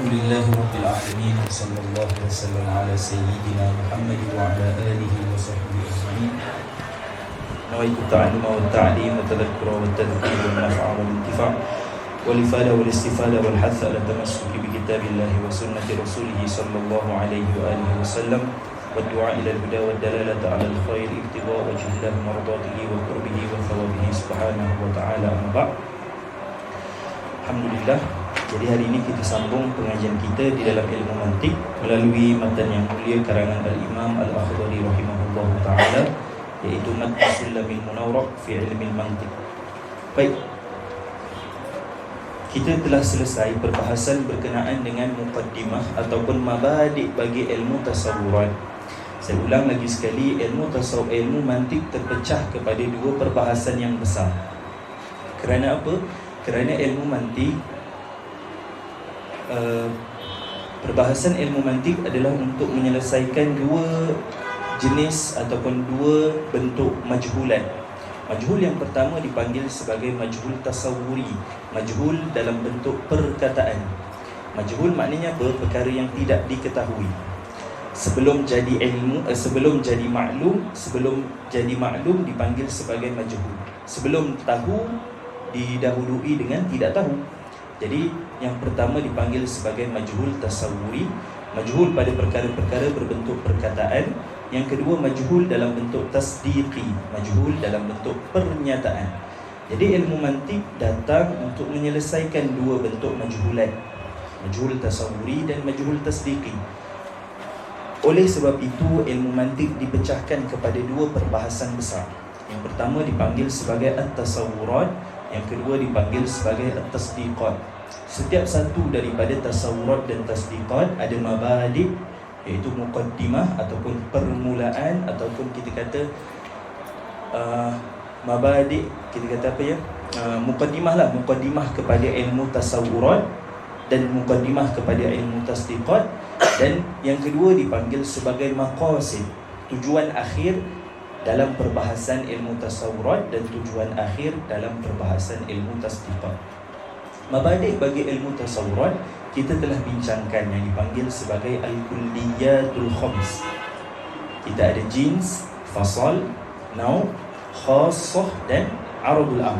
Alhamdulillah Rabbil Alamin. Sallallahu wasallam ala Sayyidina Muhammad wa ala alihi wa sahbihi ajma'in. Nawaitu ta'alluma wa ta'lim wa tadhakkura wa tadhkir wa naf'a wa intifa' wal ifada wal istifada wal hath ala tamassuki bi kitabillahi wa sunnati rasulih sallallahu alaihi wa alihi wasallam wa du'a ila al-huda wa dalalata ala al-khair ibtigha' wajhillah mardatihi wa qurbihi wa thawabihi subhanahu wa ta'ala. Amma ba'd. Alhamdulillah. Jadi hari ini kita sambung pengajian kita di dalam ilmu mantik melalui matan yang mulia karangan Al-Imam Al-Akhdari rahimahullah ta'ala, iaitu Matn Sulamil Munawwarah fi Ilmil Mantik. Baik, kita telah selesai perbahasan berkenaan dengan muqaddimah ataupun mabadi' bagi ilmu tasawurat. Saya ulang lagi sekali, ilmu mantik terpecah kepada dua perbahasan yang besar. Kerana apa? Kerana ilmu mantik, perbahasan ilmu mantik adalah untuk menyelesaikan dua jenis ataupun dua bentuk majhulan. Majhul yang pertama dipanggil sebagai majhul tasawuri, majhul dalam bentuk perkataan. Majhul maknanya apa? Perkara yang tidak diketahui. Sebelum jadi ilmu, sebelum jadi maklum dipanggil sebagai majhul. Sebelum tahu didahului dengan tidak tahu. Jadi yang pertama dipanggil sebagai majhul tasawuri, majhul pada perkara-perkara berbentuk perkataan. Yang kedua majhul dalam bentuk tasdiqi, majhul dalam bentuk pernyataan. Jadi ilmu mantik datang untuk menyelesaikan dua bentuk majhulat, majhul tasawuri dan majhul tasdiqi. Oleh sebab itu ilmu mantik dipecahkan kepada dua perbahasan besar. Yang pertama dipanggil sebagai at-tasawurat, yang kedua dipanggil sebagai at-tasdiqat. Setiap satu daripada tasawurat dan tasdiqat ada mabadi', iaitu muqaddimah ataupun permulaan, ataupun kita kata mabadi', kita kata apa ya, muqaddimah lah, muqaddimah kepada ilmu tasawurat dan muqaddimah kepada ilmu tasdiqat. Dan yang kedua dipanggil sebagai maqasid, tujuan akhir dalam perbahasan ilmu tasawurat dan tujuan akhir dalam perbahasan ilmu tasdiqat. Mabadi' bagi ilmu tasawurat kita telah bincangkan yang dipanggil sebagai al-kulliyatul khams. Kita ada jins, fasal, nau', khassah dan aradul am.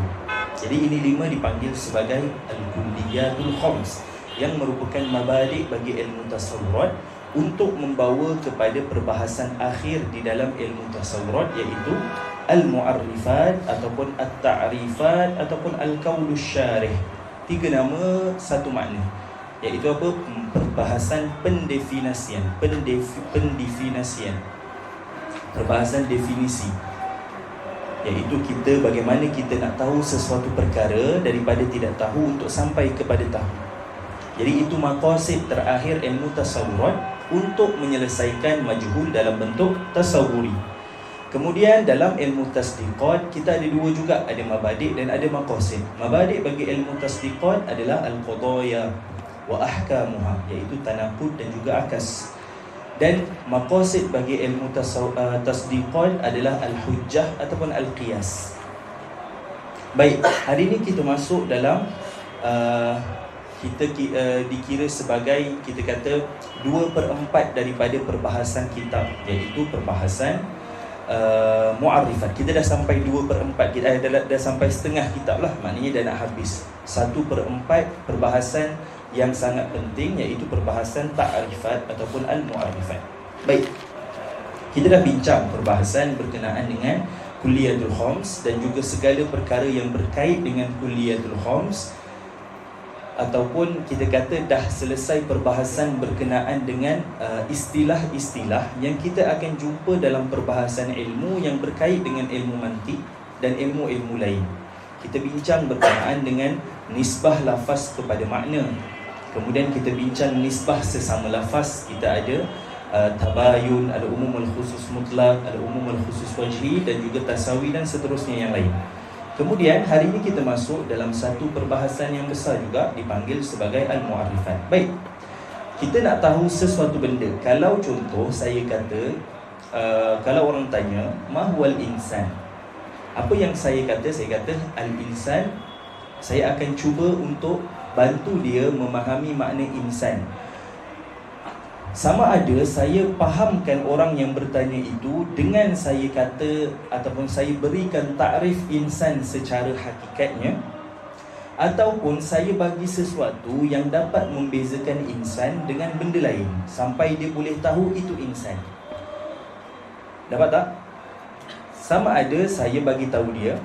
Jadi ini lima dipanggil sebagai al-kulliyatul khams, yang merupakan mabadi' bagi ilmu tasawurat untuk membawa kepada perbahasan akhir di dalam ilmu tasawurat, iaitu al-mu'arrifat ataupun at-ta'rifat ataupun al-qaulus syarih. Tiga nama satu makna, iaitu apa? Perbahasan pendefinisian, pendefinisian, perbahasan definisi, iaitu kita bagaimana kita nak tahu sesuatu perkara daripada tidak tahu untuk sampai kepada tahu. Jadi itu maqasid terakhir ilmu tasawurat, untuk menyelesaikan majhul dalam bentuk tasawuri. Kemudian dalam ilmu tasdiqat kita ada dua juga, ada mabadi' dan ada maqasid. Mabadi' bagi ilmu tasdiqat adalah al-qadaya wa ahkamuha, iaitu tanaqud dan juga akas. Dan maqasid bagi ilmu tasdiqat adalah al-hujjah ataupun al-qiyas. Baik, hari ini kita masuk dalam kita dikira sebagai, kita kata 2/4 daripada perbahasan kitab, iaitu perbahasan mu'arrifat. Kita dah sampai 2/4, kita dah sampai setengah kitab lah, maknanya dah nak habis 1/4 perbahasan yang sangat penting, iaitu perbahasan ta'rifat ataupun al-mu'arrifat. Baik, kita dah bincang perbahasan berkenaan dengan kulliyatul khams dan juga segala perkara yang berkait dengan kulliyatul khams, ataupun kita kata dah selesai perbahasan berkenaan dengan istilah-istilah yang kita akan jumpa dalam perbahasan ilmu yang berkait dengan ilmu mantik dan ilmu-ilmu lain. Kita bincang berkenaan dengan nisbah lafaz kepada makna. Kemudian kita bincang nisbah sesama lafaz. Kita ada tabayun, ada umum al-khusus mutlak, ada umum al-khusus wajhi dan juga tasawi dan seterusnya yang lain. Kemudian hari ini kita masuk dalam satu perbahasan yang besar juga, dipanggil sebagai al-mu'arrifat. Baik, kita nak tahu sesuatu benda. Kalau contoh saya kata, kalau orang tanya mahwal insan, apa yang saya kata? Saya kata al-insan. Saya akan cuba untuk bantu dia memahami makna insan. Sama ada saya fahamkan orang yang bertanya itu dengan saya kata ataupun saya berikan takrif insan secara hakikatnya, ataupun saya bagi sesuatu yang dapat membezakan insan dengan benda lain sampai dia boleh tahu itu insan. Dapat tak? Sama ada saya bagi tahu dia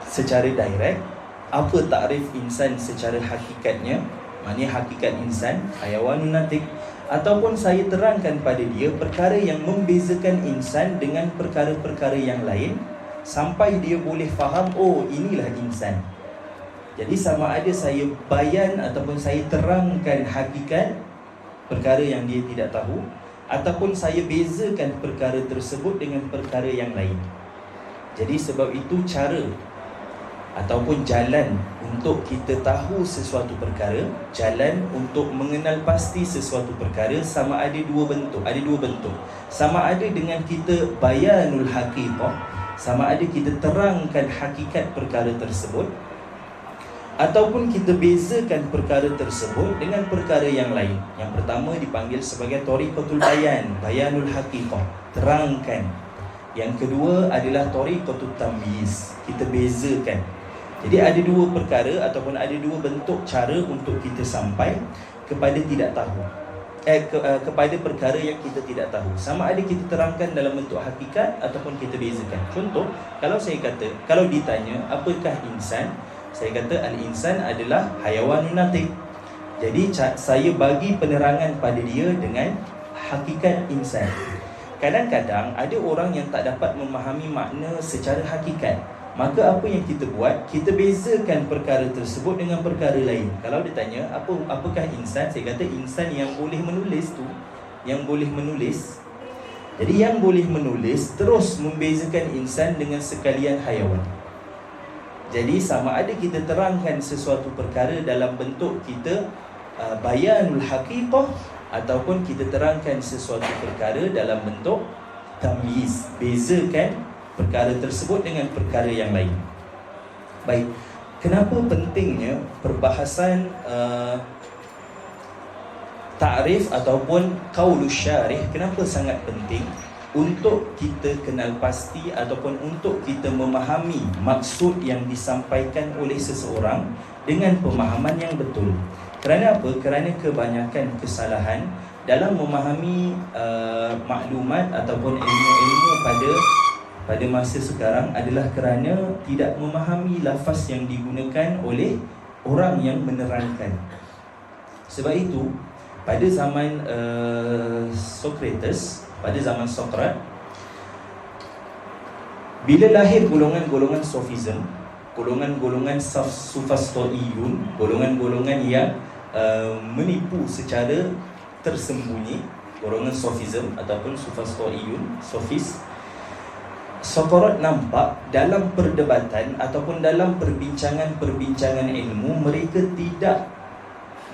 secara direct apa takrif insan secara hakikatnya, maknanya hakikat insan, hayawanun natik, ataupun saya terangkan pada dia perkara yang membezakan insan dengan perkara-perkara yang lain sampai dia boleh faham, oh inilah insan. Jadi sama ada saya bayan ataupun saya terangkan hakikat perkara yang dia tidak tahu, ataupun saya bezakan perkara tersebut dengan perkara yang lain. Jadi sebab itu cara ataupun jalan untuk kita tahu sesuatu perkara, jalan untuk mengenal pasti sesuatu perkara sama ada dua bentuk. Ada dua bentuk. Sama ada dengan kita bayanul haqiqah, sama ada kita terangkan hakikat perkara tersebut, ataupun kita bezakan perkara tersebut dengan perkara yang lain. Yang pertama dipanggil sebagai tariqatul bayan, bayanul haqiqah, terangkan. Yang kedua adalah tariqatul tamyiz, kita bezakan. Jadi ada dua perkara ataupun ada dua bentuk cara untuk kita sampai kepada tidak tahu, kepada perkara yang kita tidak tahu. Sama ada kita terangkan dalam bentuk hakikat ataupun kita bezakan. Contoh, kalau ditanya apakah insan, saya kata al-insan adalah hayawanun natik. Jadi saya bagi penerangan pada dia dengan hakikat insan. Kadang-kadang ada orang yang tak dapat memahami makna secara hakikat. Maka apa yang kita buat, kita bezakan perkara tersebut dengan perkara lain. Kalau ditanya apakah insan, saya kata insan yang boleh menulis tu, yang boleh menulis. Jadi yang boleh menulis terus membezakan insan dengan sekalian hayawan. Jadi sama ada kita terangkan sesuatu perkara dalam bentuk kita bayanul haqiqah, ataupun kita terangkan sesuatu perkara dalam bentuk tamyiz, bezakan perkara tersebut dengan perkara yang lain. Baik, kenapa pentingnya perbahasan ta'rif ataupun qaulus syarih? Kenapa sangat penting untuk kita kenal pasti ataupun untuk kita memahami maksud yang disampaikan oleh seseorang dengan pemahaman yang betul? Kerana apa? Kerana kebanyakan kesalahan dalam memahami maklumat ataupun ilmu-ilmu pada masa sekarang adalah kerana tidak memahami lafaz yang digunakan oleh orang yang menerangkan. Sebab itu pada zaman Socrates, pada zaman Sokrat, bila lahir golongan-golongan sofism, golongan-golongan sufastoiyun, golongan-golongan yang menipu secara tersembunyi, golongan sofism ataupun sufastoiyun, sofis, Sokrat nampak dalam perdebatan ataupun dalam perbincangan-perbincangan ilmu, mereka tidak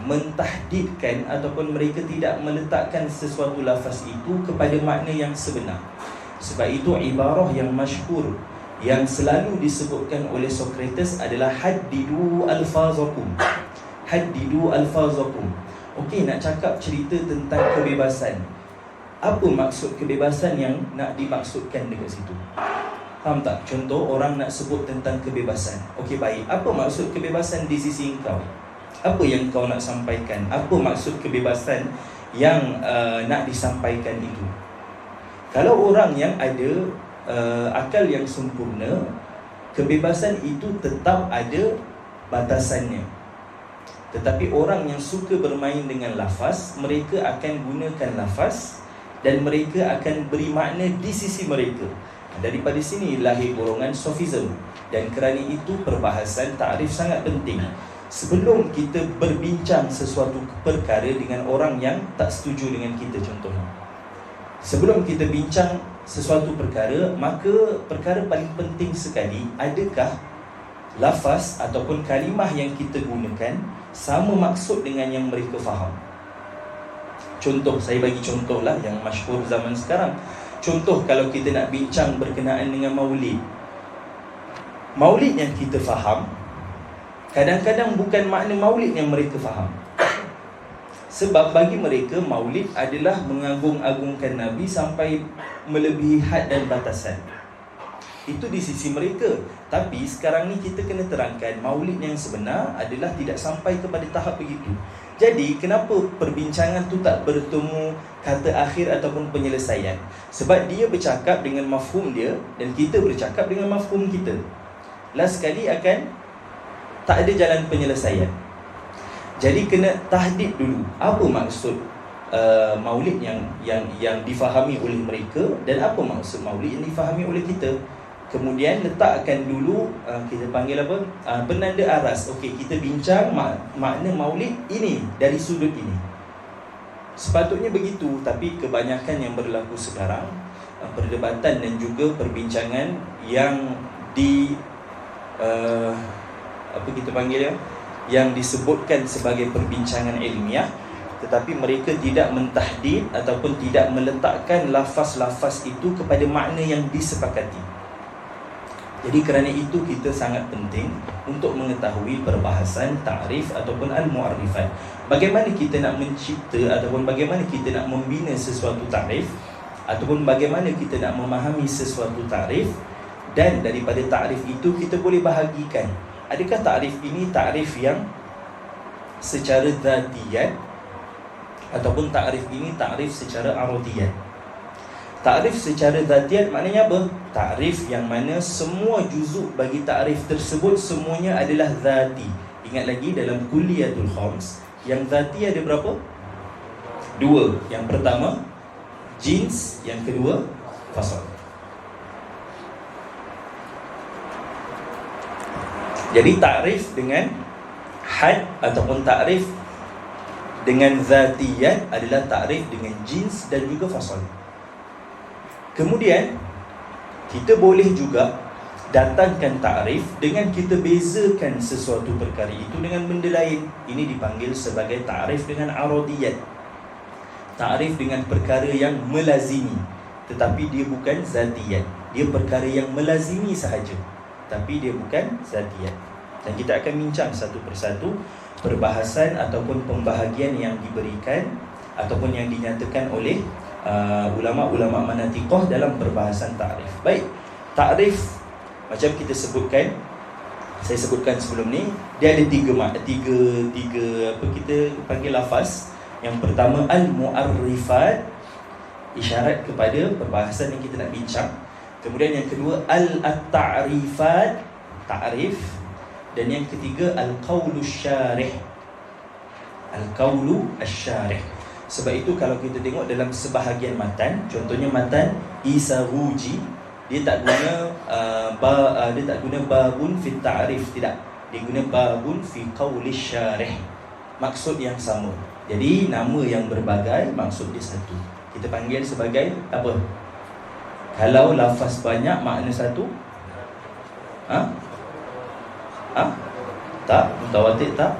mentahdidkan ataupun mereka tidak meletakkan sesuatu lafaz itu kepada makna yang sebenar. Sebab itu ibarah yang masyhur yang selalu disebutkan oleh Socrates adalah haddidu alfazakum. Haddidu alfazakum. Okey, nak cakap cerita tentang kebebasan. Apa maksud kebebasan yang nak dimaksudkan dekat situ? Faham tak? Contoh, orang nak sebut tentang kebebasan. Okey, baik. Apa maksud kebebasan di sisi engkau? Apa yang kau nak sampaikan? Apa maksud kebebasan yang nak disampaikan itu? Kalau orang yang ada akal yang sempurna, kebebasan itu tetap ada batasannya. Tetapi orang yang suka bermain dengan lafaz, mereka akan gunakan lafaz dan mereka akan beri makna di sisi mereka. Daripada sini lahir golongan sofism. Dan kerana itu perbahasan ta'rif sangat penting. Sebelum kita berbincang sesuatu perkara dengan orang yang tak setuju dengan kita, contohnya, sebelum kita bincang sesuatu perkara, maka perkara paling penting sekali, adakah lafaz ataupun kalimah yang kita gunakan sama maksud dengan yang mereka faham. Contoh, saya bagi contoh lah yang masyhur zaman sekarang. Contoh, kalau kita nak bincang berkenaan dengan maulid, maulid yang kita faham, Kadang-kadang bukan makna maulid yang mereka faham. Sebab bagi mereka maulid adalah mengagung-agungkan Nabi sampai melebihi had dan batasan. Itu di sisi mereka. Tapi sekarang ni kita kena terangkan maulid yang sebenar adalah tidak sampai kepada tahap begitu. Jadi kenapa perbincangan tu tak bertemu kata akhir ataupun penyelesaian? Sebab dia bercakap dengan mafhum dia dan kita bercakap dengan mafhum kita. Last sekali akan tak ada jalan penyelesaian. Jadi kena tahdid dulu. Apa maksud maulid yang difahami oleh mereka dan apa maksud maulid yang difahami oleh kita? Kemudian letakkan dulu kita panggil apa? Penanda aras. Okey, kita bincang makna maulid ini dari sudut ini. Sepatutnya begitu, tapi kebanyakan yang berlaku sekarang perdebatan dan juga perbincangan yang apa kita panggil yang disebutkan sebagai perbincangan ilmiah, tetapi mereka tidak mentahdid ataupun tidak meletakkan lafaz-lafaz itu kepada makna yang disepakati. Jadi kerana itu kita sangat penting untuk mengetahui perbahasan ta'rif ataupun al-mu'arrifat. Bagaimana kita nak mencipta ataupun bagaimana kita nak membina sesuatu ta'rif, ataupun bagaimana kita nak memahami sesuatu ta'rif. Dan daripada ta'rif itu kita boleh bahagikan. Adakah ta'rif ini ta'rif yang secara zatiyat ataupun ta'rif ini ta'rif secara aradiyat? Ta'rif secara zatiyat maknanya apa? Ta'rif yang mana semua juzuk bagi ta'rif tersebut semuanya adalah zati. Ingat lagi dalam Kulliyatul Khams, yang zati ada berapa? 2. Yang pertama jins, yang kedua fasal. Jadi ta'rif dengan had ataupun ta'rif dengan zatiyat adalah ta'rif dengan jins dan juga fasal. Kemudian kita boleh juga datangkan ta'rif dengan kita bezakan sesuatu perkara itu dengan benda lain. Ini dipanggil sebagai ta'rif dengan aradiyat. Ta'rif dengan perkara yang melazimi, tetapi dia bukan zatiyat. Dia perkara yang melazimi sahaja, tapi dia bukan zatiyat. Dan kita akan bincang satu persatu perbahasan ataupun pembahagian yang diberikan ataupun yang dinyatakan oleh ulama-ulama manatiqah dalam perbahasan ta'rif. Baik, ta'rif macam kita sebutkan, saya sebutkan sebelum ni, dia ada tiga apa kita panggil lafaz. Yang pertama al-mu'arrifat, isyarat kepada perbahasan yang kita nak bincang. Kemudian yang kedua al-ta'rifat, ta'rif. Dan yang ketiga al-qawlu syarih, al-qawlu syarih. Sebab itu kalau kita tengok dalam sebahagian matan, contohnya matan Isaruji, dia tak guna dia tak guna babun fi ta'rif, tidak. Dia guna babun fi qawli syarih. Maksud yang sama. Jadi nama yang berbagai, maksud dia satu. Kita panggil sebagai apa? Kalau lafaz banyak makna satu? Tak, mutawatir tak?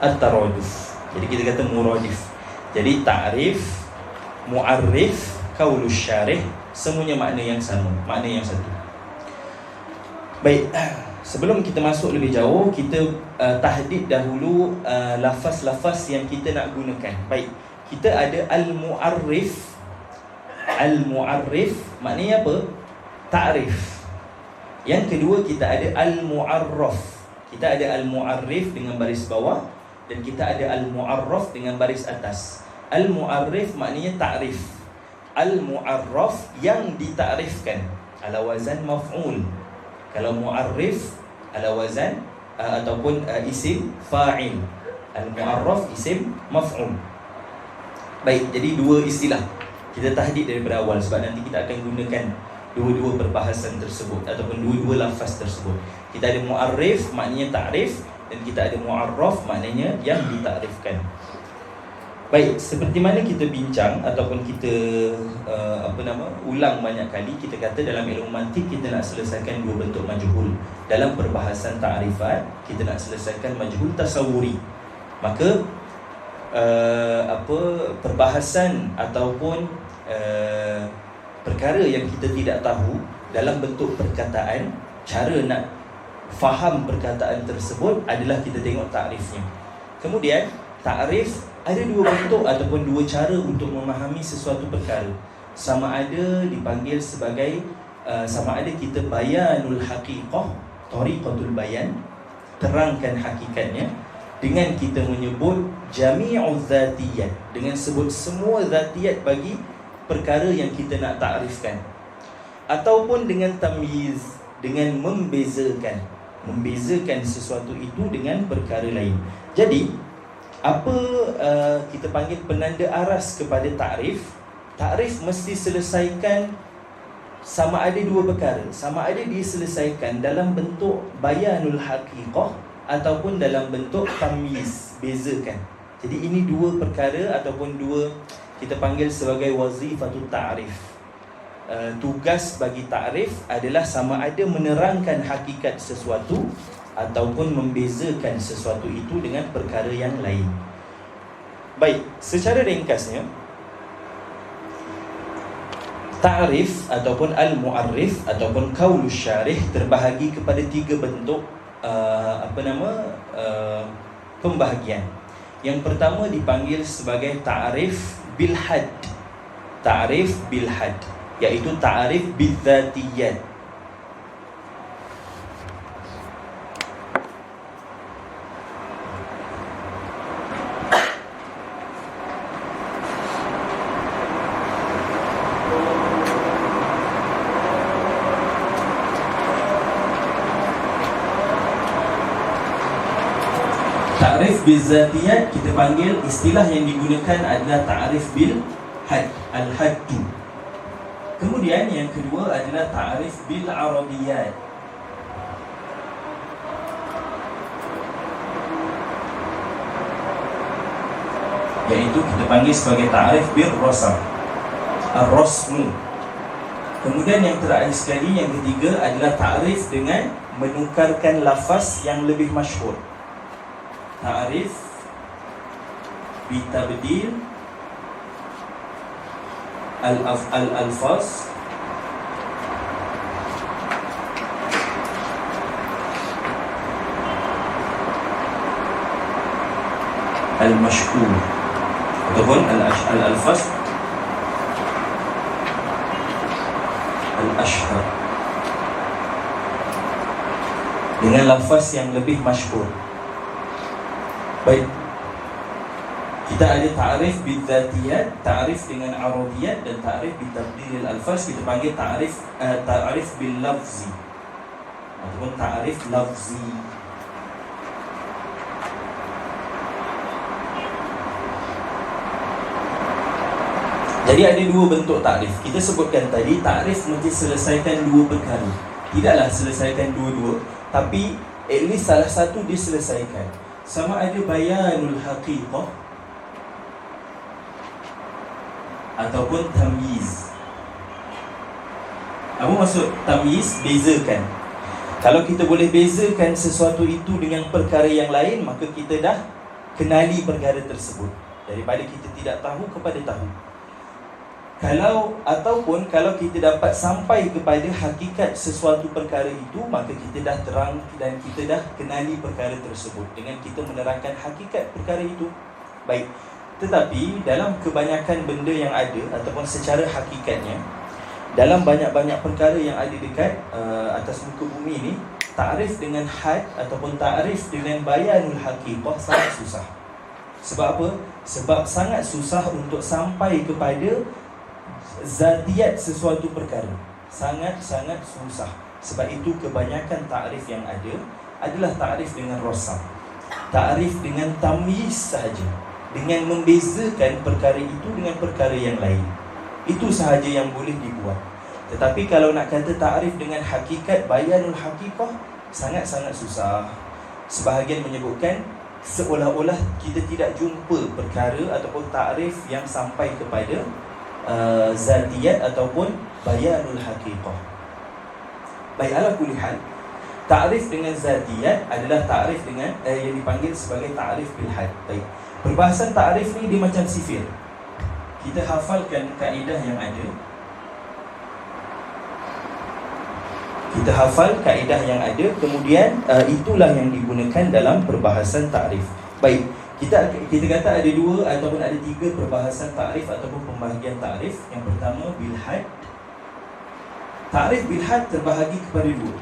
At-taraduf. Jadi kita kata muradif. Jadi ta'rif, mu'arrif, qaulus syarih, semuanya makna yang sama, makna yang satu. Baik, sebelum kita masuk lebih jauh, kita tahdid dahulu lafaz-lafaz yang kita nak gunakan. Baik, kita ada al-mu'arrif. Al-mu'arrif maknanya apa? Ta'rif. Yang kedua kita ada al-mu'arraf. Kita ada al-mu'arrif dengan baris bawah dan kita ada al-mu'arraf dengan baris atas. Al-mu'arrif maknanya ta'rif. Al-mu'arraf yang ditakrifkan ala wazan maf'ul. Kalau mu'arrif ala wazan ataupun isim fa'il. Al-mu'arraf isim maf'ul. Baik, jadi dua istilah kita tahdid daripada awal sebab nanti kita akan gunakan dua-dua perbahasan tersebut ataupun dua-dua lafaz tersebut. Kita ada mu'arrif maknanya ta'rif dan kita ada mu'arraf maknanya yang ditakrifkan. Baik, seperti mana kita bincang ataupun kita ulang banyak kali, kita kata dalam ilmu mantik kita nak selesaikan dua bentuk majhul. Dalam perbahasan ta'rifat kita nak selesaikan majhul tasawuri. Maka perbahasan ataupun perkara yang kita tidak tahu dalam bentuk perkataan, cara nak faham perkataan tersebut adalah kita tengok takrifnya. Kemudian takrif ada dua bentuk ataupun dua cara untuk memahami sesuatu perkara. Sama ada dipanggil sebagai sama ada kita bayanul haqiqah, tariqatul bayan, terangkan hakikatnya, dengan kita menyebut jami'uz zatiyat, dengan sebut semua zatiyat bagi perkara yang kita nak takrifkan, ataupun dengan tamyiz, dengan membezakan sesuatu itu dengan perkara lain. Jadi apa kita panggil penanda aras kepada takrif? Takrif mesti selesaikan sama ada dua perkara. Sama ada diselesaikan dalam bentuk bayanul haqiqah ataupun dalam bentuk tamyiz, bezakan. Jadi ini dua perkara ataupun dua kita panggil sebagai wazifatut ta'rif. Tugas bagi takrif adalah sama ada menerangkan hakikat sesuatu ataupun membezakan sesuatu itu dengan perkara yang lain. Baik, secara ringkasnya ta'rif ataupun al-mu'arrif ataupun qaulus syarih terbahagi kepada tiga bentuk pembahagian. Yang pertama dipanggil sebagai ta'rif bil had. Ta'rif bil had, iaitu ta'rif bidzatiyat. Ta'rif bidzatiyat kita panggil, istilah yang digunakan adalah ta'rif bil had, al-haddu. Kemudian yang kedua adalah ta'rif bil arabiyat. Iaitu kita panggil sebagai ta'rif bil rasam, ar-rasmu. Kemudian yang terakhir sekali, yang ketiga adalah ta'rif dengan menukarkan lafaz yang lebih masyhur. Ta'rif bitabdil al-alfaz al-mashhur ataupun al-alfaz al-ashhar, dengan lafaz yang lebih masyhur. Baik, kita ada ta'rif bidzatiyat, ta'rif dengan arabiyat, dan ta'rif bitabdil al-alfaz kita panggil ta'rif bil lafzi ataupun ta'rif lafzi. Jadi ada dua bentuk ta'rif. Kita sebutkan tadi ta'rif mesti selesaikan dua perkara. Tidaklah selesaikan dua-dua, tapi at least salah satu diselesaikan. Sama ada bayanul haqiqah ataupun tamyiz. Apa maksud tamyiz? Bezakan. Kalau kita boleh bezakan sesuatu itu dengan perkara yang lain, maka kita dah kenali perkara tersebut, daripada kita tidak tahu kepada tahu. Ataupun kalau kita dapat sampai kepada hakikat sesuatu perkara itu, maka kita dah terang dan kita dah kenali perkara tersebut dengan kita menerangkan hakikat perkara itu. Baik, tetapi dalam kebanyakan benda yang ada ataupun secara hakikatnya, dalam banyak-banyak perkara yang ada dekat atas muka bumi ini, ta'rif dengan had ataupun ta'rif dengan bayanul haqiqah sangat susah. Sebab apa? Sebab sangat susah untuk sampai kepada zatiyat sesuatu perkara. Sangat-sangat susah. Sebab itu kebanyakan ta'rif yang ada adalah ta'rif dengan rasam, ta'rif dengan tamyiz sahaja, dengan membezakan perkara itu dengan perkara yang lain. Itu sahaja yang boleh dibuat. Tetapi kalau nak kata ta'rif dengan hakikat, bayanul haqiqah, sangat-sangat susah. Sebahagian menyebutkan seolah-olah kita tidak jumpa perkara ataupun ta'rif yang sampai kepada zatiyat ataupun bayanul haqiqah. Baik, ala kulli hal, ta'rif dengan zatiyat adalah ta'rif dengan yang dipanggil sebagai ta'rif bil had. Baik, perbahasan ta'rif ni dia macam sifir. Kita hafalkan kaedah yang ada. Kita hafal kaedah yang ada, kemudian itulah yang digunakan dalam perbahasan takrif. Baik, kita kata ada dua ataupun ada tiga perbahasan takrif ataupun pembahagian takrif. Yang pertama bil had. Takrif bil had terbahagi kepada dua.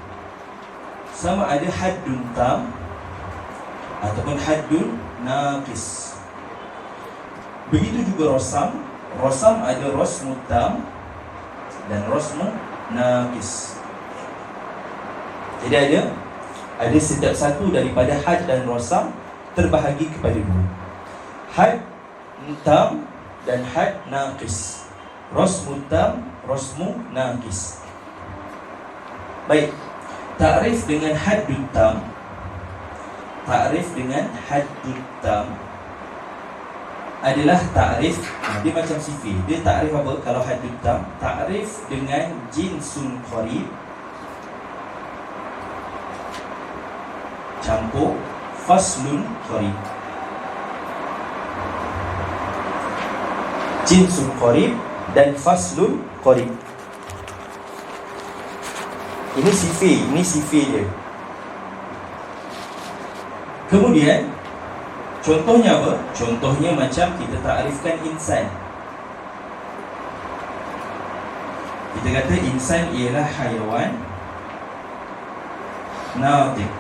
Sama ada haddun tam ataupun haddun naqis. Begitu juga rosam. Rosam ada rosmu tam dan rosmu naqis. Jadi ada setiap satu daripada had dan rosam terbahagi kepada dua. Had tam dan had naqis. Rosmu tam, rosmu naqis. Baik, takrif dengan haddut tam. Takrif dengan haddut tam adalah takrif, dia macam sifir. Dia takrif apa? Kalau haddut tam, takrif dengan jinsun qarib campur faslun qarib. Jinsun qarib dan faslun qarib. Ini sifir dia. Kemudian contohnya apa? Contohnya macam kita takrifkan insan. Kita kata insan ialah haiwan natiq.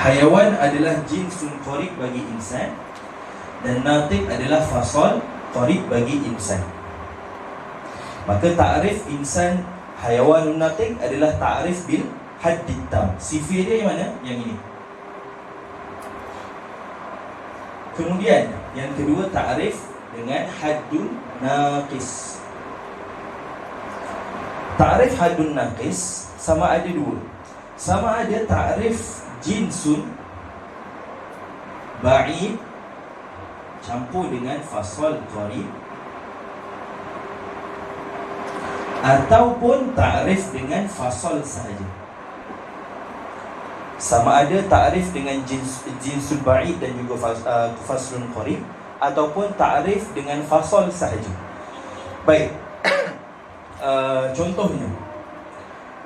Haiwan adalah jinsun qarib bagi insan, dan natiq adalah fasal qarib bagi insan. Maka takrif insan haiwan natiq adalah takrif bil haddit tam. Sifir dia yang mana? Yang ini. Kemudian yang kedua takrif dengan haddun naqis. Takrif haddun naqis sama ada dua. Sama ada takrif jinsun ba'id campur dengan fasal qarib, ataupun takrif dengan fasal sahaja. Sama ada takrif dengan jinsul ba'id dan juga faslun qarib, ataupun takrif dengan fasal sahaja. Baik.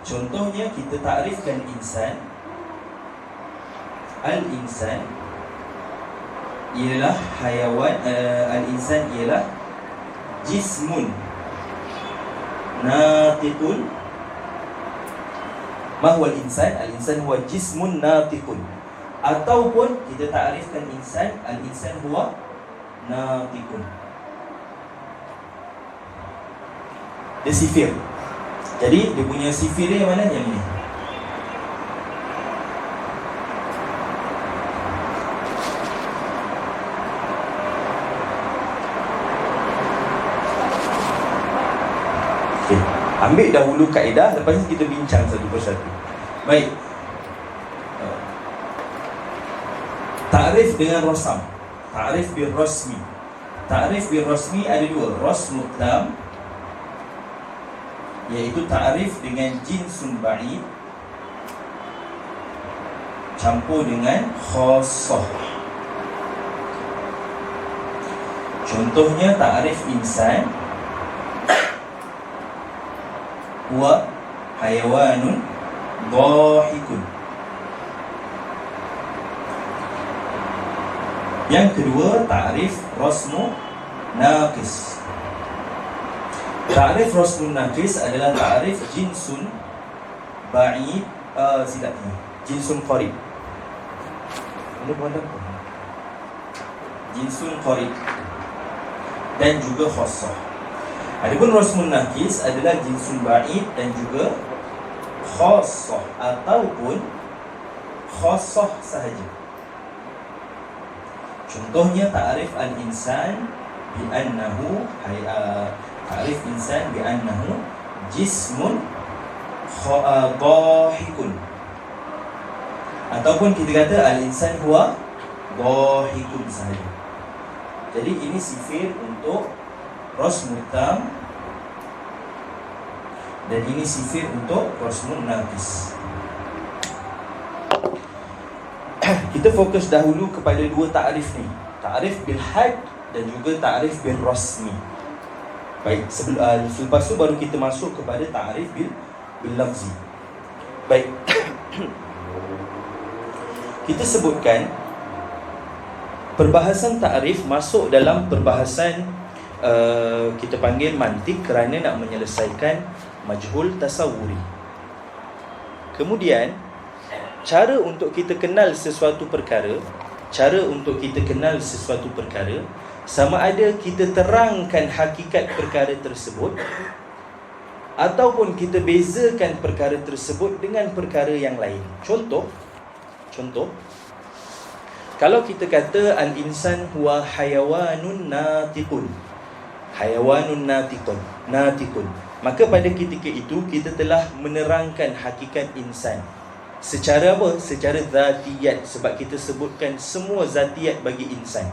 Contohnya kita takrifkan insan. Al-insan ialah haiwan, al-insan ialah jismun natiqun. Ma huwa al-insan? Al-insan huwa jismun natiqun. Ataupun kita takrifkan insan, al-insan huwa natiqun. Dia sifir. Jadi dia punya sifir dia yang mana? Yang ini. Okay. Ambil dahulu kaedah, lepas ni kita bincang satu persatu. Baik. Takrif dengan rosam. Takrif bil rasmi. Takrif bil rasmi ada dua. Rasmu tam, iaitu takrif dengan jinsun ba'id campur dengan khassah. Contohnya takrif insan huwa hayawanun dhahikun. Yang kedua takrif rasmu naqis. Takrif rasmu naqis adalah takrif jinsun ba'id, jinsun qarib. Ini boleh apa? Jinsun qarib dan juga khassah. Adapun rasmun naqis adalah jinsun ba'id dan juga khassah ataupun khassah sahaja. Contohnya takrif al-insan bi annahu takrif insan bi annahu jismun dhahikun. Ataupun kita kata al-insan huwa dhahikun sahaja. Jadi ini sifir untuk rasmun tam, dan ini sifir untuk rasmun naqis. Kita fokus dahulu kepada dua takrif ni, takrif bil had dan juga takrif bil rasmi. Baik, selepas tu baru kita masuk kepada takrif bil bil lafzi. Baik. Kita sebutkan perbahasan ta'rif masuk dalam perbahasan kita panggil mantik kerana nak menyelesaikan majhul tasawuri. Kemudian cara untuk kita kenal sesuatu perkara, sama ada kita terangkan hakikat perkara tersebut ataupun kita bezakan perkara tersebut dengan perkara yang lain. Contoh, kalau kita kata al-insan huwa hayawanun natiqun, maka pada ketika itu kita telah menerangkan hakikat insan. Secara apa? Secara zatiyat. Sebab kita sebutkan semua zatiyat bagi insan.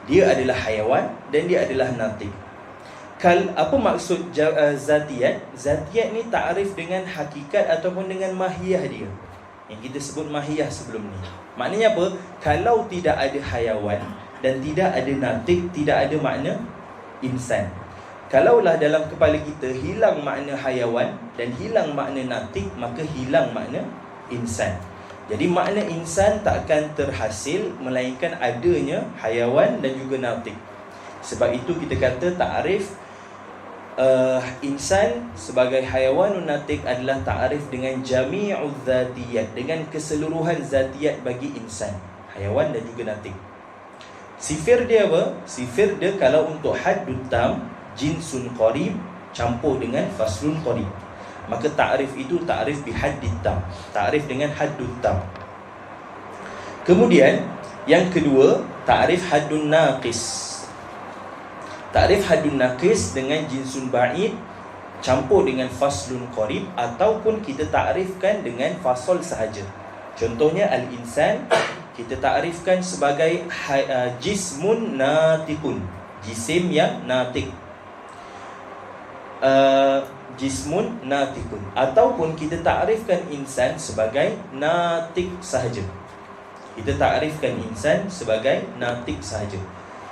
Dia adalah hayawan dan dia adalah natiq. Apa maksud zatiyat? Zatiyat ni ta'rif dengan hakikat ataupun dengan mahiyah dia, yang kita sebut mahiyah sebelum ni. Maknanya apa? Kalau tidak ada hayawan dan tidak ada natiq, tidak ada makna insan. Kalaulah dalam kepala kita hilang makna hayawan dan hilang makna natiq, maka hilang makna insan. Jadi makna insan tak akan terhasil melainkan adanya hayawan dan juga natiq. Sebab itu kita kata ta'rif insan sebagai hayawanun natiq adalah ta'rif dengan jami'uz zatiyat, dengan keseluruhan zatiyat bagi insan, hayawan dan juga natiq. Sifir dia apa? Sifir dia kalau untuk haddut tam, jinsun qarib campur dengan faslun qarib, maka ta'rif itu ta'rif bihaddit tam, ta'rif dengan haddut tam. Kemudian yang kedua, ta'rif haddun naqis. Ta'rif haddun naqis dengan jinsun ba'id campur dengan faslun qarib, ataupun kita ta'rifkan dengan fasal sahaja. Contohnya al-insan kita ta'rifkan sebagai jismun natiqun, jisim yang natiq, jismun natiqun, ataupun kita ta'rifkan insan sebagai natiq sahaja. Kita ta'rifkan insan sebagai natiq sahaja.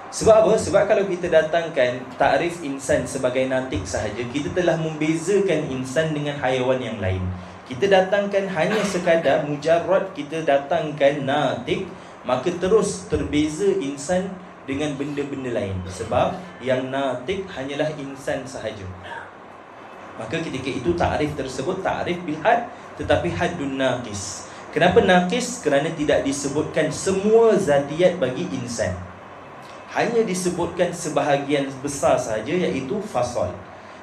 Sebab apa? Sebab kalau kita datangkan ta'rif insan sebagai natiq sahaja, kita telah membezakan insan dengan haiwan yang lain. Kita datangkan hanya sekadar mujarrad kita datangkan natiq, maka terus terbeza insan dengan benda-benda lain. Sebab yang natiq hanyalah insan sahaja. Maka ketika itu ta'rif tersebut ta'rif bil had, tetapi haddun naqis. Kenapa naqis? Kerana tidak disebutkan semua zatiyat bagi insan, hanya disebutkan sebahagian besar sahaja, iaitu fasal.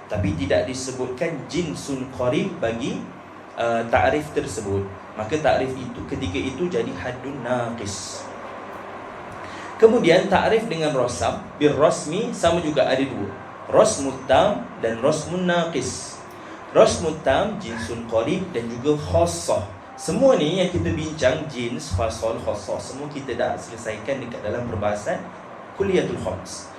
Tapi tidak disebutkan jinsun qarib bagi ta'rif tersebut. Maka ta'rif itu ketika itu jadi haddun naqis. Kemudian ta'rif dengan rasam, bil rasmi sama juga ada dua, rasmut tam dan rasmun naqis. Rasmut tam jinsun qarib dan juga khassah. Semua ni yang kita bincang, jins, fasal, khassah, semua kita dah selesaikan dekat dalam perbahasan Kuliyatul Khams.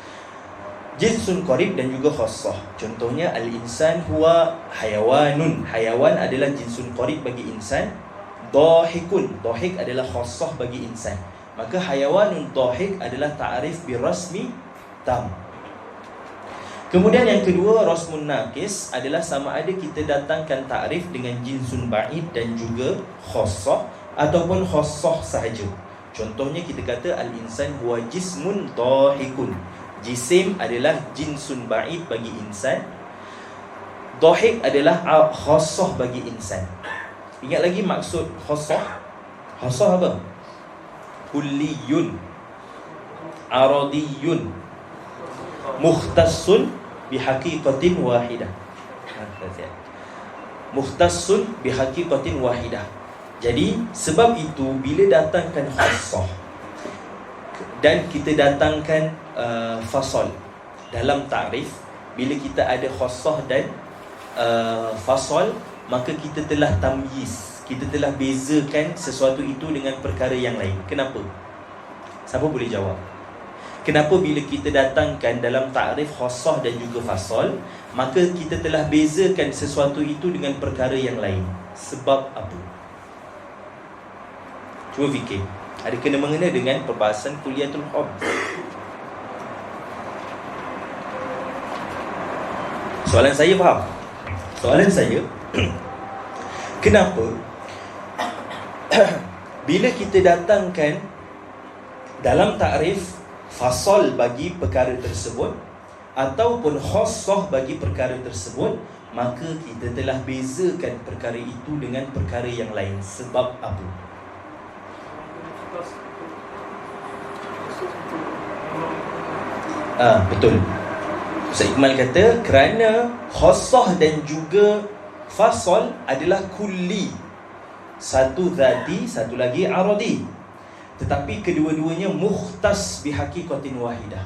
Jinsun qarib dan juga khassah. Contohnya al-insan huwa hayawanun. Hayawan adalah jinsun qarib bagi insan. Dhahikun, dhahik adalah khassah bagi insan. Maka hayawanun dhahik adalah ta'rif birasmi tam. Kemudian yang kedua, rasmun naqis adalah sama ada kita datangkan ta'rif dengan jinsun ba'id dan juga khassah ataupun khassah sahaja. Contohnya kita kata al-insan huwa jismun dhahikun. Jisim adalah jinsun ba'id bagi insan. Dhahik adalah khassah bagi insan. Ingat lagi maksud khassah? Khassah apa? Kulliyun, aradiyun, mukhtassun bihaqiqatin wahidah. Mukhtassun bihaqiqatin wahidah. Jadi sebab itu bila datangkan khassah dan kita datangkan fasal dalam ta'rif, bila kita ada khassah dan fasal, maka kita telah tamyiz, kita telah bezakan sesuatu itu dengan perkara yang lain. Kenapa? Siapa boleh jawab? Kenapa bila kita datangkan dalam ta'rif khassah dan juga fasal, maka kita telah bezakan sesuatu itu dengan perkara yang lain? Sebab apa? Cuba fikir. Ada kena mengena dengan perbahasan Kuliyatul Khams. Soalan saya faham? Soalan saya, Kenapa? Bila kita datangkan dalam takrif fasal bagi perkara tersebut ataupun khassah bagi perkara tersebut, maka kita telah bezakan perkara itu dengan perkara yang lain. Sebab apa? Betul. Ustaz Iqmal kata kerana khassah dan juga fasal adalah kulli, satu zati, satu lagi aradi. Tetapi kedua-duanya mukhtas bihaqiqatin wahidah,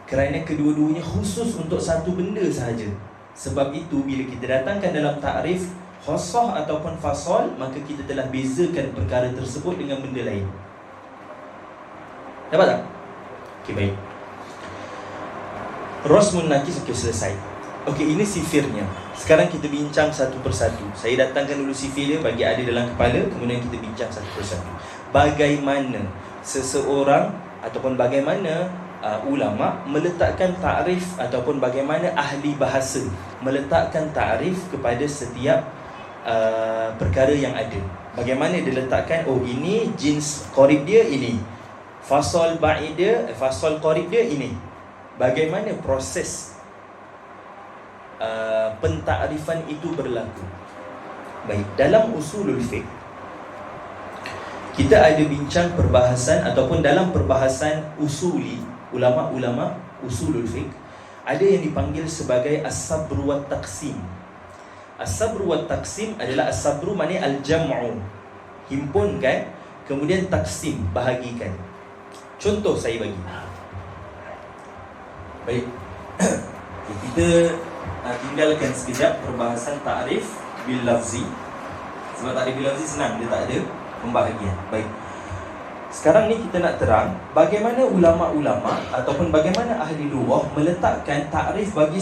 kerana kedua-duanya khusus untuk satu benda sahaja. Sebab itu bila kita datangkan dalam takrif khassah ataupun fasal, maka kita telah bezakan perkara tersebut dengan benda lain. Dapat tak? Okey, baik. Rasmun nakis, okey, selesai. Okey, ini sifirnya. Sekarang kita bincang satu persatu. Saya datangkan dulu sifir dia bagi ada dalam kepala, kemudian kita bincang satu persatu. Bagaimana seseorang ataupun bagaimana ulama meletakkan takrif ataupun bagaimana ahli bahasa meletakkan takrif kepada setiap perkara yang ada. Bagaimana dia letakkan, oh ini jins qarib dia ini, fasal ba'id dia, fasal qarib dia ini. Bagaimana proses pentakrifan itu berlaku? Baik, dalam usulul fiqh kita ada bincang perbahasan ataupun dalam perbahasan usuli, ulama-ulama usulul fiqh ada yang dipanggil sebagai as-sabru wat taqsim. As-sabru wat taqsim adalah as-sabru maknanya al-jam'u, himpunkan, kemudian taksim, bahagikan. Contoh saya bagi. Baik. Kita tinggalkan sekejap perbahasan ta'rif bil lafzi. Sebab ta'rif bil lafzi senang, dia tak ada pembahagian. Baik. Sekarang ni kita nak terang bagaimana ulama-ulama ataupun bagaimana ahli lughah meletakkan ta'rif bagi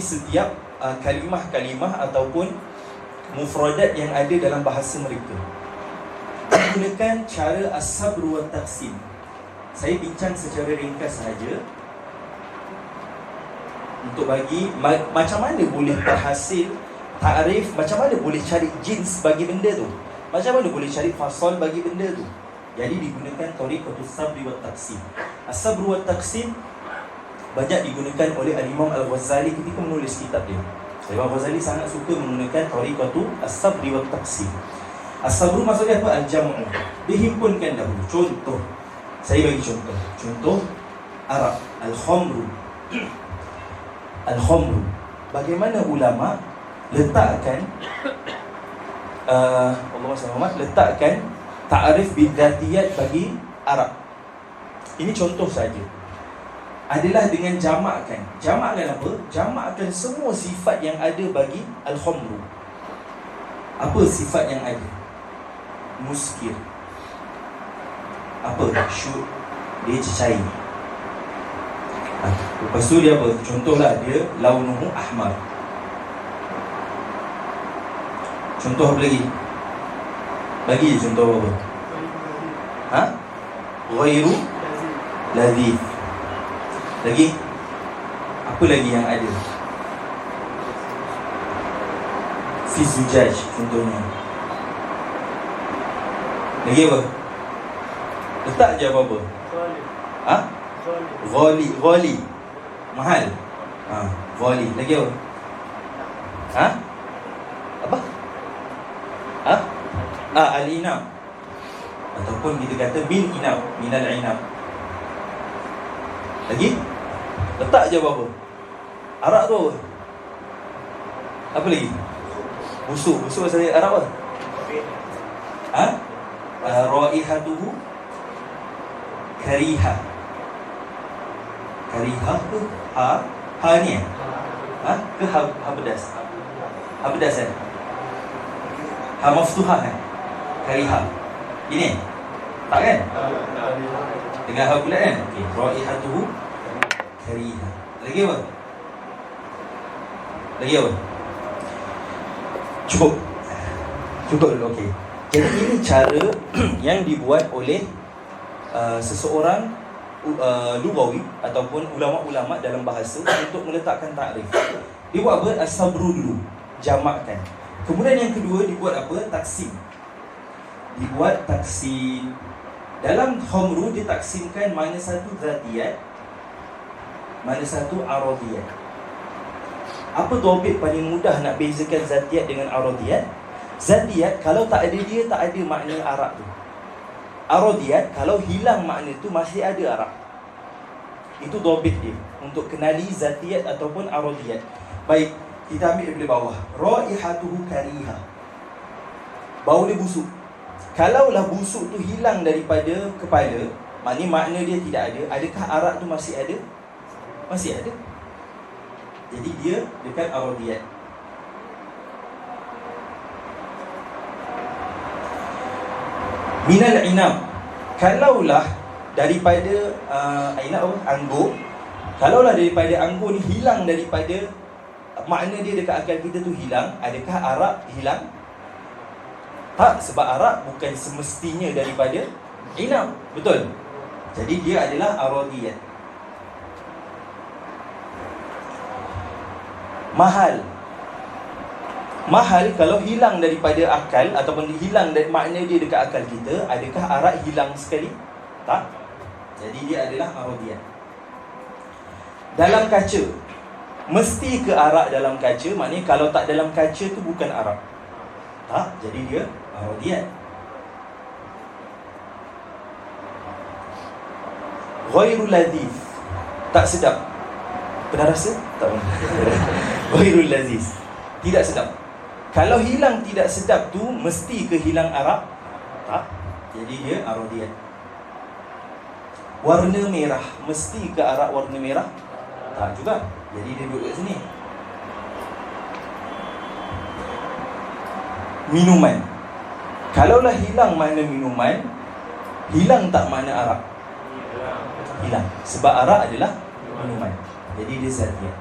setiap kalimah-kalimah ataupun mufradat yang ada dalam bahasa mereka. Menggunakan cara as-sabru wa taqsim. Saya bincang secara ringkas sahaja untuk bagi macam mana boleh berhasil ta'rif, macam mana boleh cari jins bagi benda tu, macam mana boleh cari fasal bagi benda tu. Jadi digunakan tariqatus sabri wat taqsim. As-sabru wat taqsim banyak digunakan oleh Al-Imam Al-Ghazali ketika menulis kitab dia. Imam Al-Ghazali sangat suka menggunakan tariqatu as-sabri wat taqsim. As-sabru maksudnya apa? Al-jam'u, dihimpunkan dahulu. Contoh, saya bagi contoh Arab, al-khamru. Al-khamru, bagaimana ulama letakkan letakkan ta'rif bidzatiyat bagi Arab. Ini contoh saja. Adalah dengan jamakkan. Jamakkan apa? Jamakkan semua sifat yang ada bagi al-khamru. Apa sifat yang ada? Muskir. Apa? Syud. Dia cecair. Lepas tu dia apa? Contohlah dia launuhu ahmar. Contoh apa lagi? Bagi contoh apa? Ghairu ladhif. Lagi? Apa lagi yang ada? Fi zujaj contohnya. Lagi apa? Letak je apa-apa. Ghali. Mahal. Ghali. Lagi apa? Apa? Al-inab. Ataupun kita kata min inab, minal inab. Lagi? Letak je apa-apa. Arak tu apa? Apa lagi? Busuk bahasa Arab apa? Raihatuhu kariha. Kariha ke ha ni ke ha pedas? Ha pedas kan? Ha maftuhah kan? Kariha. Ini? Tak kan? Dengan ha pula kan? Okey, raihatuhu kariha. Lagi apa? Lagi apa? Cukup dulu, okey. Jadi ini cara yang dibuat oleh seseorang lughawi ataupun ulama-ulama dalam bahasa untuk meletakkan takrif. Dia buat apa? As-sabru dulu, jamakkan. Kemudian yang kedua dibuat apa? Taksim. Dibuat taksim. Dalam khamru ditaksimkan mana satu zatiyat, mana satu aradiyat. Apa topik paling mudah nak bezakan zatiyat dengan aradiyat? Zatiyat kalau tak ada dia, tak ada makna arak tu. Aradiyat kalau hilang makna tu masih ada arak. Itu topik dia untuk kenali zatiyat ataupun aradiyat. Baik, kita ambil daripada bawah. Raihatuhu kariha. Bau dia busuk. Kalaulah busuk tu hilang daripada kepala, makna dia tidak ada. Adakah arak tu masih ada? Masih ada. Jadi dia dekat aradiyat. Minal inab. Kalaulah daripada inab anggur. Kalaulah daripada anggur ni hilang daripada makna dia dekat akal kita tu hilang, adakah arak hilang? Tak, sebab arak bukan semestinya daripada inab. Betul? Jadi dia adalah aradiyat. Mahal. Mahal kalau hilang daripada akal ataupun hilang dari makna dia dekat akal kita, adakah arak hilang sekali? Tak. Jadi dia adalah aradiyat. Dalam kaca. Mesti ke arak dalam kaca? Maknanya kalau tak dalam kaca tu bukan arak. Tak, jadi dia aradiyat. Ghairul ladhif. Tak sedap. Pernah rasa? Tak pernah. Ghairul laziz. Tidak sedap. Kalau hilang tidak sedap tu, mesti ke hilang arak? Tak. Jadi dia aradiyat. Warna merah. Mesti ke arak warna merah? Tak juga. Jadi dia duduk kat sini. Minuman. Kalaulah hilang makna minuman, hilang tak makna arak? Hilang. Sebab arak adalah minuman. Jadi dia zatiyat.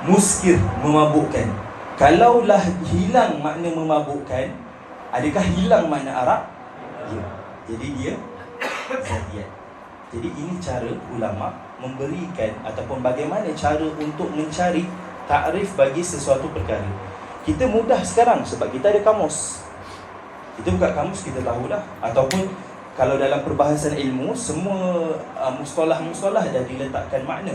Muskir, memabukkan. Kalaulah hilang makna memabukkan, adakah hilang makna arak? Ya. Jadi dia zatiyat. Jadi ini cara ulama memberikan ataupun bagaimana cara untuk mencari takrif bagi sesuatu perkara. Kita mudah sekarang sebab kita ada kamus. Kita buka kamus, kita tahulah. Ataupun kalau dalam perbahasan ilmu, semua mustalah-mustalah dah diletakkan makna.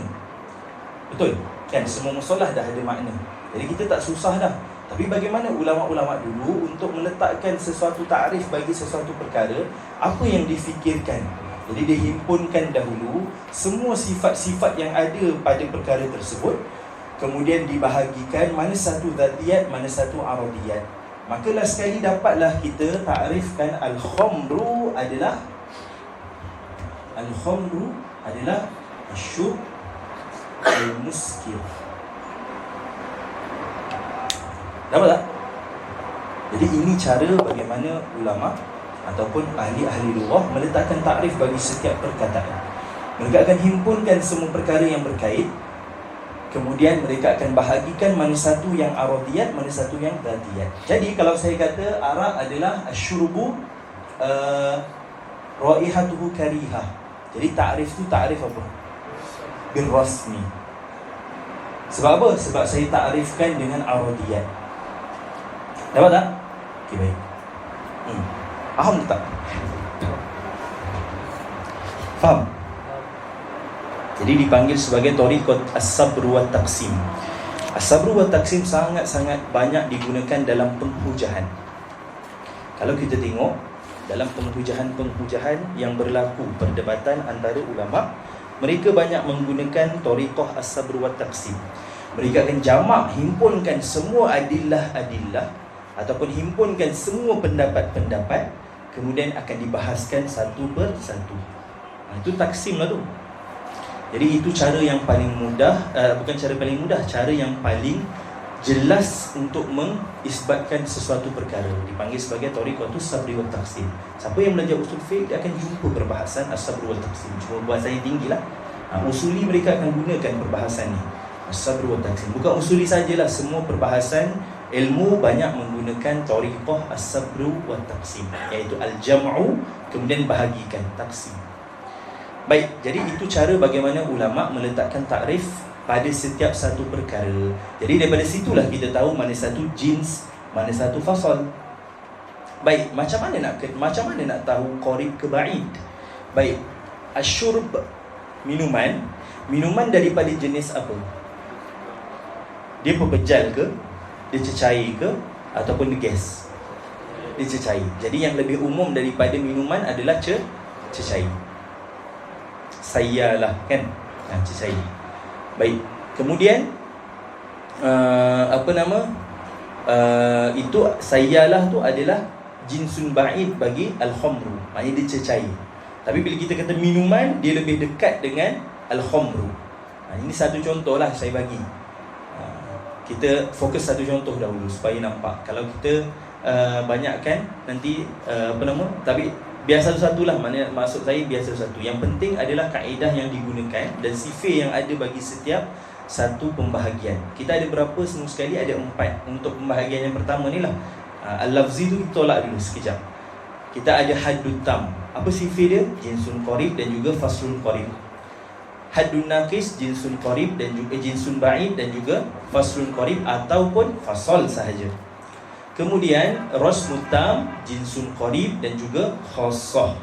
Betul? Kan semua mustalah dah ada makna. Jadi kita tak susah dah. Tapi bagaimana ulama-ulama dulu untuk meletakkan sesuatu takrif bagi sesuatu perkara, apa yang difikirkan? Jadi dihimpunkan dahulu semua sifat-sifat yang ada pada perkara tersebut, kemudian dibahagikan mana satu zatiyat, mana satu aradiyat. Maka last sekali dapatlah kita takrifkan al-khamru adalah asyurb al-muskir. Dapat tak? Jadi ini cara bagaimana ulama ataupun ahli-ahli lughah meletakkan takrif bagi setiap perkataan. Mereka akan himpunkan semua perkara yang berkait, kemudian mereka akan bahagikan mana satu yang aradiyat, mana satu yang zatiyat. Jadi kalau saya kata arak adalah asyurbu raihatuhu karihah. Jadi takrif tu takrif apa? Bil rasmi. Sebab apa? Sebab saya takrifkan dengan aradiyat. Dapat tak? Okey, baik. Faham tak? Faham? Jadi dipanggil sebagai tariqat as-sabr wa taqsim. As-sabr wa taqsim sangat-sangat banyak digunakan dalam penghujahan. Kalau kita tengok dalam penghujahan yang berlaku perdebatan antara ulama, mereka banyak menggunakan tariqah as-sabr wa taqsim. Mereka akan jamak, himpunkan semua adillah-adillah ataupun himpunkan semua pendapat-pendapat, kemudian akan dibahaskan satu persatu. Itu taksim lah tu. Jadi itu cara yang paling mudah, bukan cara paling mudah, cara yang paling jelas untuk mengisbatkan sesuatu perkara. Dipanggil sebagai tariqatus sabri wa taqsim. Siapa yang belajar usul fiqh, dia akan jumpa perbahasan as-sabr wa taqsim. Cuma bahasanya tinggilah. Usuli mereka akan gunakan perbahasan ni, as-sabr wa taqsim. Bukan usuli sajalah, semua perbahasan ilmu banyak menggunakan tariqah as-sabr wa taqsim, iaitu al-jam'u, kemudian bahagikan, taqsim. Baik, jadi itu cara bagaimana ulama meletakkan takrif pada setiap satu perkara. Jadi daripada situlah kita tahu mana satu jins, mana satu fasal. Baik, macam mana nak tahu qarib ke ba'id? Baik, asyurb, minuman daripada jenis apa? Dia pepejal ke? Dia cecair ke? Ataupun dia gas? Dia cecair. Jadi yang lebih umum daripada minuman adalah cecair. Sayalah kan? Cecair. Baik. Kemudian itu sayalah tu adalah jinsun ba'id bagi al-khamru. Maknanya dia cecair. Tapi bila kita kata minuman, dia lebih dekat dengan al-khamru. Ini satu contoh lah saya bagi. Kita fokus satu contoh dahulu supaya nampak. Kalau kita banyakkan nanti tapi biar satu-satulah. Maksud saya biar satu-satu. Yang penting adalah kaedah yang digunakan dan sifir yang ada bagi setiap satu pembahagian. Kita ada berapa semua sekali? Ada 4. Untuk pembahagian yang pertama ni lah, al-lafzi tu kita tolak dulu sekejap. Kita ada haddut tam. Apa sifir dia? Jinsun qarib dan juga faslun qarib. Haddun naqis, jinsun qarib dan juga jinsun ba'id dan juga faslun qarib ataupun fasal sahaja. Kemudian rasmun tam, jinsun qarib dan juga khassah.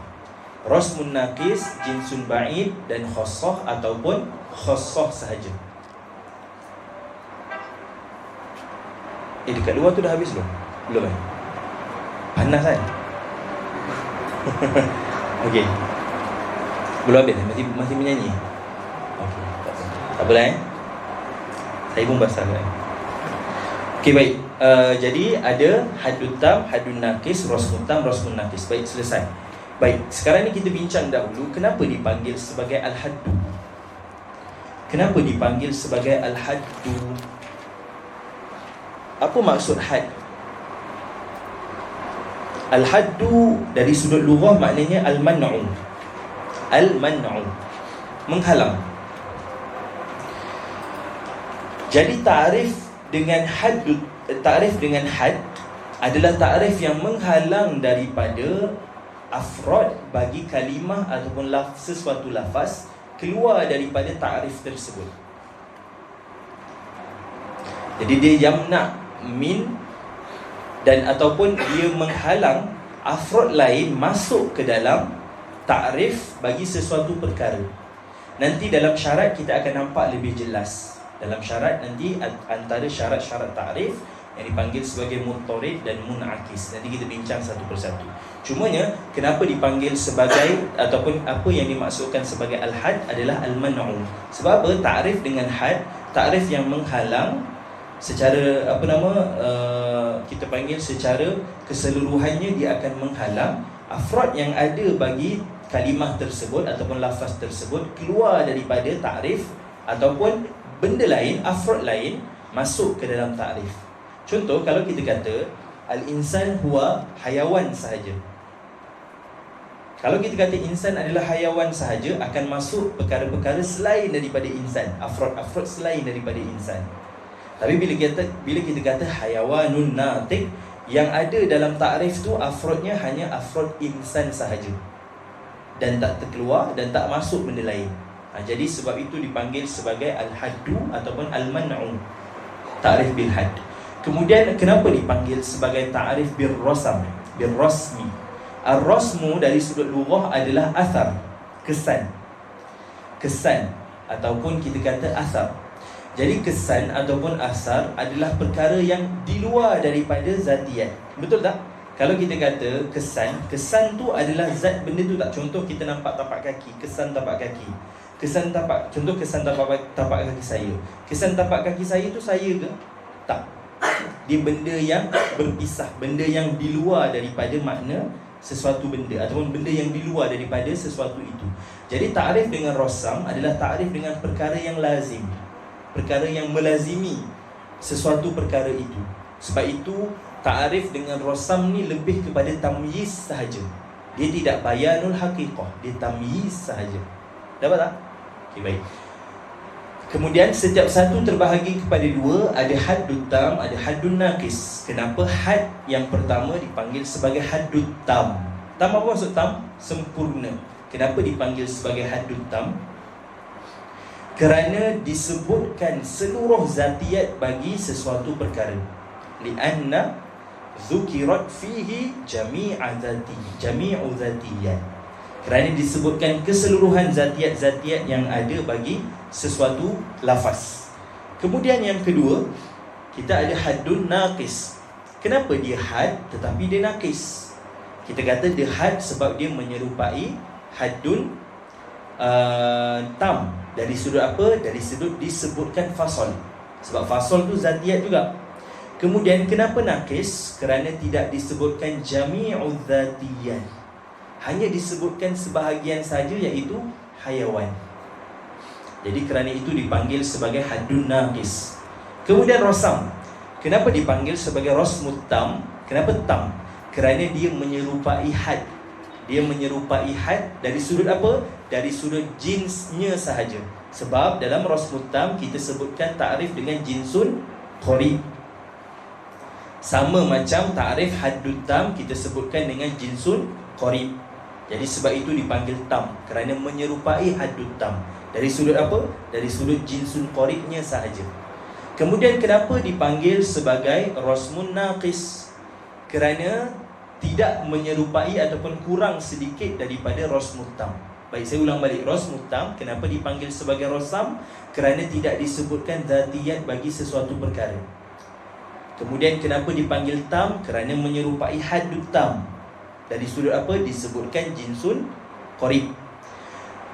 Rasmun naqis, jinsun ba'id dan khassah ataupun khassah sahaja. Dekat luar tu dah habis belum? Belum kan? Panas kan? Okey. Belum habis, masih menyanyi. Okey, tak apalah saya pun basah kan. Okey, baik. Jadi ada haddut tam, haddun naqis, rasmun tam, rasmun naqis. Baik, selesai. Baik, sekarang ni kita bincang dahulu kenapa dipanggil sebagai al-haddu. Kenapa dipanggil sebagai al-haddu? Apa maksud had? Al-haddu dari sudut lughah maknanya al-man'u. Al-man'u, menghalang. Jadi ta'rif dengan had adalah ta'rif yang menghalang daripada afrad bagi kalimah ataupun sesuatu lafaz keluar daripada ta'rif tersebut. Jadi dia yamna min dan ataupun dia menghalang afrad lain masuk ke dalam ta'rif bagi sesuatu perkara. Nanti dalam syarat kita akan nampak lebih jelas. Dalam syarat nanti antara syarat-syarat ta'rif yang dipanggil sebagai muttarid dan mun'akis. Nanti kita bincang satu persatu. Cumanya kenapa dipanggil sebagai ataupun apa yang dimaksudkan sebagai al-had adalah al-man'u. Sebab apa? Ta'rif dengan had, ta'rif yang menghalang secara kita panggil secara keseluruhannya dia akan menghalang afrad yang ada bagi kalimah tersebut ataupun lafaz tersebut keluar daripada ta'rif ataupun benda lain, afrad lain masuk ke dalam ta'rif. Contoh, kalau kita kata al-insan huwa hayawan sahaja. Kalau kita kata insan adalah hayawan sahaja, akan masuk perkara-perkara selain daripada insan, afrad-afrad selain daripada insan. Tapi bila kita kata hayawanun natiq, yang ada dalam ta'rif tu afrodnya hanya afrod insan sahaja dan tak terkeluar dan tak masuk benda lain. Jadi sebab itu dipanggil sebagai al-haddu ataupun al-man'u, ta'rif bil had. Kemudian kenapa dipanggil sebagai ta'rif bil rasam, bil rasmi? Ar-rasmu dari sudut lughah adalah athar, kesan ataupun kita kata asar. Jadi kesan ataupun asar adalah perkara yang di luar daripada zatiyat. Betul tak? Kalau kita kata kesan tu adalah zat benda tu tak. Contoh kita nampak tapak kaki, kesan tapak kaki. Contoh kesan tapak kaki saya. Kesan tapak kaki saya tu saya ke? Tak. Dia benda yang berpisah, benda yang di luar daripada makna sesuatu benda ataupun benda yang di luar daripada sesuatu itu. Jadi ta'rif dengan rasam adalah ta'rif dengan perkara yang lazim, perkara yang melazimi sesuatu perkara itu. Sebab itu ta'rif dengan rasam ni lebih kepada tamyiz sahaja. Dia tidak bayanul haqiqah, dia tamyiz sahaja. Dapat tak? Okey, baik. Kemudian setiap satu terbahagi kepada dua. Ada haddut tam, ada haddun naqis. Kenapa had yang pertama dipanggil sebagai haddut tam? Tam apa maksud tam? Sempurna. Kenapa dipanggil sebagai haddut tam? kerana disebutkan seluruh zatiyat bagi sesuatu perkara. Lianna zukirat fihi jami'u zatiyat. Kerana disebutkan keseluruhan zatiyat-zatiyat yang ada bagi sesuatu lafaz. Kemudian yang kedua, kita ada haddun naqis. Kenapa dia had tetapi dia naqis? Kita kata dia had sebab dia menyerupai haddun tam. Dari sudut apa? Dari sudut disebutkan fasal. Sebab fasal tu zatiyat juga. Kemudian kenapa naqis? Kerana tidak disebutkan jami'u zatiyat. Hanya disebutkan sebahagian saja, iaitu hayawan. Jadi kerana itu dipanggil sebagai haddun naqis. Kemudian rosam. Kenapa dipanggil sebagai rosmut tam? Kenapa tam? Kerana dia menyerupai had. Dia menyerupai had dari sudut apa? Dari sudut jinsnya sahaja. Sebab dalam rosmut tam kita sebutkan ta'rif dengan jinsun qarib. Sama macam ta'rif haddut tam kita sebutkan dengan jinsun qarib. Jadi sebab itu dipanggil tam, kerana menyerupai haddut tam. Dari sudut apa? Dari sudut jinsun qaribnya sahaja. Kemudian kenapa dipanggil sebagai rosmun naqis? Kerana tidak menyerupai ataupun kurang sedikit daripada rosmut tam. Baik, saya ulang balik. Rosmut tam kenapa dipanggil sebagai rosam? Kerana tidak disebutkan zatiyat bagi sesuatu perkara. Kemudian kenapa dipanggil tam? Kerana menyerupai haddut tam. Dari sudut apa? Disebutkan jinsun qarib.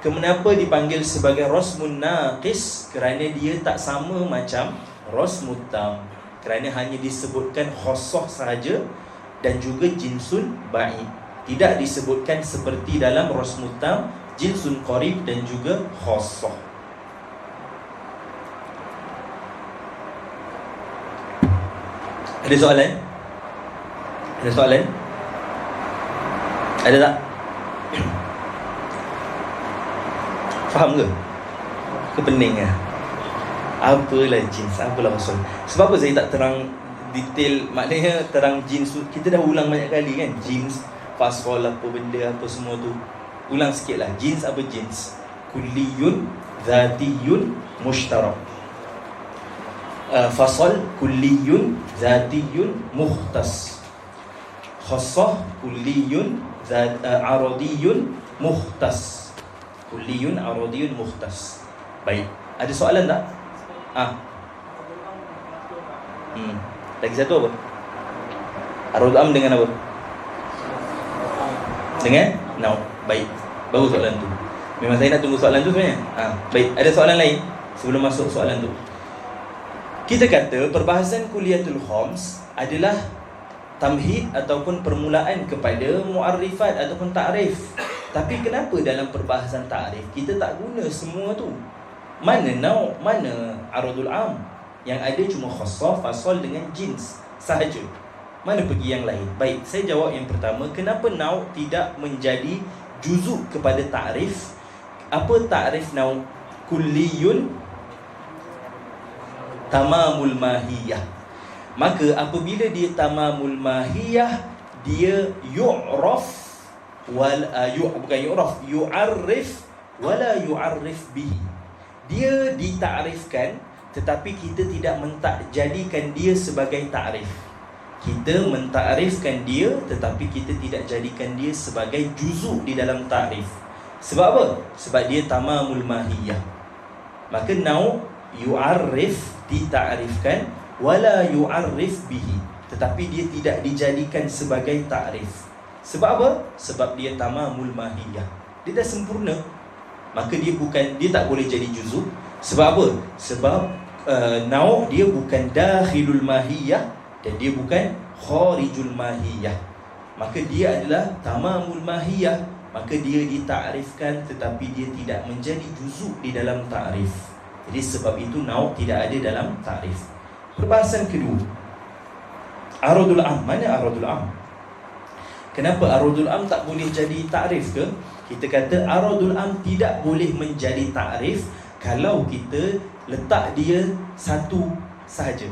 Kenapa dipanggil sebagai rosmun naqis? Kerana dia tak sama macam rosmut tam. Kerana hanya disebutkan khossah sahaja dan juga jinsun ba'id. Tidak disebutkan seperti dalam rosmut tam, jinsun qarib dan juga khossah. Ada soalan? Ada soalan? Ada tak? Faham ke? Ke pening ke? Apalah jins, apalah fasal. Sebab apa saya tak terang detail, maknanya terang jins. Kita dah ulang banyak kali kan, jins, fasal, apa benda, apa semua tu. Ulang sikit lah. Jins apa jins? Kulliyun, zatiyun, mushtarak. Fasal, kulliyun, zatiyun, mukhtas. Khassah, kulliyun, aradiyun, mukhtas. Kulliyun, aradiyun, mukhtas. Baik, ada soalan tak? Lagi satu apa? Aradul am dengan apa? Dengan now. Baik, baru soalan tu. Memang saya nak tunggu soalan tu sebenarnya. Baik, ada soalan lain sebelum masuk soalan tu? Kita kata perbahasan kuliatul khams adalah tamhid ataupun permulaan kepada mu'arrifat ataupun ta'rif. Tapi kenapa dalam perbahasan ta'rif kita tak guna semua tu? Mana nau', mana aradul am? Yang ada cuma khassah, fasal dengan jins sahaja. Mana pergi yang lain? Baik, saya jawab yang pertama. Kenapa nau' tidak menjadi juzuk kepada ta'rif? Apa ta'rif nau'? Kulliyun tamamul mahiyah. Maka apabila dia tamamul mahiyah, dia yu'raf yu'arrif wala yu'arrif bihi. Dia ditarifkan tetapi kita tidak menjadikan dia sebagai ta'rif. Kita mentarifkan dia tetapi kita tidak jadikan dia sebagai juzuk di dalam ta'rif. Sebab apa? Sebab dia tamamul mahiyah. Maka nau' yu'arrif ditarifkan wala yu'arrif bihi, tetapi dia tidak dijadikan sebagai ta'rif. Sebab apa? Sebab dia tamamul mahiyah. Dia dah sempurna. Maka dia tak boleh jadi juzuk. Sebab apa? Sebab nau' dia bukan dakhilul mahiyah dan dia bukan kharijul mahiyah. Maka dia adalah tamamul mahiyah. Maka dia ditarifkan tetapi dia tidak menjadi juzuk di dalam ta'rif. Jadi sebab itu nau' tidak ada dalam ta'rif. Perbahasan kedua, aradul am. Mana aradul am? Kenapa aradul am tak boleh jadi ta'rif ke? Kita kata aradul am tidak boleh menjadi ta'rif kalau kita letak dia satu sahaja.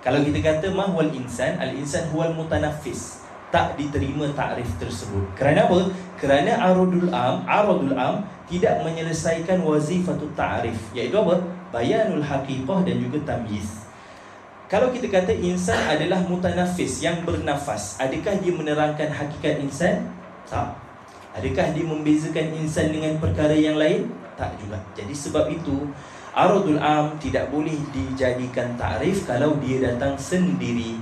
Kalau kita kata mahwal insan, al-insan huwal mutanaffis. tak diterima takrif tersebut. Kerana apa? Kerana aradul am tidak menyelesaikan wazifatut ta'rif, iaitu apa? Bayanul haqiqah dan juga tamyiz. Kalau kita kata insan adalah mutanafis, yang bernafas, adakah dia menerangkan hakikat insan? Tak. Adakah dia membezakan insan dengan perkara yang lain? Tak juga. Jadi sebab itu aradul am tidak boleh dijadikan takrif kalau dia datang sendiri.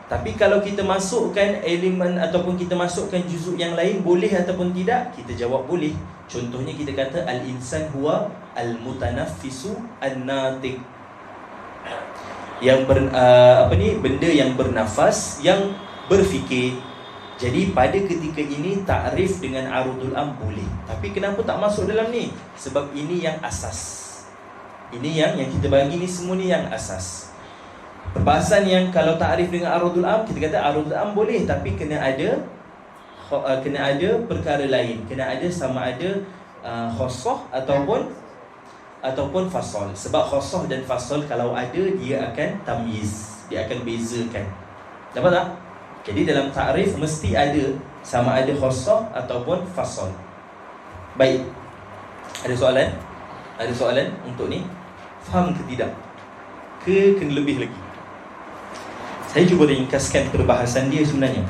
Tapi kalau kita masukkan elemen ataupun kita masukkan juzuk yang lain, boleh ataupun tidak? Kita jawab boleh. Contohnya kita kata al-insan huwa al-mutanaffisu an-natiq. Yang benda yang bernafas, yang berfikir. Jadi pada ketika ini takrif dengan aradul am boleh. Tapi kenapa tak masuk dalam ni? Sebab ini yang asas. Ini yang kita bagi ni, semua ni yang asas. Perbahasan yang kalau takrif dengan aradul am, kita kata aradul am boleh, tapi kena ada perkara lain. Kena ada sama ada khassah ataupun fasal. Sebab khassah dan fasal kalau ada, dia akan tamyiz, dia akan bezakan. Dapat tak? Jadi dalam takrif mesti ada sama ada khassah ataupun fasal. Baik. Ada soalan? Ada soalan untuk ni? Faham ke tidak? Ke kena lebih lagi? Saya cuba ringkaskan perbahasan dia sebenarnya.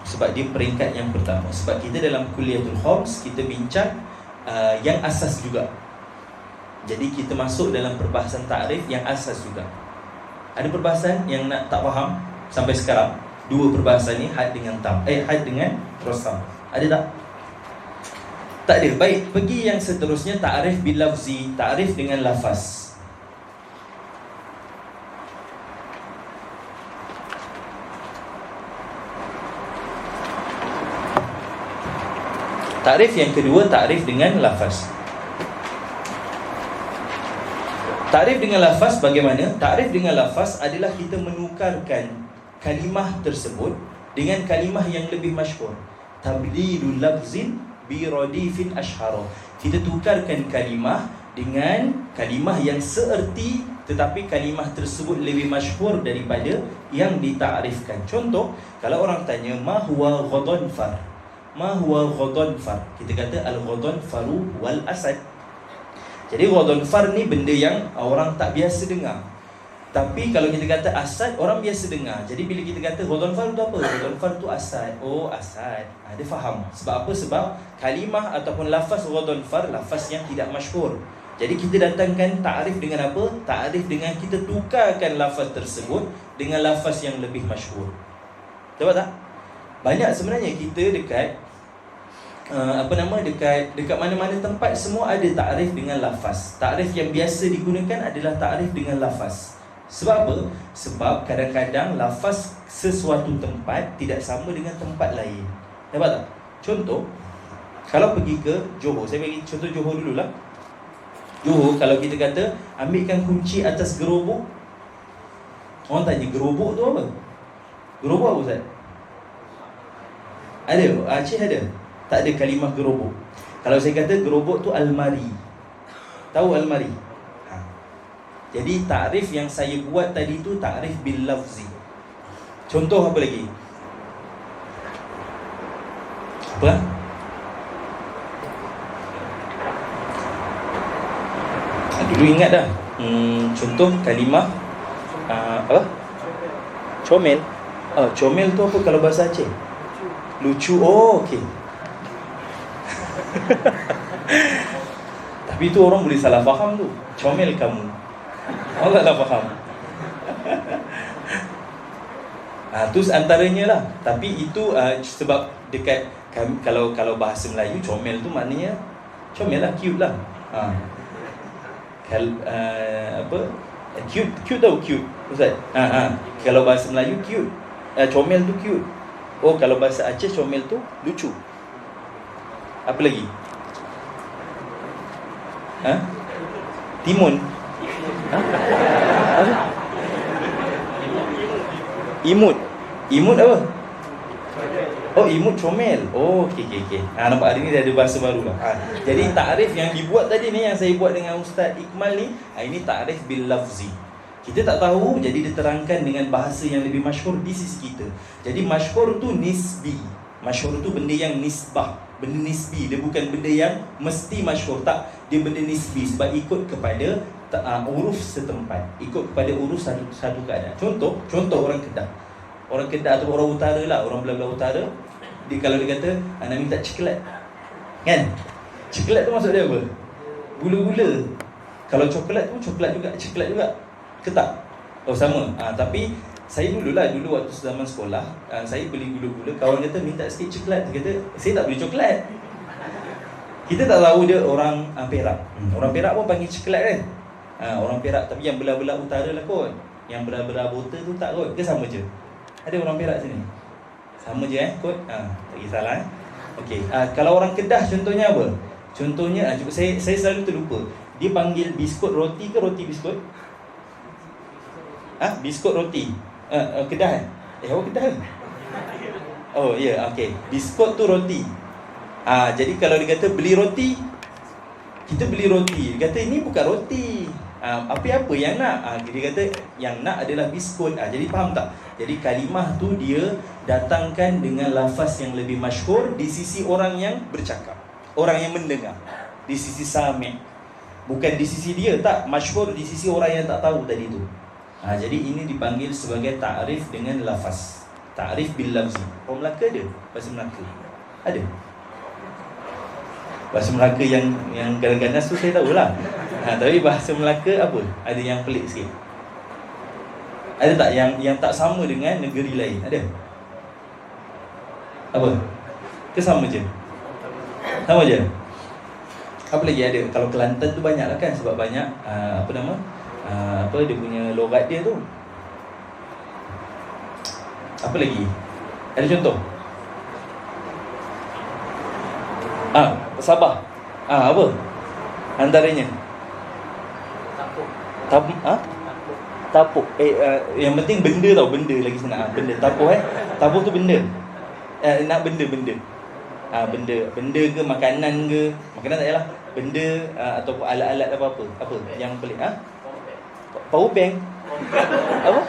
Sebab dia peringkat yang pertama. Sebab kita dalam kuliatul khams, kita bincang yang asas juga. Jadi kita masuk dalam perbahasan takrif yang asas juga. Ada perbahasan yang nak tak faham sampai sekarang? Dua perbahasan ni, had dengan had dengan rasam. Ada tak? Tak ada. Baik, pergi yang seterusnya, ta'rif bil lafzi, ta'rif dengan lafaz. Takrif yang kedua, takrif dengan lafaz. Takrif dengan lafaz bagaimana? Takrif dengan lafaz adalah kita menukarkan kalimah tersebut dengan kalimah yang lebih masyhur. Tabdilul lafzin bi radifin ashhara. Kita tukarkan kalimah dengan kalimah yang seerti, tetapi kalimah tersebut lebih masyhur daripada yang ditakrifkan. Contoh, kalau orang tanya ma huwa ghadhanfar, ma huwa ghadhanfar, kita kata al-ghadhanfaru wal asad. Jadi ghadhanfar ni benda yang orang tak biasa dengar. Tapi kalau kita kata asad, orang biasa dengar. Jadi bila kita kata ghadhanfar tu apa? Ghadhanfar tu asad. Oh, asad. Dia faham. Sebab apa? Sebab kalimah ataupun lafaz ghadhanfar, lafaz yang tidak masyhur. Jadi kita datangkan ta'rif dengan apa? Ta'rif dengan kita tukarkan lafaz tersebut dengan lafaz yang lebih masyhur. Dapat tak? Banyak sebenarnya kita dekat dekat mana-mana tempat semua ada takrif dengan lafaz. Takrif yang biasa digunakan adalah takrif dengan lafaz. Sebab apa? Sebab kadang-kadang lafaz sesuatu tempat tidak sama dengan tempat lain. Dapat tak? Contoh, kalau pergi ke Johor, saya bagi contoh Johor dululah. Johor, kalau kita kata ambilkan kunci atas gerobok, orang tanya gerobok tu apa? Gerobok apa Ustaz? Ada? Aceh ada? Tak ada kalimah gerobok. Kalau saya kata gerobok tu almari, tahu almari? Jadi takrif yang saya buat tadi tu takrif bil lafzi. Contoh apa lagi? Apa? Dulu ingat dah. Contoh kalimah apa? Comel. Comel tu apa kalau bahasa Aceh? Lucu. Oh, okey. Tapi tu orang boleh salah faham tu. Comel kamu. Allah tak faham. Tu antaranya lah. Tapi itu sebab dekat kalau bahasa Melayu, comel tu maknanya comel lah, cute lah. Cute tau, cute Ustaz. Kalau bahasa Melayu cute, comel tu cute. Oh, kalau bahasa Aceh comel tu lucu. Apa lagi? Timun. Apa? Imut. Imut apa? Oh, imut comel. Oh, okey. Nampak hari ni dah ada bahasa baru lah. Jadi takrif yang dibuat tadi ni, yang saya buat dengan Ustaz Ikmal ni, ini takrif bil lafzi. Kita tak tahu, jadi diterangkan dengan bahasa yang lebih masyhur di sisi kita. Jadi masyhur tu nisbi. Masyhur tu benda yang nisbah, benda nisbi. Dia bukan benda yang mesti masyhur, tak. Dia benda nisbi sebab ikut kepada uruf setempat, ikut kepada uruf satu keadaan. Contoh orang Kedah. Orang Kedah atau orang utara lah, orang belah-belah utara, kalau dia kata nak minta coklat, kan? Coklat tu maksud dia apa? Gula-gula. Kalau coklat tu coklat juga ke tak? Oh sama. Tapi saya dulu waktu zaman sekolah, saya beli gula-gula, kawan kata minta sikit coklat. Dia kata saya tak beli coklat. Kita tak tahu dia orang Perak. Orang Perak pun panggil coklat kan. Orang Perak, tapi yang belah-belah utara lah kot. Yang belah-belah botol tu tak kot. Ke sama je? Ada orang Perak sini? Sama je kot. Tak kisahlah Okey. Kalau orang Kedah contohnya apa? Contohnya saya selalu terlupa. Dia panggil biskut roti ke roti biskut? Biskut roti. Kedah kan? Awak Kedah kan? Oh ya, okey. Biskut tu roti. Jadi kalau dia kata beli roti, kita beli roti. Dia kata ini bukan roti. Apa yang nak? Dia kata yang nak adalah biskut. Jadi faham tak? Jadi kalimah tu dia datangkan dengan lafaz yang lebih masyhur di sisi orang yang bercakap, orang yang mendengar, di sisi sami'. Bukan di sisi dia, tak. Masyhur di sisi orang yang tak tahu tadi tu. Jadi ini dipanggil sebagai ta'rif dengan lafaz. Ta'rif bil lafzi. Orang Melaka ada? Bahasa Melaka ada? Bahasa Melaka yang ganas tu saya tahulah. Tapi bahasa Melaka apa? Ada yang pelik sikit. Ada tak yang tak sama dengan negeri lain? Ada? Apa? Ke sama je? Sama je? Apa lagi ada? Kalau Kelantan tu banyak lah kan, sebab banyak dia punya logat dia tu. Apa lagi? Ada contoh? Sabah. Apa? Antaranya? Tapuk. Yang penting benda tau, benda lagi senang. Benda. Tapuk Tapuk tu benda. Nak benda. Benda ke makanan ke? Makanan tak payahlah. Benda ataupun alat-alat apa yang pelik. Power bank. Apa?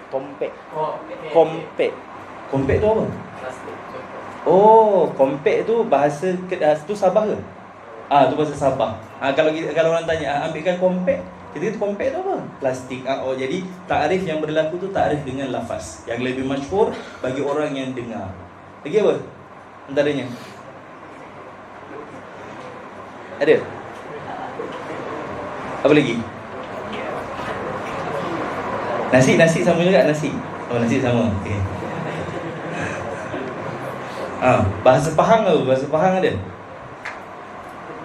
Kompek tu apa? Oh, kompek tu bahasa tu Sabah ke? Tu bahasa Sabah. Kalau orang tanya, ambilkan kompek, kita kata kompek tu apa? Plastik. Jadi takrif yang berlaku tu takrif dengan lafaz yang lebih masyhur bagi orang yang dengar. Lagi apa? Antaranya. Ada? Apa lagi? Nasi sama juga nasi. Nasi sama. Okey. Bahasa Pahang ke? Bahasa Pahang ada?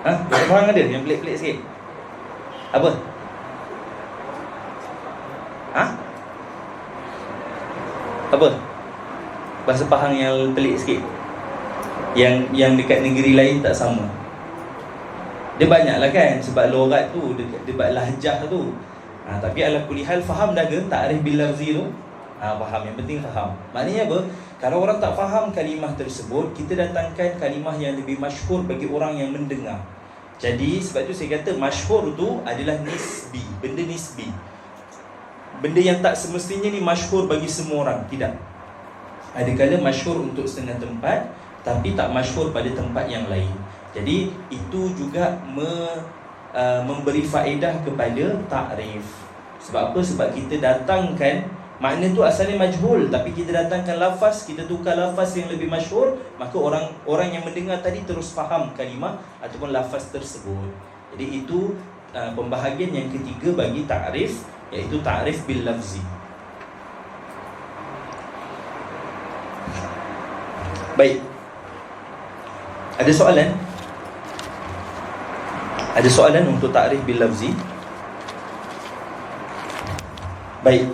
Bahasa Pahang ada yang pelik-pelik sikit. Apa? Apa? Bahasa Pahang yang pelik sikit. Yang dekat negeri lain tak sama. Dia banyaklah kan, sebab logat tu, debat lahjah tu. Tapi ala kulli hal faham dah ke ta'rif bil lafzi tu? Faham, yang penting faham. Maknanya apa? Kalau orang tak faham kalimah tersebut, kita datangkan kalimah yang lebih masyhur bagi orang yang mendengar. Jadi sebab tu saya kata masyhur tu adalah nisbi, benda nisbi. Benda yang tak semestinya ni masyhur bagi semua orang, tidak. Adakala masyhur untuk setengah tempat, tapi tak masyhur pada tempat yang lain. Jadi itu juga memberi faedah kepada takrif. Sebab apa? Sebab kita datangkan makna tu asalnya majhul, tapi kita datangkan lafaz, kita tukar lafaz yang lebih masyhur, maka orang yang mendengar tadi terus faham kalimah ataupun lafaz tersebut. Jadi itu pembahagian yang ketiga bagi takrif, iaitu takrif bil lafzi. Baik. Ada soalan? Ada soalan untuk takrif bil lafzi? Baik.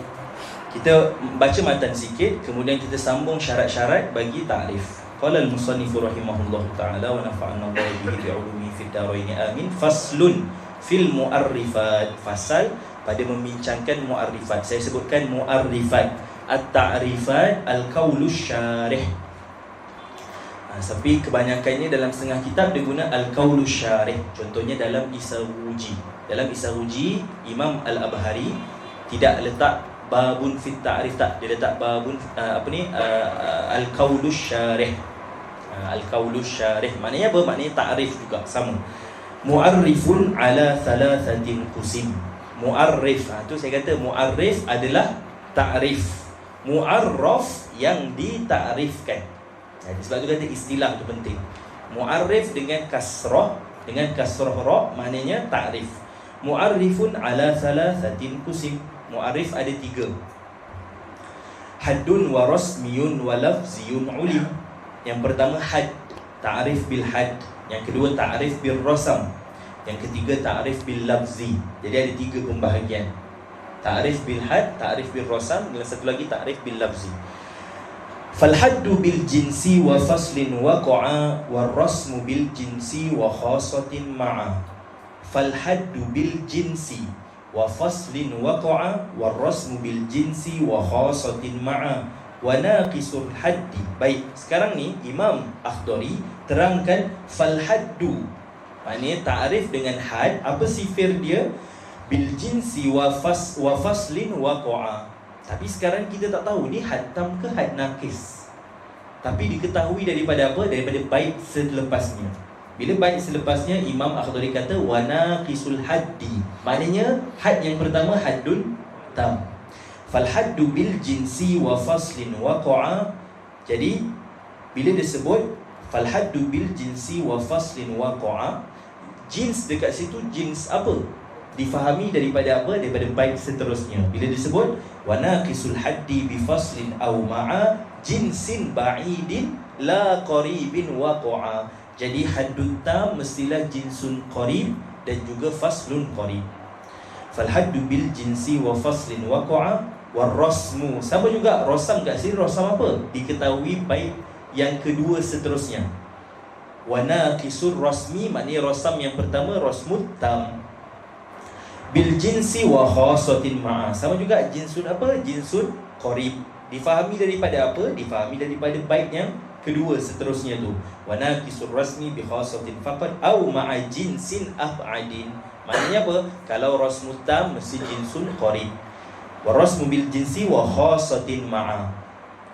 Kita baca matan sikit, kemudian kita sambung syarat-syarat bagi takrif. Qala al-musannif rahimahullah ta'ala wa nafa'ana Allah bihi bi'ulumihi fid dharain amin. Faslun fil mu'arrifat. Fasal pada membincangkan mu'arrifat. Saya sebutkan mu'arrifat. At-ta'rifat al-qaulus syarih. Tapi kebanyakannya dalam setengah kitab dia guna Al-Qaulu Syarih. Contohnya dalam Isaruji. Dalam Isaruji, Imam Al-Abhari tidak letak babun fit ta'rif, tak, dia letak babun Al-Qaulu Syarih. Al-Qaulu Syarih maknanya apa? Maknanya ta'rif juga, sama. Mu'arrifun ala thalathatin qusim. Mu'arrif, tu saya kata mu'arrif adalah ta'rif. Mu'arraf yang ditakrifkan. Jadi sebab tu kata istilah tu penting. Mu'arrif dengan kasrah ra maknanya ta'rif. Mu'arrifun ala thalathatin qusim. Mu'arrif ada 3. Haddun wa rasmiyun wa lafziyun ulim. Yang pertama had, ta'rif bil had. Yang kedua ta'rif bil rasam. Yang ketiga ta'rif bil lafzi. Jadi ada 3 pembahagian. Ta'rif bil had, ta'rif bil rasam, dan satu lagi ta'rif bil lafzi. Fal haddu bil jinsi wa faslin waqa'a wa rasmu bil jinsi wa khasatin ma'a. Fal haddu bil jinsi wa faslin waqa'a wa rasmu bil jinsi wa khasatin ma'a wa naqisul haddi. Baik, sekarang ni Imam Akhdari terangkan fal haddu. Maknanya ta'rif dengan had, apa sifir dia? Bil jinsi wa faslin waqa'a. Tapi sekarang kita tak tahu ni had tam ke had naqis. Tapi diketahui daripada apa? Daripada bait selepasnya. Bila bait selepasnya Imam Akhdari kata wa naqisul haddi. Maknanya had yang pertama haddun tam. Fal haddu bil jinsi wa faslin waqa'a. Jadi bila disebut fal haddu bil jinsi wa faslin waqa'a, jins dekat situ jins apa? Difahami daripada apa? Daripada bait seterusnya. Bila disebut wa naqisul haddi bi faslin aw ma'a jinsin ba'idin la qaribin waqa'a. Jadi haddun tam mestilah jinsun qarib dan juga faslun qarib. Fal haddu bil jinsi wa faslin waqa'a war rasmu. Sama juga rasam kat sini, rasam apa? Diketahui bait yang kedua seterusnya. Wa naqisul rasmi maknanya rasam yang pertama rasmut tam. Bil jinsi wa khasatin ma'a. Sama juga jinsun apa? Jinsun qarib. Difahami daripada apa? Difahami daripada bait yang kedua seterusnya tu. Wa naqisul rasmi bi khasatin faqat au ma'a jinsin af'adin. Maknanya apa? Kalau rasmut tam mesti jinsun qarib. Wa rasmu bil jinsi wa khasatin ma'a.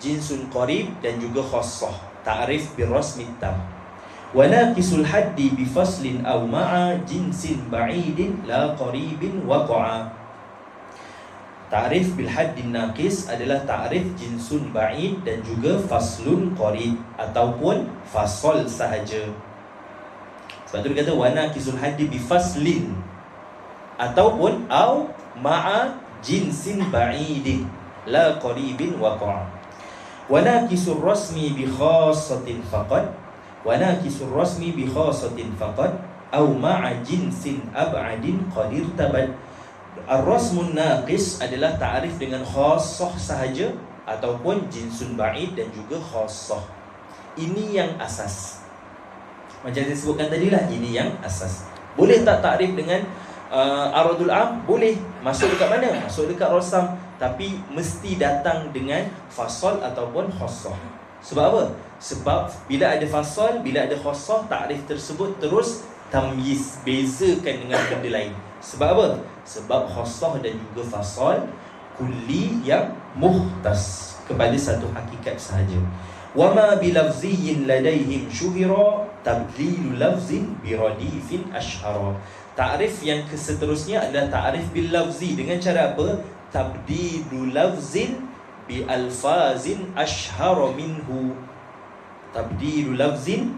Jinsun qarib dan juga khassah. Ta'rif bil rasmi tam. Wa naqisul haddi bi faslin aw ma'a jinsin ba'idin la qaribin waqa'a. Ta'rif bil haddin naqis adalah ta'rif jinsun ba'id dan juga faslun qarib ataupun fasal sahaja. Sebab tu dia kata wa naqisul haddi bi faslin ataupun aw ma'a jinsin ba'idin la qaribin waqa'a. Wa naqisul rasmi bi khassatin faqat. Wa naqisul rasmi bi khasatin faqat au ma'a jinsin ab'adin qadir tabad. Ar-rasmun naqis adalah ta'rif dengan khassah sahaja ataupun jinsun ba'id dan juga khassah. Ini yang asas. Macam saya sebutkan tadi lah, ini yang asas. Boleh tak ta'rif dengan aradul am? Boleh. Masuk dekat mana? Masuk dekat rasam. Tapi mesti datang dengan fasal ataupun khassah. Sebab apa? Sebab bila ada fasal, bila ada khassah, ta'rif tersebut terus tamyiz, bezakan dengan benda lain. Sebab apa? Sebab khassah dan juga fasal kulli yang muhtas kepada satu hakikat sahaja. Wa ma bi lafziyyin ladaihim syuhira tabdilu lafzin bi radifin ashhara. Ta'rif yang seterusnya adalah ta'rif bil lafzi dengan cara apa? Tabdilu lafzin bi alfazin ashhara minhu. Tabdilu lafzin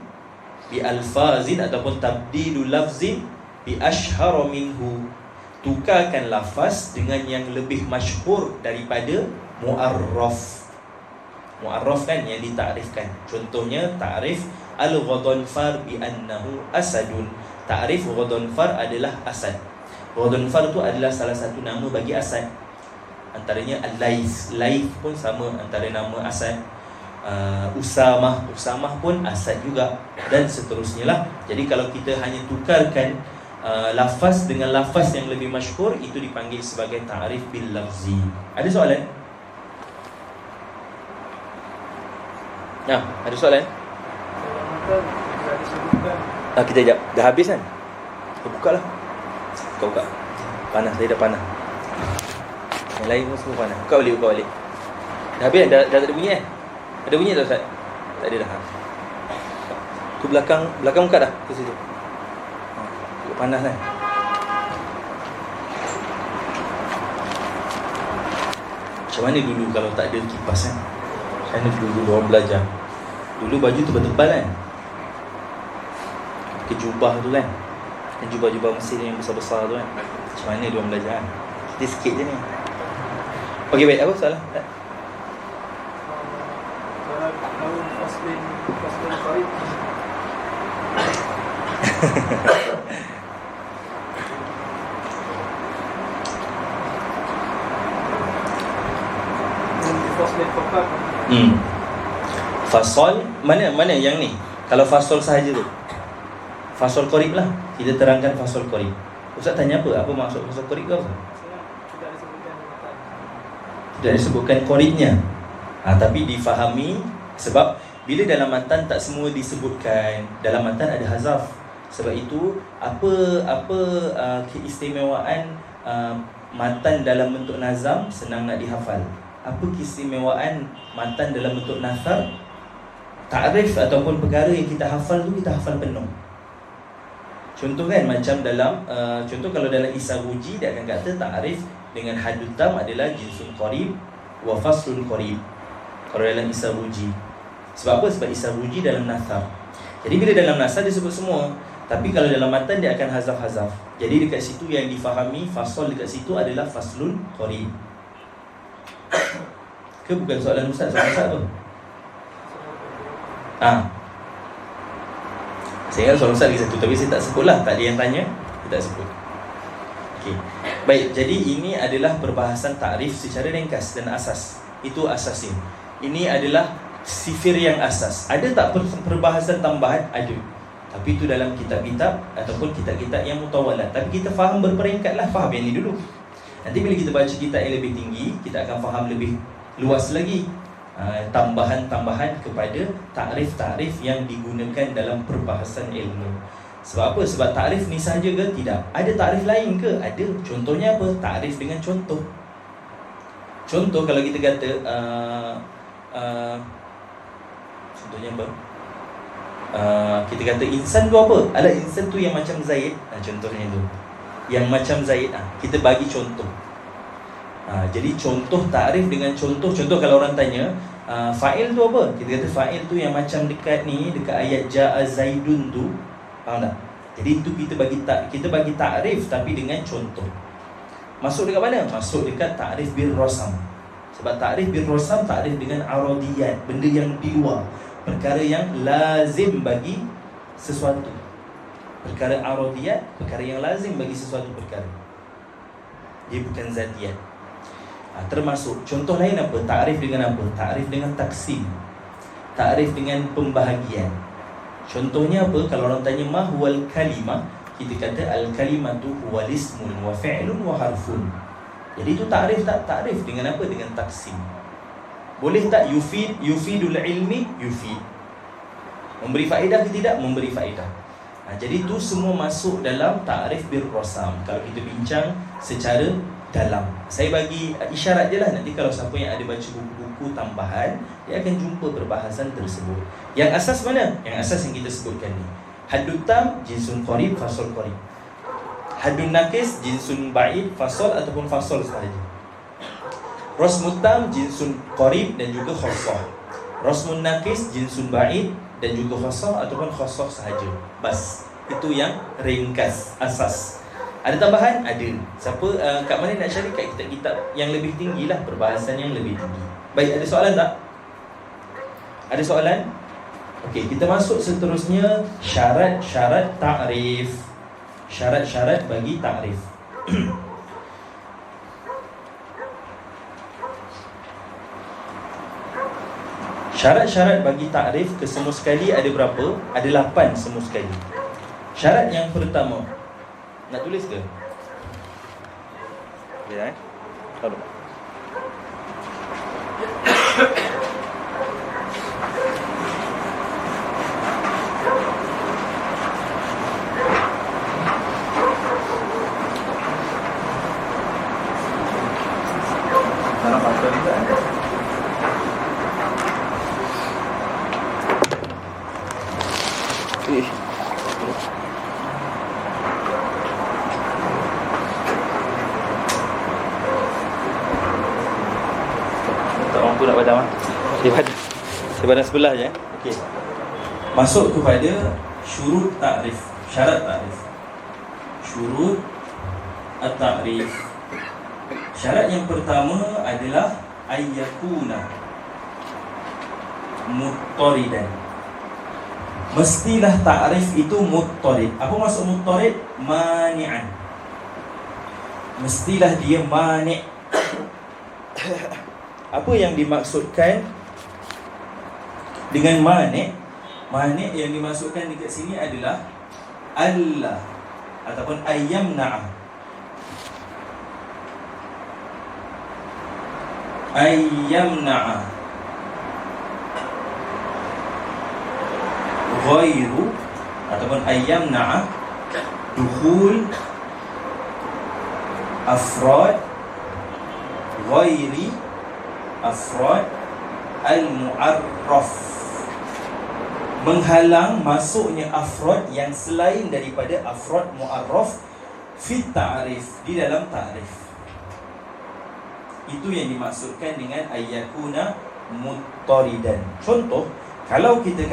bi alfazin ataupun tabdilu lafzin bi ashhara minhu. Tukarkan lafaz dengan yang lebih masyhur daripada mu'arraf. Mu'arraf kan yang ditakrifkan. Contohnya ta'rif al-Ghadhanfar bi annahu asadun. Ta'rif Ghadhanfar adalah asad. Ghadhanfar tu adalah salah satu nama bagi asad. Antaranya Al-Laith. Laith pun sama antara nama asad. Usamah pun asad juga, dan seterusnya lah. Jadi kalau kita hanya tukarkan lafaz dengan lafaz yang lebih masyhur, itu dipanggil sebagai ta'rif bil lafzi. Ada soalan? Ada soalan? Kita sekejap. Dah habis kan? Buka lah. Kau buka. Panas, saya dah panas. Yang lain pun semua panas. Buka balik. Dah habis kan? Dah tak ada bunyi kan? Ada bunyi tak Ustaz? Tak ada dah. Tu belakang buka dah. Tu situ. Panas kan? Macam mana dulu kalau tak ada kipas kan? Macam mana dulu orang belajar? Dulu baju tebal-tebal kan? Pakai jubah tu kan? Dan jubah-jubah Mesir yang besar-besar tu kan? Macam mana dia orang belajar kan? Kita sikit je ni. Okey, baik. Apa soalan? Fasol mana yang ni? Kalau fasol sahaja tu, fasol qorib lah. Kita terangkan fasol qorib. Ustaz tanya apa maksud fasol qorib kau? Tidak disebutkan qoribnya. Tapi difahami sebab bila dalam matan tak semua disebutkan. Dalam matan ada hazaf. Sebab itu keistimewaan matan dalam bentuk nazam senang nak dihafal. Apa keistimewaan matan dalam bentuk nasar? Ta'rif ataupun perkara yang kita hafal tu kita hafal penuh. Contoh kan macam dalam contoh kalau dalam Isaruji dia akan kata ta'rif dengan haddut tam adalah jinsun qarib wa faslun qarib. Kalau dalam Isaruji. Sebab apa? Sebab Isaruji dalam nasar. Jadi bila dalam nasar dia sebut semua. Tapi kalau dalam matan dia akan hazaf-hazaf. Jadi dekat situ yang difahami fasal dekat situ adalah faslun qarib. Ke bukan soalan Ustaz? Soalan Ustaz apa? Saya ingat soalan Ustaz lagi satu. Tapi saya tak sebut lah. Tak ada yang tanya, saya tak sebut. Okay. Baik, jadi ini adalah perbahasan takrif secara ringkas dan asas. Itu asasnya. Ini adalah sifir yang asas. Ada tak perbahasan tambahan? Ada. Tapi itu dalam kitab-kitab ataupun kitab-kitab yang mutawalat. Tapi kita faham berperingkat lah. Faham yang ni dulu. Nanti bila kita baca kitab yang lebih tinggi, kita akan faham lebih luas lagi. Tambahan-tambahan kepada takrif-takrif yang digunakan dalam perbahasan ilmu. Sebab apa? Sebab takrif ni sahaja ke? Tidak. Ada takrif lain ke? Ada. Contohnya apa? Takrif dengan contoh. Contoh kalau kita kata contohnya apa? Kita kata insan tu apa? Alah, insan tu yang macam Zaid. Contohnya tu yang macam Zaid. Kita bagi contoh. Jadi contoh takrif dengan contoh. Contoh kalau orang tanya fa'il tu apa? Kita kata fa'il tu yang macam dekat ni, dekat ayat ja'a Zaidun tu. Faham tak? Jadi itu kita bagi takrif tapi dengan contoh. Masuk dekat mana? Masuk dekat takrif bil rasam. Sebab takrif bil rasam takrif dengan aradiyat, benda yang di luar, perkara yang lazim bagi sesuatu. Perkara aradiyat, perkara yang lazim bagi sesuatu perkara. Dia bukan zatiyat. Termasuk contoh lain apa? Takrif dengan apa? Takrif dengan taksim. Takrif dengan pembahagian. Contohnya apa? Kalau orang tanya ma huwal kalimah, kita kata al kalimatu huwal ismun wa fi'lun wa harfun. Jadi itu takrif tak? Takrif dengan apa? Dengan taksim. Boleh tak yufidul ilmi? Yufid. Memberi faedah ke tidak? Memberi faedah. Jadi itu semua masuk dalam takrif bir rasam. Kalau kita bincang secara dalam, saya bagi isyarat je lah. Nanti kalau siapa yang ada baca buku-buku tambahan, dia akan jumpa perbahasan tersebut. Yang asas mana? Yang asas yang kita sebutkan ni. Haddut tam, jinsun qarib, fasol qarib. Haddun nakis, jinsun ba'id, fasol ataupun fasol sahaja. Rasmun tam, jinsun qarib dan juga khassah. Rasmun nakis, jinsun ba'id dan juga khassah ataupun khassah sahaja. Bas. Itu yang ringkas, asas. Ada tambahan? Ada. Siapa kat mana nak cari kat kitab-kitab yang lebih tinggi lah, perbahasan yang lebih tinggi. Baik, ada soalan tak? Ada soalan? Okey, kita masuk seterusnya syarat-syarat takrif. Syarat-syarat bagi takrif. Syarat-syarat bagi takrif kesemua sekali ada berapa? Ada 8 semua sekali. Syarat yang pertama, nak tulis ke? Ya, Kalau Tak mampu nak padam. Saya padam sebelah je. Okey. Masuk kepada syurut ta'rif, syarat ta'rif. Syurut at-ta'rif. Syarat yang pertama adalah ayyakuna muttaridan. Mestilah ta'rif itu muttarid. Apa maksud muttarid? Mani'an. Mestilah dia mani'. Apa yang dimaksudkan dengan mani'? Mani' yang dimaksudkan dekat sini adalah Allah ataupun ayyamna'a. Ayyamna'a ghairu ataupun ayyamna'a dukhul afrad ghairi afrad al-mu'arraf, menghalang masuknya afrad yang selain daripada afrad mu'arraf fi ta'rif, di dalam ta'rif. Itu yang dimaksudkan dengan ayyakuna muttaridan. Contoh, kalau kita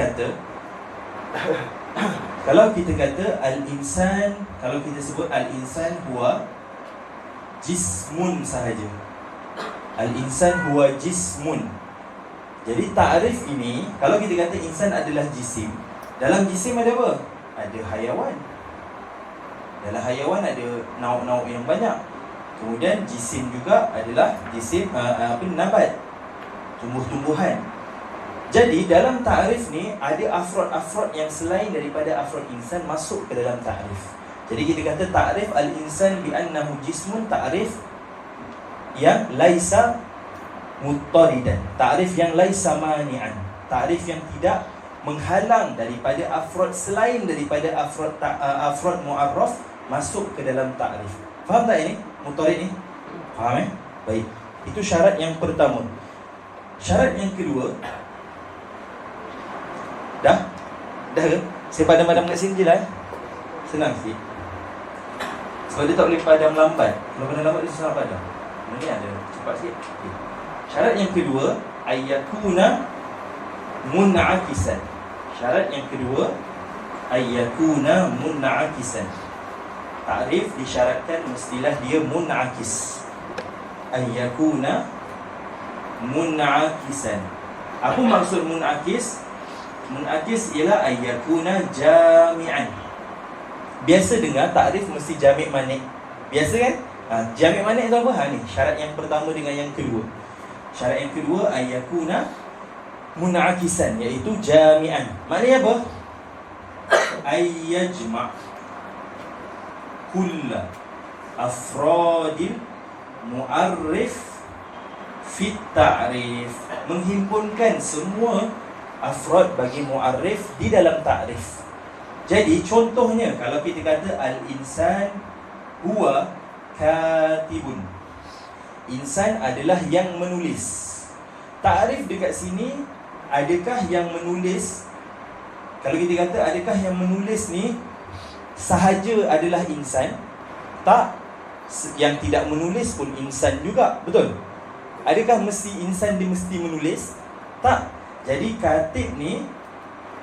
kata al-insan, kalau kita sebut al-insan huwa jismun sahaja. Al-insan huwa jismun. Jadi ta'rif ini, kalau kita kata insan adalah jisim, dalam jisim ada apa? Ada hayawan. Dalam hayawan ada nauk-nauk yang banyak. Kemudian jisim juga adalah jisim nabat, tumbuh-tumbuhan. Jadi dalam ta'rif ni ada afrod-afrod yang selain daripada afrod insan masuk ke dalam ta'rif. Jadi kita kata ta'rif al-insan bi annahu jismun, ta'rif yang laisa muttaridan, ta'rif yang laisa mani'an, ta'rif yang tidak menghalang daripada afrod selain daripada afrod mu'arraf masuk ke dalam ta'rif. Faham tak ini? Muttarid ni? Faham Baik. Itu syarat yang pertama. Syarat yang kedua, dah ke? Saya padam-padam kat sini je lah. Senang sikit. Sebab dia tak boleh padam lambat. Kalau padam lambat dia susah padam. Ini ada cepat sikit. Okay. Syarat yang kedua, ayyakuna mun'akisan. Syarat yang kedua, ayyakuna mun'akisan. Ta'rif disyaratkan mestilah dia mun'akis. Ayyakuna mun'akisan. Apa maksud mun'akis? Mun'akis ialah ayyakuna jami'an. Biasa dengar ta'rif mesti jami' manik. Biasa kan? Jami' manik tu apa? Ni syarat yang pertama dengan yang kedua. Syarat yang kedua ayyakuna mun'akisan, iaitu jami'an. Maknanya apa? Ayyajma' kulla afradil mu'arrif fit ta'rif, menghimpunkan semua afrad bagi mu'arrif di dalam ta'rif. Jadi contohnya kalau kita kata al-insan huwa katibun, insan adalah yang menulis. Ta'rif dekat sini, adakah yang menulis? Kalau kita kata adakah yang menulis ni sahaja adalah insan? Tak. Yang tidak menulis pun insan juga, betul? Adakah mesti insan dia mesti menulis? Tak. Jadi katib ni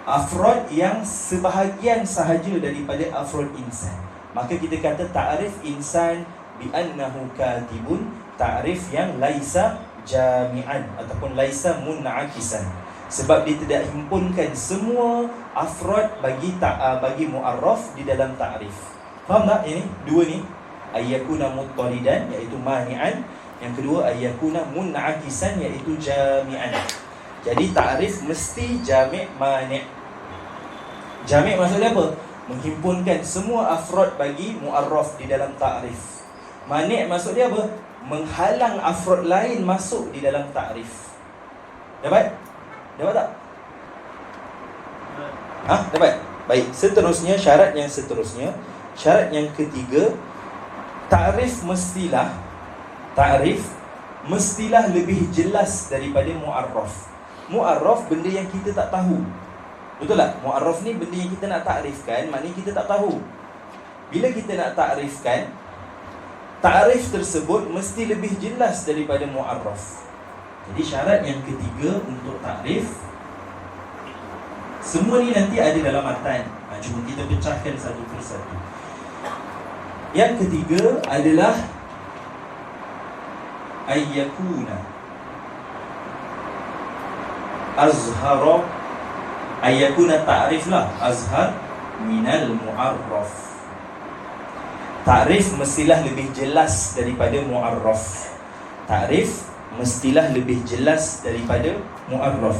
afrod yang sebahagian sahaja daripada afrod insan. Maka kita kata ta'rif insan bi annahu katibun, ta'rif yang laisa jami'an ataupun laisa mun'akisan, sebab dia tidak himpunkan semua afrod bagi mu'arraf di dalam ta'rif. Faham tak ini? Dua ni, ayyakuna muttaridan iaitu mani'an, yang kedua ayyakuna mun'akisan iaitu jami'an. Jadi ta'rif mesti jami' mani'. Jami' maksudnya apa? Menghimpunkan semua afrod bagi mu'arraf di dalam ta'rif. Mani' maksudnya apa? Menghalang afrod lain masuk di dalam ta'rif. Dapat? Dapat tak? Dapat? Baik, seterusnya syarat yang seterusnya, syarat yang ketiga, ta'rif mestilah lebih jelas daripada mu'arraf. Mu'arraf benda yang kita tak tahu. Betul tak? Mu'arraf ni benda yang kita nak takrifkan, maknanya kita tak tahu. Bila kita nak takrifkan, takrif tersebut mesti lebih jelas daripada mu'arraf. Jadi syarat yang ketiga untuk takrif, semua ni nanti ada dalam matan. Cuma kita pecahkan satu persatu. Yang ketiga adalah ayyakuna azhara, ayyakuna ta'rif lah, azhar minal mu'arraf. Ta'rif mestilah lebih jelas daripada mu'arraf. Ta'rif mestilah lebih jelas daripada mu'arraf.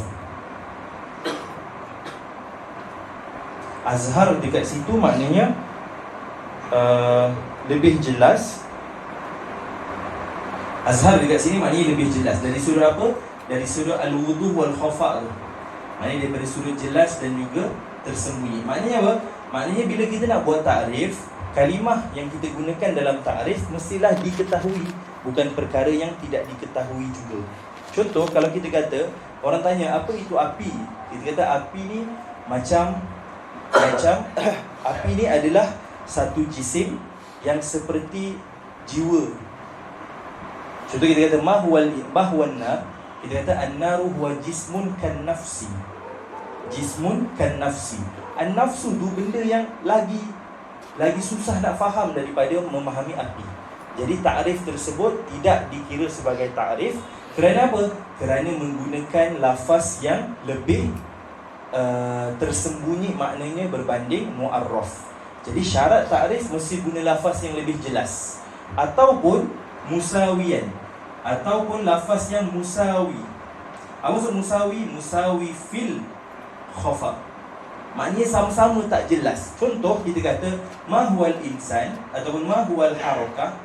Azhar dekat situ maknanya lebih jelas. Azhar dekat sini maknanya lebih jelas. Dari sudut apa? Dari sudut al-wuduh wal khafa' tu. Maknanya daripada sudut jelas dan juga tersembunyi. Maknanya apa? Maknanya bila kita nak buat takrif, kalimah yang kita gunakan dalam takrif mestilah diketahui, bukan perkara yang tidak diketahui juga. Contoh, kalau kita kata, orang tanya apa itu api, kita kata api ni macam api ni adalah satu jisim yang seperti jiwa. Contoh kita kata mahwan nar, kita kata an-naru huwa jismun kan nafsi. Jismun kan nafsi. An-nafsu tu benda yang lagi susah nak faham daripada memahami api. Jadi takrif tersebut tidak dikira sebagai takrif. Kerana apa? Kerana menggunakan lafaz yang lebih tersembunyi, maknanya berbanding mu'arraf. Jadi syarat takrif mesti guna lafaz yang lebih jelas, ataupun musawiyan, ataupun lafaz yang musawi. Apa maksud musawi? Musawi fil khafa, maknanya sama-sama tak jelas. Contoh kita kata mahwal insan ataupun mahwal harakah.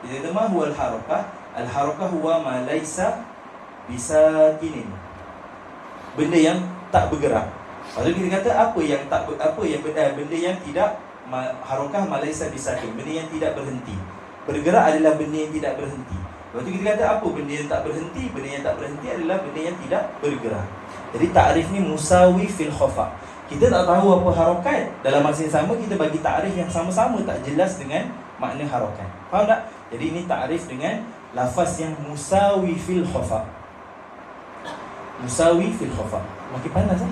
Kita kata mahwal harakah, al-harakah huwa ma laisa bisakinin, benda yang tak bergerak. Lepas tu kita kata apa yang benda yang tidak harakah ma laisa bisakin, benda yang tidak berhenti. Bergerak adalah benda yang tidak berhenti. Lepas tu kita kata apa benda yang tak berhenti? Benda yang tak berhenti adalah benda yang tidak bergerak. Jadi takrif ni musawi fil khafa. Kita tak tahu apa harakat, dalam masa yang sama kita bagi takrif yang sama-sama tak jelas dengan makna harakat. Faham tak? Jadi ini takrif dengan lafaz yang musawi fil khafa. Musawi fil khafa. Makin panas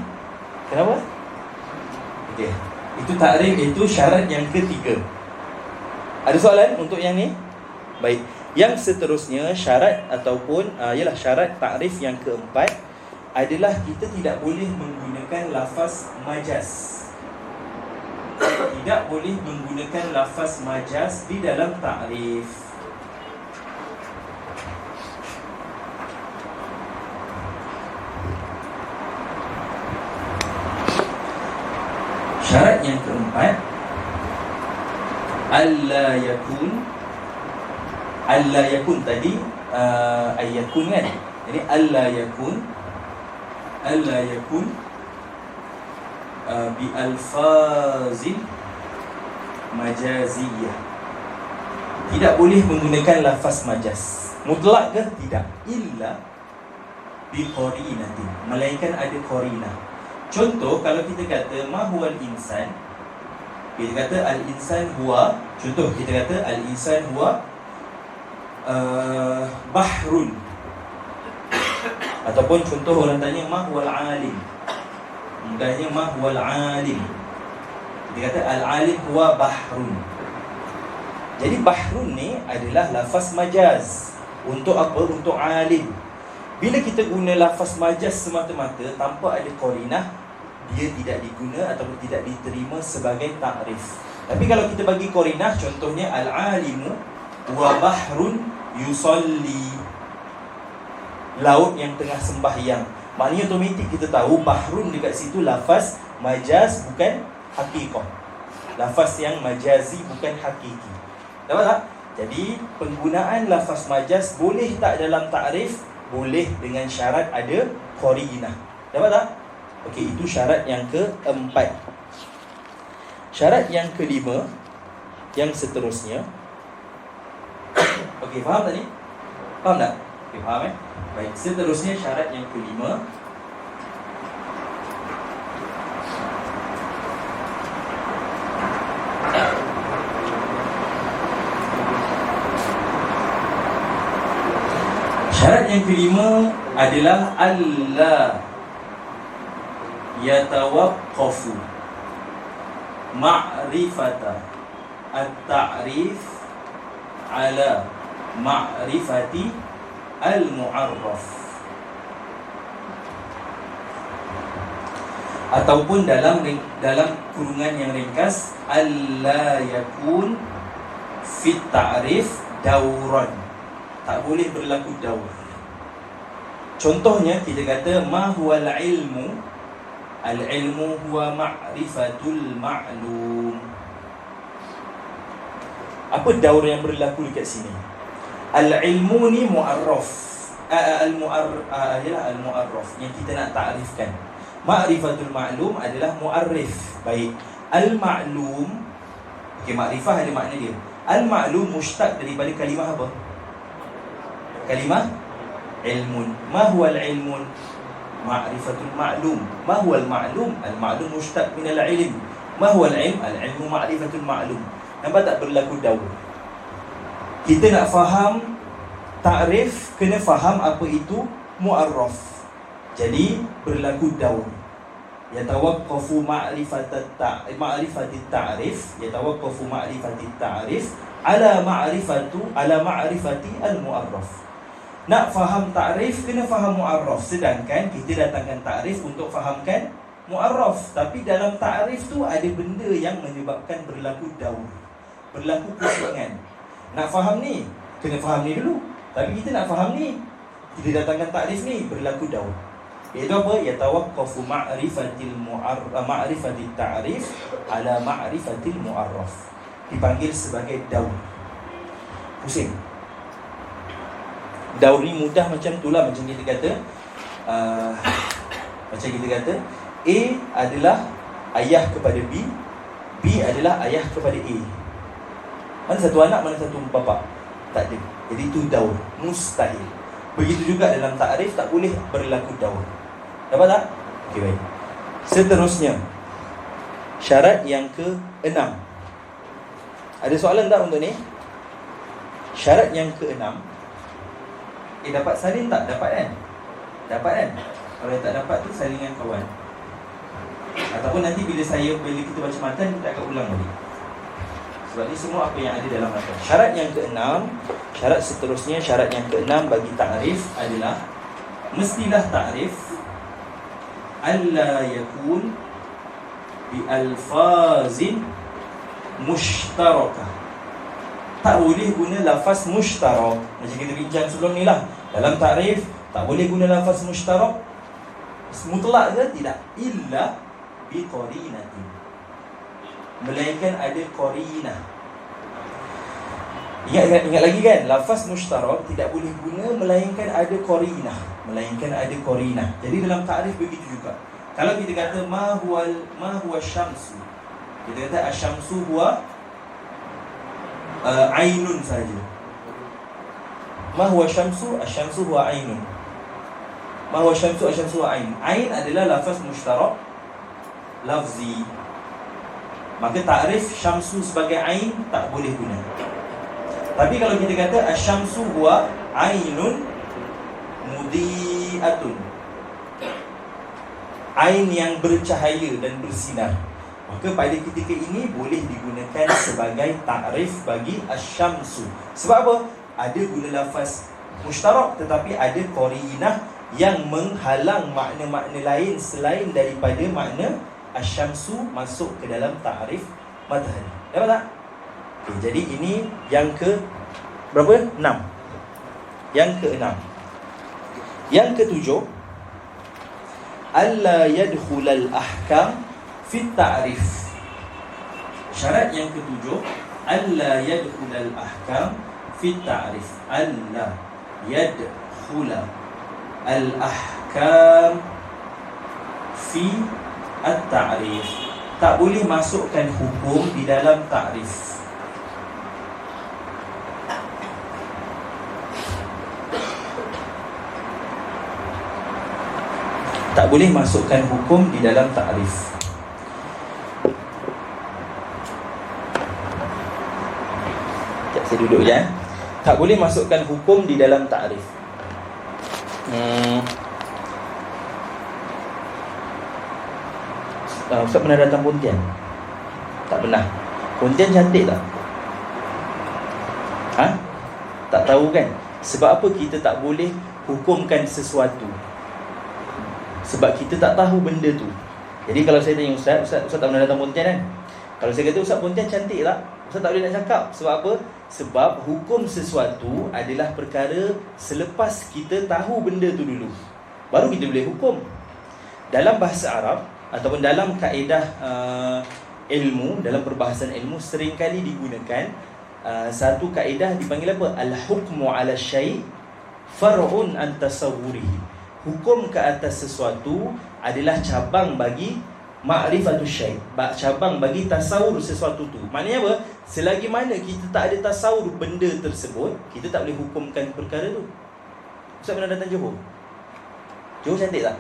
Kenapa? Okey. Itu takrif, itu syarat yang ketiga. Ada soalan untuk yang ni? Baik. Yang seterusnya syarat ataupun ialah syarat takrif yang keempat adalah kita tidak boleh menggunakan lafaz majaz. Tidak boleh menggunakan lafaz majaz di dalam takrif. Syarat yang keempat, alla yakun tadi ayyakun kan. Jadi alla yakun bi alfazil majaziyah. Tidak boleh menggunakan lafaz majaz. Mutlak ke? Tidak. Illa bi qarinatin, melainkan ada qarinah. Contoh, kalau kita kata mahwal insan, kita kata al-insan huwa, contoh kita kata al-insan huwa bahrun. Ataupun contoh orang tanya mahwal alim, mudahnya mahwal alim, dia kata al-alim huwa bahrun. Jadi bahrun ni adalah lafaz majaz. Untuk apa? Untuk alim. Bila kita guna lafaz majaz semata-mata tanpa ada qarinah, dia tidak diguna ataupun tidak diterima sebagai takrif. Tapi kalau kita bagi qarinah, contohnya al-alimu huwa bahrun yusalli, laut yang tengah sembahyang. Maknanya otomatik kita tahu bahrun dekat situ lafaz majaz, bukan hakikah. Lafaz yang majazi, bukan hakiki. Dapat tak? Jadi penggunaan lafaz majaz boleh tak dalam takrif? Boleh, dengan syarat ada qarinah. Dapat tak? Okey, itu syarat yang keempat. Syarat yang kelima, yang seterusnya. Okey, faham tak ni? Faham tak? Okey, faham Baik, seterusnya syarat yang kelima. yang kelima adalah alla yatawaqqafu ma'rifata at-ta'rif ala ma'rifati al-mu'arraf, ataupun dalam kurungan yang ringkas, alla yakun fit ta'rif dauran, tak boleh berlaku daur. Contohnya kita kata ma huwal ilmu, al-ilmu huwa ma'rifatul ma'lum. Apa daur yang berlaku dekat sini? Al-ilmu ni mu'arraf, al-mu'arraf yang kita nak takrifkan. Ma'rifatul ma'lum adalah mu'arrif. Baik, al-ma'lum, okey, ma'rifah ada makna dia. Al-ma'lum mushtaq daripada kalimah apa? Kalimah ilmun. Ma huwa al-ilmun? Ma'rifatul ma'lum. Ma huwa al-ma'lum? Al-ma'lum mushtaq min al-ilm. Ma huwa al-ilm? Al-ilmu ma'rifatul ma'lum. Nampak tak berlaku daur? Kita nak faham takrif, kena faham apa itu mu'arraf. Jadi berlaku daur. Yatawaqqafu ma'rifatit ta'rif, yatawaqqafu ma'rifatit ta'rif ala ma'rifati al-mu'arraf. Nak faham takrif kena faham mu'arraf, sedangkan kita datangkan takrif untuk fahamkan mu'arraf. Tapi dalam takrif tu ada benda yang menyebabkan berlaku daur, berlaku pusingan. Nak faham ni, kena faham ni dulu. Tapi kita nak faham ni, kita datangkan takrif ni, berlaku daur. Iaitu apa? Yatawaqqafu ma'rifatil ta'rif ala ma'rifatil mu'arraf. Dipanggil sebagai daur. Pusing. Daur ni mudah macam itulah. Macam kita kata A adalah ayah kepada B, B adalah ayah kepada A. Mana satu anak, mana satu bapa? Tak ada. Jadi itu daur, mustahil. Begitu juga dalam takrif tak boleh berlaku daur. Dapat tak? Okey, baik. Seterusnya, syarat yang ke-6. Ada soalan tak untuk ni? Syarat yang ke-6. Dapat salin tak? Dapat kan? Dapat kan? Kalau yang tak dapat tu salin dengan kawan. Ataupun nanti bila kita baca matan, kita akan ulang balik. Sebab ni semua apa yang ada dalam matan. Syarat yang ke-6, syarat seterusnya, syarat yang ke-6 bagi takrif adalah mestilah takrif alla yakun bi alfazin mushtarakah. Tak boleh guna lafaz mushtarak. Macam kita bincang sebelum ni lah. Dalam takrif tak boleh guna lafaz mushtarak mutlak ke? Tidak. Illa bi qarinatin, melainkan ada qarinah. Ingat lagi kan, lafaz mushtarak tidak boleh guna melainkan ada qarinah, melainkan ada qarinah. Jadi dalam takrif begitu juga. Kalau kita kata ma huwa syamsu, kita kata asyamsu huwa ainun saja. Ma huwa syamsu, asyamsu huwa ainun. Ma huwa syamsu, asyamsu huwa ain. Ain adalah lafaz mushtarak lafzi. Maka takrif syamsu sebagai ain tak boleh guna. Tapi kalau kita kata asyamsu huwa ainun mudiatun, ain yang bercahaya dan bersinar, maka pada ketika ini boleh digunakan sebagai takrif bagi asyamsu. Sebab apa? Ada guna lafaz mushtarak, tetapi ada qarinah yang menghalang makna-makna lain selain daripada makna asyamsu masuk ke dalam takrif matahari. Dapat tak? Okay, jadi ini yang ke berapa? 6. Yang ke-6. Yang ke-7, alla yadkhulal ahkam fit ta'rif. Syarat yang ke-7, alla yadkhulal ahkam fit ta'rif. Alla yadkhula al-ahkam fi at-ta'rif. Tak boleh masukkan hukum di dalam takrif. Tak boleh masukkan hukum di dalam takrif. Sekejap, saya duduk je. Tak boleh masukkan hukum di dalam takrif. Ustaz pernah datang Pontian? Tak pernah. Pontian cantik tak? Tak tahu kan? Sebab apa kita tak boleh hukumkan sesuatu? Sebab kita tak tahu benda tu. Jadi kalau saya tanya Ustaz tak pernah datang Pontian kan? Kalau saya kata Ustaz Pontian cantik tak? Ustaz tak boleh nak cakap. Sebab apa? Sebab hukum sesuatu adalah perkara selepas kita tahu benda tu dulu, baru kita boleh hukum. Dalam bahasa Arab ataupun dalam kaedah ilmu, dalam perbahasan ilmu, seringkali digunakan satu kaedah dipanggil apa? Al-hukmu ala syai' far'un an tasawwurihi. Hukum ke atas sesuatu adalah cabang bagi ma'rifatus syai', cabang bagi tasawur sesuatu tu. Maknanya apa? Selagi mana kita tak ada tasawur benda tersebut, kita tak boleh hukumkan perkara tu. Ustaz pernah datang Johor? Johor cantik tak?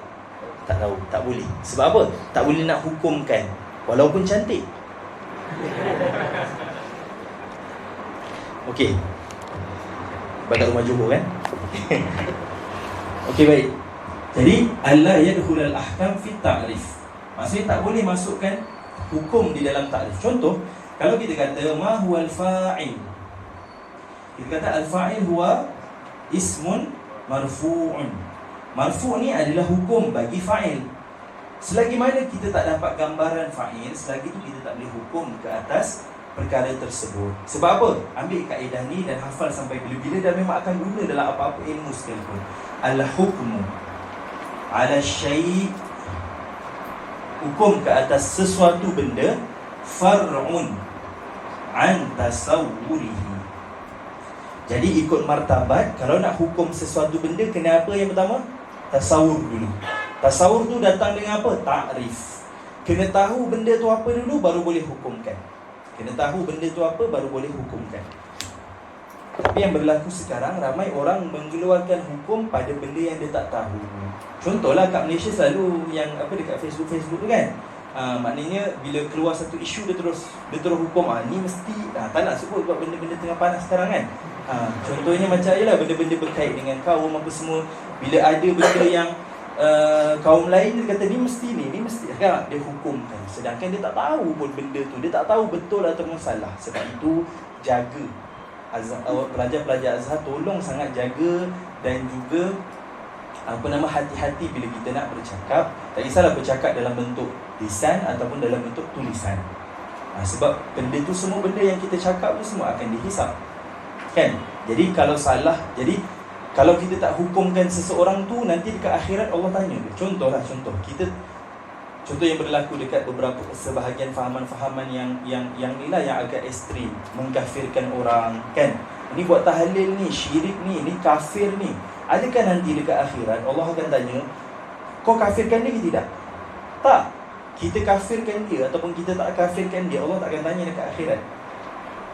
Tak tahu, tak boleh. Sebab apa? Tak boleh nak hukumkan walaupun cantik. Okey. Dekat rumah Johor kan? Okey, baik. Jadi alla yadkhulul ahkam fi ta'rif. Maksudnya tak boleh masukkan hukum di dalam ta'rif. Contoh, kalau kita kata ma huwal fa'il, kita kata al-fa'il huwa ismun marfu'un. Marfu' ni adalah hukum bagi fa'il. Selagi mana kita tak dapat gambaran fa'il, selagi itu kita tak boleh hukum ke atas perkara tersebut. Sebab apa? Ambil kaedah ni dan hafal sampai bila-bila, dan memang akan guna dalam apa-apa ilmu sekalipun. Al-hukmu ala syai', hukum ke atas sesuatu benda, far'un an tasawwurihi. Jadi ikut martabat, kalau nak hukum sesuatu benda, kena apa yang pertama? Tasawur dulu. Tasawur tu datang dengan apa? Ta'rif. Kena tahu benda tu apa dulu, baru boleh hukumkan. Kena tahu benda tu apa, baru boleh hukumkan. Tapi yang berlaku sekarang, ramai orang mengeluarkan hukum pada benda yang dia tak tahu. Contohlah kat Malaysia selalu yang apa dekat Facebook tu kan, maknanya bila keluar satu isu, dia terus hukum, ni mesti tak nak sebut sebab benda-benda tengah panas sekarang kan. Contohnya macam yalah, benda-benda berkait dengan kaum apa semua. Bila ada benda yang kaum lain dia kata ni mesti kan, dia hukumkan, sedangkan dia tak tahu pun benda tu, dia tak tahu betul atau salah. Sebab itu jaga pelajar-pelajar Azhar, tolong sangat jaga dan juga hati-hati bila kita nak bercakap. Tak kisahlah bercakap dalam bentuk lisan ataupun dalam bentuk tulisan. Sebab benda tu, semua benda yang kita cakap tu semua akan dihisap kan. Jadi kalau salah, jadi kalau kita tak hukumkan seseorang tu, nanti dekat akhirat Allah tanya dia. Contoh yang berlaku dekat beberapa sebahagian fahaman-fahaman yang inilah yang agak ekstrim, mengkafirkan orang kan. Ini buat tahlil ni, syirik ni, ini kafir ni. Adakah nanti dekat akhirat Allah akan tanya, kau kafirkan dia ke tidak? Tak. Kita kafirkan dia ataupun kita tak kafirkan dia, Allah tak akan tanya dekat akhirat.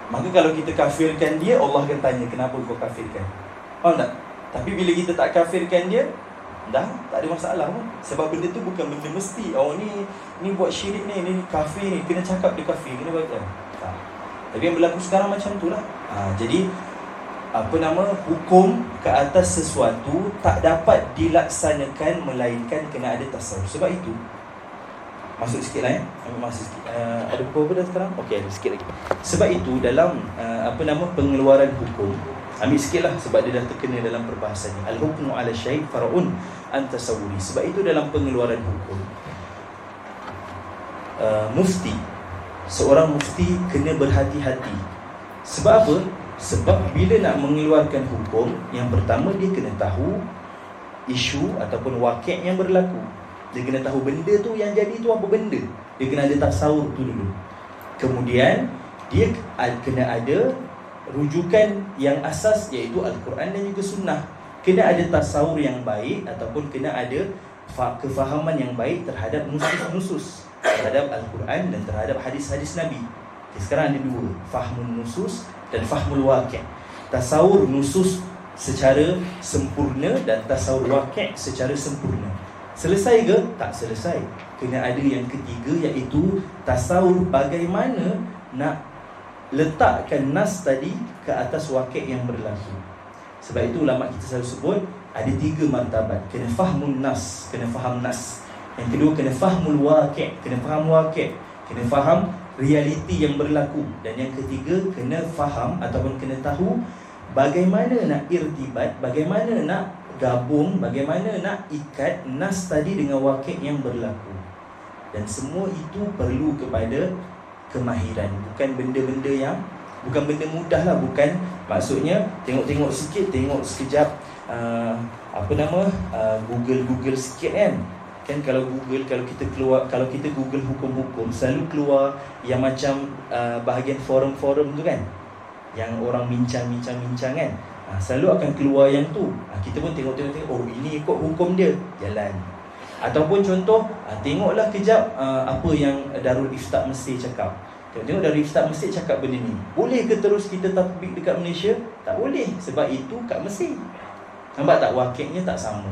Maka kalau kita kafirkan dia, Allah akan tanya, kenapa kau kafirkan? Faham tak? Tapi bila kita tak kafirkan dia, dah tak ada masalah pun. Sebab benda tu bukan benda mesti, ni buat syirik ni kafir ni, kena cakap dia kafir, kena buat tak. Tapi yang berlaku sekarang macam tu lah. Jadi hukum ke atas sesuatu tak dapat dilaksanakan melainkan kena ada tasawuf. Sebab itu, masuk sikit lah ambil masa sikit. Ada buku apa dah sekarang? Okey, ada sikit lagi. Sebab itu dalam pengeluaran hukum, ambil sikit lah sebab dia dah terkena dalam perbahasan ni. Al-hukmu ala syai' far'un an tasawwuri. Sebab itu dalam pengeluaran hukum, seorang mufti kena berhati-hati. Sebab apa? Sebab bila nak mengeluarkan hukum, yang pertama dia kena tahu isu ataupun wakil yang berlaku. Dia kena tahu benda tu yang jadi tu apa benda. Dia kena ada tasawur tu dulu. Kemudian dia kena ada rujukan yang asas, iaitu Al-Quran dan juga Sunnah. Kena ada tasawur yang baik ataupun kena ada kefahaman yang baik terhadap nusus-nusus, terhadap Al-Quran dan terhadap hadis-hadis Nabi. Sekarang ada dua, fahmun nusus dan fahmul waqi'. Tasawur nusus secara sempurna dan tasawur waqi' secara sempurna. Selesai ke? Tak selesai. Kena ada yang ketiga, iaitu tasawur bagaimana nak letakkan nas tadi ke atas waqi' yang berlaku. Sebab itu ulama kita selalu sebut Ada 3 martabat. Kena fahmun nas, kena faham nas. Yang kedua kena fahmul waqi', kena faham waqi', kena faham realiti yang berlaku. Dan yang ketiga kena faham ataupun kena tahu bagaimana nak irtibat, bagaimana nak gabung, bagaimana nak ikat nas tadi dengan waqi' yang berlaku. Dan semua itu perlu kepada kemahiran. Bukan benda-benda yang, bukan benda mudah lah. Bukan maksudnya tengok-tengok sikit, tengok sekejap Google sikit kan. Kan kalau Google, kalau kita Google hukum-hukum, selalu keluar yang macam bahagian forum-forum tu kan, yang orang bincang-bincang kan. Selalu akan keluar yang tu. Kita pun tengok-tengok, oh ini ikut hukum dia, jalan. Ataupun contoh, tengoklah kejap apa yang Darul Ifta Mesir cakap. Tengok Darul Ifta Mesir cakap benda ni. Boleh ke terus kita tatbik dekat Malaysia? Tak boleh, sebab itu kat Mesir. Nampak tak, wakilnya tak sama.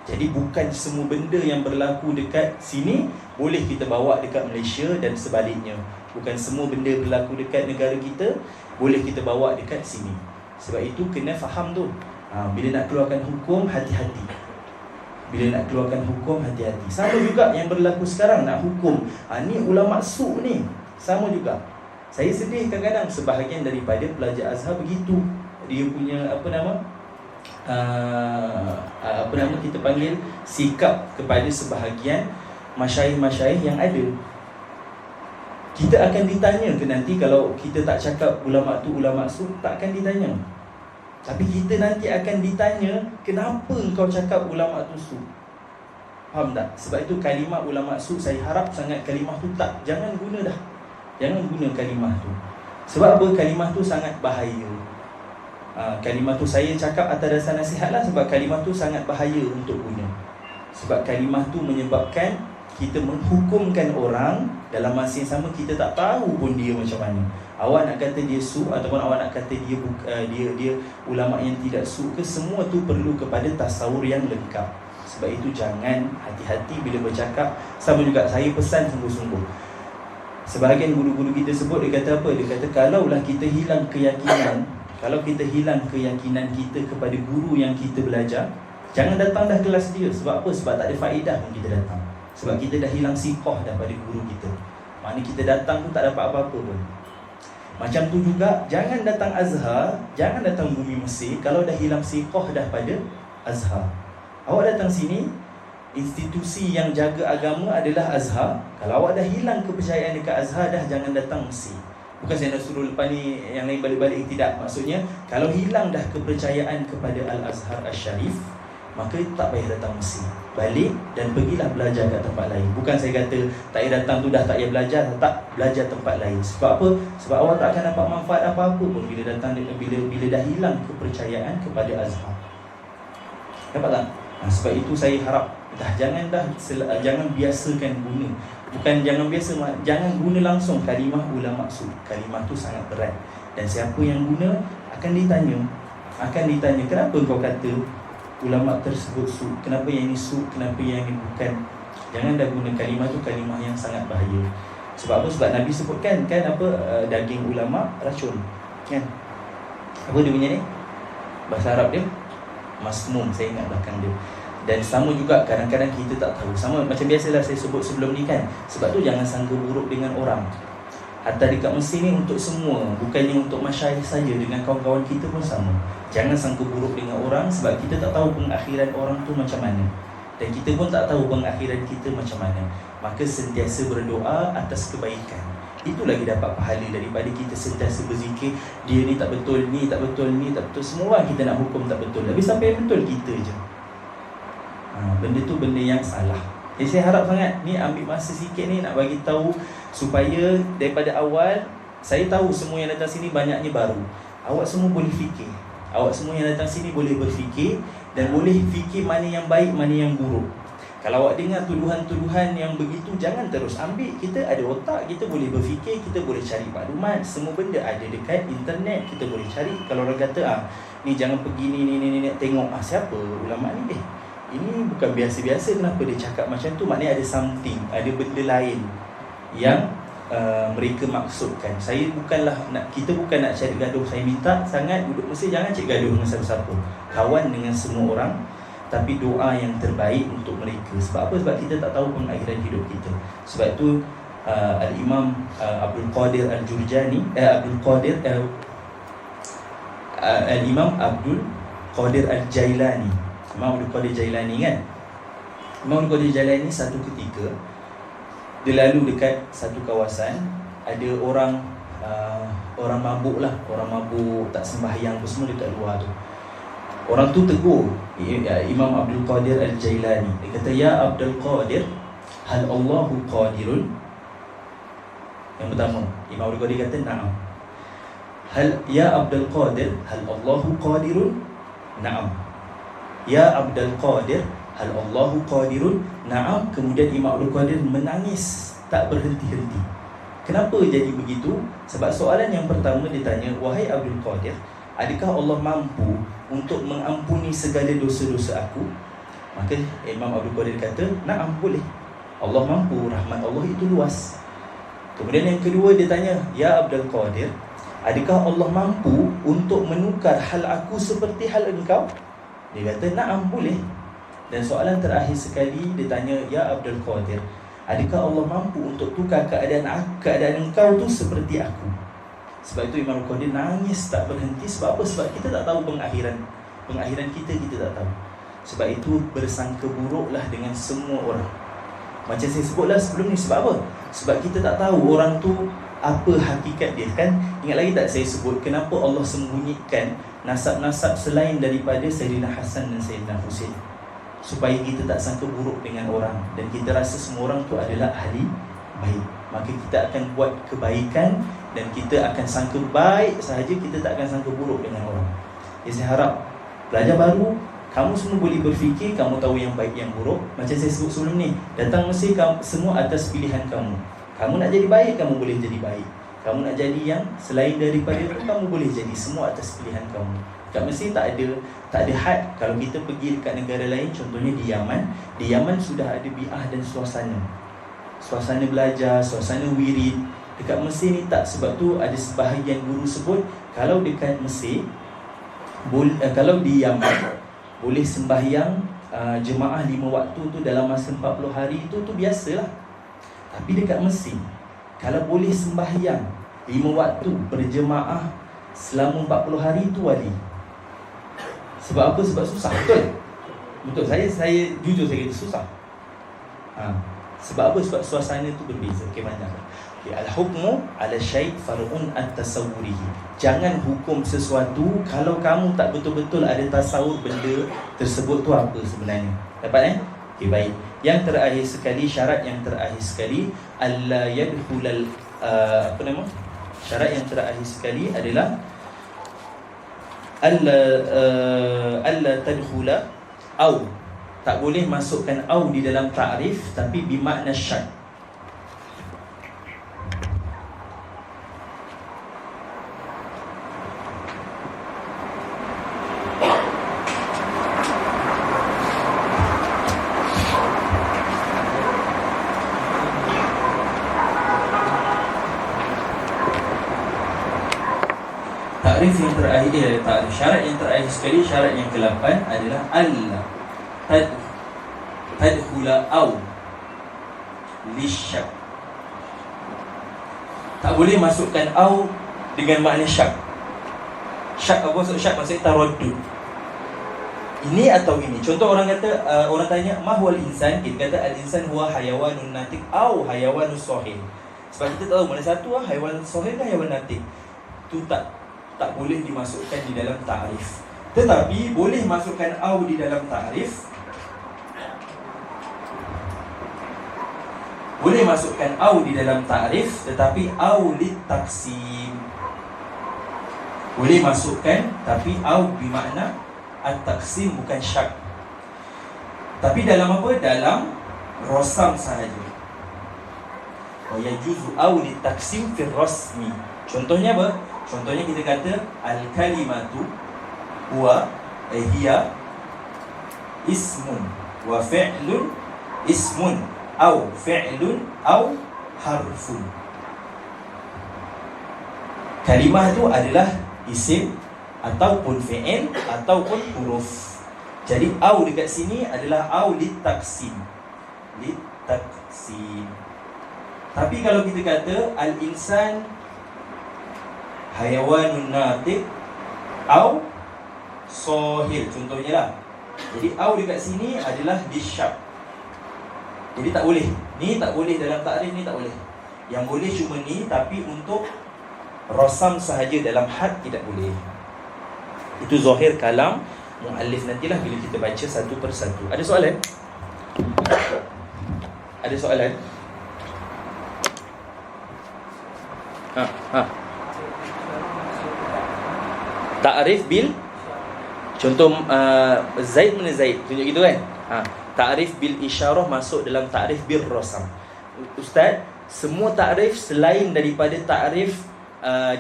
Jadi bukan semua benda yang berlaku dekat sini boleh kita bawa dekat Malaysia dan sebaliknya. Bukan semua benda berlaku dekat negara kita boleh kita bawa dekat sini. Sebab itu kena faham tu. Bila nak keluarkan hukum, hati-hati. Bila nak keluarkan hukum, hati-hati. Sama juga yang berlaku sekarang, nak hukum. Ni ulama' su' ni, sama juga. Saya sedih kadang-kadang sebahagian daripada pelajar Azhar begitu. Dia punya kita panggil sikap kepada sebahagian masyaikh-masyaikh yang ada. Kita akan ditanya ke nanti, kalau kita tak cakap ulama' tu ulama' su', tak akan ditanya. Tapi kita nanti akan ditanya, kenapa kau cakap ulama' tu su'? Faham tak? Sebab itu kalimah ulama' su', saya harap sangat kalimah tu jangan guna dah. Jangan guna kalimah tu. Sebab apa? Kalimah tu sangat bahaya. Kalimah tu saya cakap atas dasar nasihat lah, sebab kalimah tu sangat bahaya untuk guna. Sebab kalimah tu menyebabkan kita menghukumkan orang, dalam masa yang sama kita tak tahu pun dia macam mana. Awak nak kata dia su' ataupun awak nak kata dia ulama' yang tidak su' ke, semua tu perlu kepada tasawur yang lengkap. Sebab itu jangan, hati-hati bila bercakap. Sama juga saya pesan sungguh-sungguh. Sebahagian guru-guru kita sebut, dia kata apa? Dia kata kalaulah kita hilang keyakinan, kalau kita hilang keyakinan kita kepada guru yang kita belajar, jangan datang dah kelas dia. Sebab apa? Sebab tak ada faedah pun kita datang. Sebab kita dah hilang siqah daripada guru kita. Maknanya kita datang pun tak dapat apa-apa pun. Macam tu juga, jangan datang Azhar, jangan datang bumi Mesir kalau dah hilang siqah dah pada Azhar. Awak datang sini, institusi yang jaga agama adalah Azhar. Kalau awak dah hilang kepercayaan dekat Azhar, dah jangan datang Mesir. Bukan saya nak suruh lepas ni yang lain balik-balik, tidak. Maksudnya, kalau hilang dah kepercayaan kepada Al-Azhar Al-Sharif, maka tak payah datang Mesir. Balik dan pergilah belajar kat tempat lain. Bukan saya kata tak payah datang tu dah tak payah belajar, tak, belajar tempat lain. Sebab apa? Sebab awak tak akan dapat manfaat apa-apa pun bila datang, bila dah hilang kepercayaan kepada Azhar. Dapat tak? Sebab itu saya harap jangan biasakan guna. Bukan jangan biasa, jangan guna langsung kalimah ulama' su'. Kalimah tu sangat berat. Dan siapa yang guna akan ditanya. Kenapa kau kata ulama' tersebut su'? Kenapa yang ini su'? Kenapa yang ini bukan? Jangan dah guna kalimah tu, kalimah yang sangat bahaya. Sebab apa? Sebab Nabi sebutkan kan apa, daging ulama' racun. Kan? Apa dia punya ni? Bahasa Arab dia masmum, saya ingat belakang dia. Dan sama juga kadang-kadang kita tak tahu. Sama macam biasalah saya sebut sebelum ni kan. Sebab tu jangan sangka buruk dengan orang. Hatta dekat Mesir ni untuk semua, bukannya untuk masyayikh saja, dengan kawan-kawan kita pun sama. Jangan sangka buruk dengan orang, sebab kita tak tahu pengakhiran orang tu macam mana. Dan kita pun tak tahu pengakhiran kita macam mana. Maka sentiasa berdoa atas kebaikan. Itu lagi dapat pahala daripada kita sentiasa berzikir, dia ni tak betul, ni tak betul, ni tak betul. Semua orang kita nak hukum tak betul. Tapi sampai yang betul kita je. Benda tu benda yang salah. Jadi saya harap sangat ni ambil masa sikit ni nak bagi tahu supaya daripada awal, saya tahu semua yang datang sini banyaknya baru. Awak semua boleh fikir. Awak semua yang datang sini boleh berfikir dan boleh fikir mana yang baik, mana yang buruk. Kalau awak dengar tuduhan-tuduhan yang begitu, jangan terus ambil. Kita ada otak, kita boleh berfikir, kita boleh cari maklumat. Semua benda ada dekat internet, kita boleh cari. Kalau orang kata ni jangan pergi ni tengok siapa ulama ni ini bukan biasa-biasa, kenapa dia cakap macam tu? Maknanya ada something, ada benda lain yang mereka maksudkan. Kita bukan nak cari gaduh. Saya minta sangat duduk Mesir jangan cari gaduh dengan siapa-siapa. Kawan dengan semua orang, tapi doa yang terbaik untuk mereka. Sebab apa? Sebab kita tak tahu pengakhiran hidup kita. Sebab itu Al-Imam Abdul Qadir Al-Jurjani Al-Imam Abdul Qadir Al-Jailani, Imam Abdul Qadir Jailani kan, Imam Abdul Qadir Jailani satu ketika dia lalu dekat satu kawasan, ada orang mabuk lah, orang mabuk tak sembahyang apa semua dekat luar tu. Orang tu tegur Imam Abdul Qadir Al-Jailani. Dia kata, "Ya Abdul Qadir, hal Allahu qadirun?" Yang pertama, Imam Abdul Qadir kata, "Na'am." Ya Abdul Qadir, hal Allahu qadirun? Na'am. Ya Abdul Qadir, hal Allahu qadirun? Na'am. Kemudian Imam Abdul Qadir menangis tak berhenti-henti. Kenapa jadi begitu? Sebab soalan yang pertama dia tanya, "Wahai Abdul Qadir, adakah Allah mampu untuk mengampuni segala dosa-dosa aku?" Maka Imam Abdul Qadir kata, "Na'am, boleh. Allah mampu, rahmat Allah itu luas." Kemudian yang kedua dia tanya, "Ya Abdul Qadir, adakah Allah mampu untuk menukar hal aku seperti hal engkau?" Dia kata, "Na'am, boleh." Dan soalan terakhir sekali dia tanya, "Ya Abdul Qadir, adakah Allah mampu untuk tukar keadaan engkau tu seperti aku?" Sebab itu Imam Qadir nangis tak berhenti. Sebab apa? Sebab kita tak tahu pengakhiran kita tak tahu. Sebab itu bersangka buruklah dengan semua orang. Macam saya sebutlah sebelum ni. Sebab apa? Sebab kita tak tahu orang tu apa hakikat dia kan. Ingat lagi tak saya sebut kenapa Allah sembunyikan nasab-nasab selain daripada Sayyidina Hasan dan Sayyidina Husain, supaya kita tak sangka buruk dengan orang dan kita rasa semua orang tu adalah ahli baik. Maka kita akan buat kebaikan dan kita akan sangka baik sahaja, kita tak akan sangka buruk dengan orang. Jadi saya harap pelajar baru, kamu semua boleh berfikir, kamu tahu yang baik yang buruk. Macam saya sebut sebelum ni, datang Mesir semua atas pilihan kamu. Kamu nak jadi baik, kamu boleh jadi baik. Kamu nak jadi yang selain daripada itu, kamu boleh jadi. Semua atas pilihan kamu. Kat Mesir tak ada had. Kalau kita pergi dekat negara lain, contohnya di Yaman sudah ada bi'ah dan suasana belajar, suasana wirid. Dekat Mesir ni tak. Sebab tu ada sebahagian guru sebut, kalau dekat Mesir, kalau di Yaman boleh sembahyang jemaah 5 waktu tu dalam masa 40 hari tu biasalah. Tapi dekat Mesir, kalau boleh sembahyang 5 waktu berjemaah selama 40 hari tu wali. Sebab apa? Sebab susah. Betul. Saya jujur saya kata susah. Sebab apa? Sebab suasana tu berbeza. Okey, mana? Al-hukmu ala syai' far'un at-tasawwurihi. Jangan hukum sesuatu kalau kamu tak betul-betul ada tasawur benda tersebut tu apa sebenarnya. Dapat Okey, baik. Yang terakhir sekali, syarat yang terakhir sekali, alla yadkhulal syarat yang terakhir sekali adalah alla tadkhula au, tak boleh masukkan au di dalam ta'rif tapi bermakna syak. Ta'rif yang terakhir syarat yang terakhir sekali, syarat yang ke-8 adalah alla tadkhula au lisyak. Tak boleh masukkan au dengan makna syak. Syak apa maksud syak? Maksudnya taraddud. Ini atau ini. Contoh orang kata, orang tanya mahwal insan, kita kata al-insan huwa hayawanun natik au hayawanus sahih. Sebab kita tahu mana satu haiwan sahih ke haiwan natik. Itu tak boleh dimasukkan di dalam ta'rif. Tetapi boleh masukkan au di dalam ta'rif. Boleh masukkan au di dalam ta'rif, tetapi au lit taqsim. Boleh masukkan, tapi au bermakna at-taqsim, bukan syak. Tapi dalam apa? Dalam rosam sahaja. Wa yajuzu au lit taqsim fi rasmi. Contohnya apa? Contohnya kita kata al-kalimatu huwa hiya ismun wa fi'lun ismun au fi'lun au harfun. Kalimah itu adalah isim ataupun fi'il ataupun huruf. Jadi au dekat sini adalah au litaksim. Litaksim. Tapi kalau kita kata al-insan hayawanun natiq au sohil, contohnya lah. Jadi au dekat sini adalah disyab. Jadi tak boleh. Ni tak boleh dalam takrif, ni tak boleh. Yang boleh cuma ni, tapi untuk rasam sahaja dalam had tidak boleh. Itu zahir kalam muallif nantilah bila kita baca satu persatu. Ada soalan? Ada soalan? Ta'rif bil, contoh Zaid mana Zaid? Tunjuk gitu kan? Ta'rif bil isyarah masuk dalam ta'rif bil rasam. Ustaz, semua ta'rif selain daripada ta'rif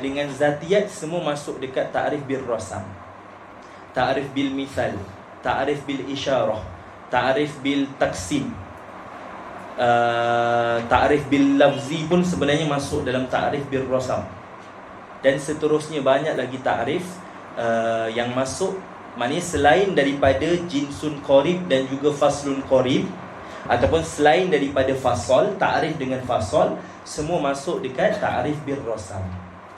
dengan zatiyat, semua masuk dekat ta'rif bil rasam. Ta'rif bil mithal, ta'rif bil isyarah, ta'rif bil taksim, ta'rif bil lafzi pun sebenarnya masuk dalam ta'rif bil rasam. Dan seterusnya banyak lagi ta'rif yang masuk, maknanya selain daripada jinsun qarib dan juga faslun qarib, ataupun selain daripada fasal, ta'rif dengan fasal, semua masuk dekat ta'rif bil rasam.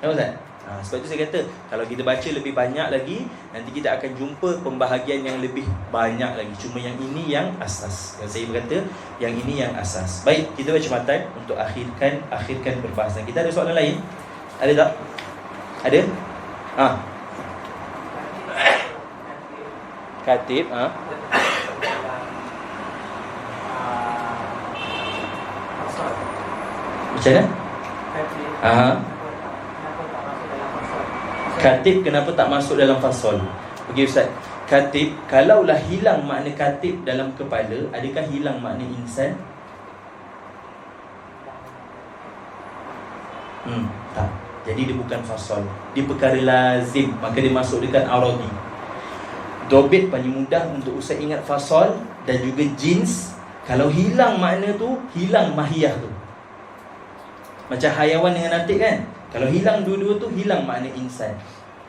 Tahu tak? Sebab itu saya kata, kalau kita baca lebih banyak lagi, nanti kita akan jumpa pembahagian yang lebih banyak lagi. Cuma yang ini yang asas. Yang saya berkata, yang ini yang asas. Baik, kita baca matan untuk akhirkan perbahasan. Kita ada soalan lain? Ada tak? Ada? Katib, macam mana? Katib kenapa tak masuk dalam fasal? Okey Ustaz, katib, kalaulah hilang makna katib dalam kepala, adakah hilang makna insan? Tak. Jadi dia bukan fasal, dia perkara lazim, maka dia masuk dekat aradi. Dobit paling mudah untuk Ustaz ingat fasal dan juga jins. Kalau hilang makna tu, hilang mahiyah tu. Macam hayawan dengan natik kan? Kalau hilang dua-dua tu, hilang makna insan.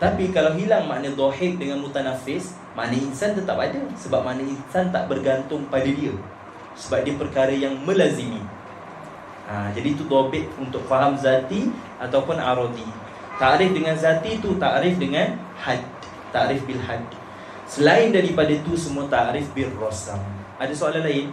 Tapi kalau hilang makna dhahik dengan mutanafis, makna insan tetap ada. Sebab makna insan tak bergantung pada dia, sebab dia perkara yang melazimi. Jadi itu dobit untuk faham zati ataupun aradi. Ta'rif dengan zati tu ta'rif dengan had, ta'rif bil had. Selain daripada itu semua ta'rif bil rasam. Ada soalan lain?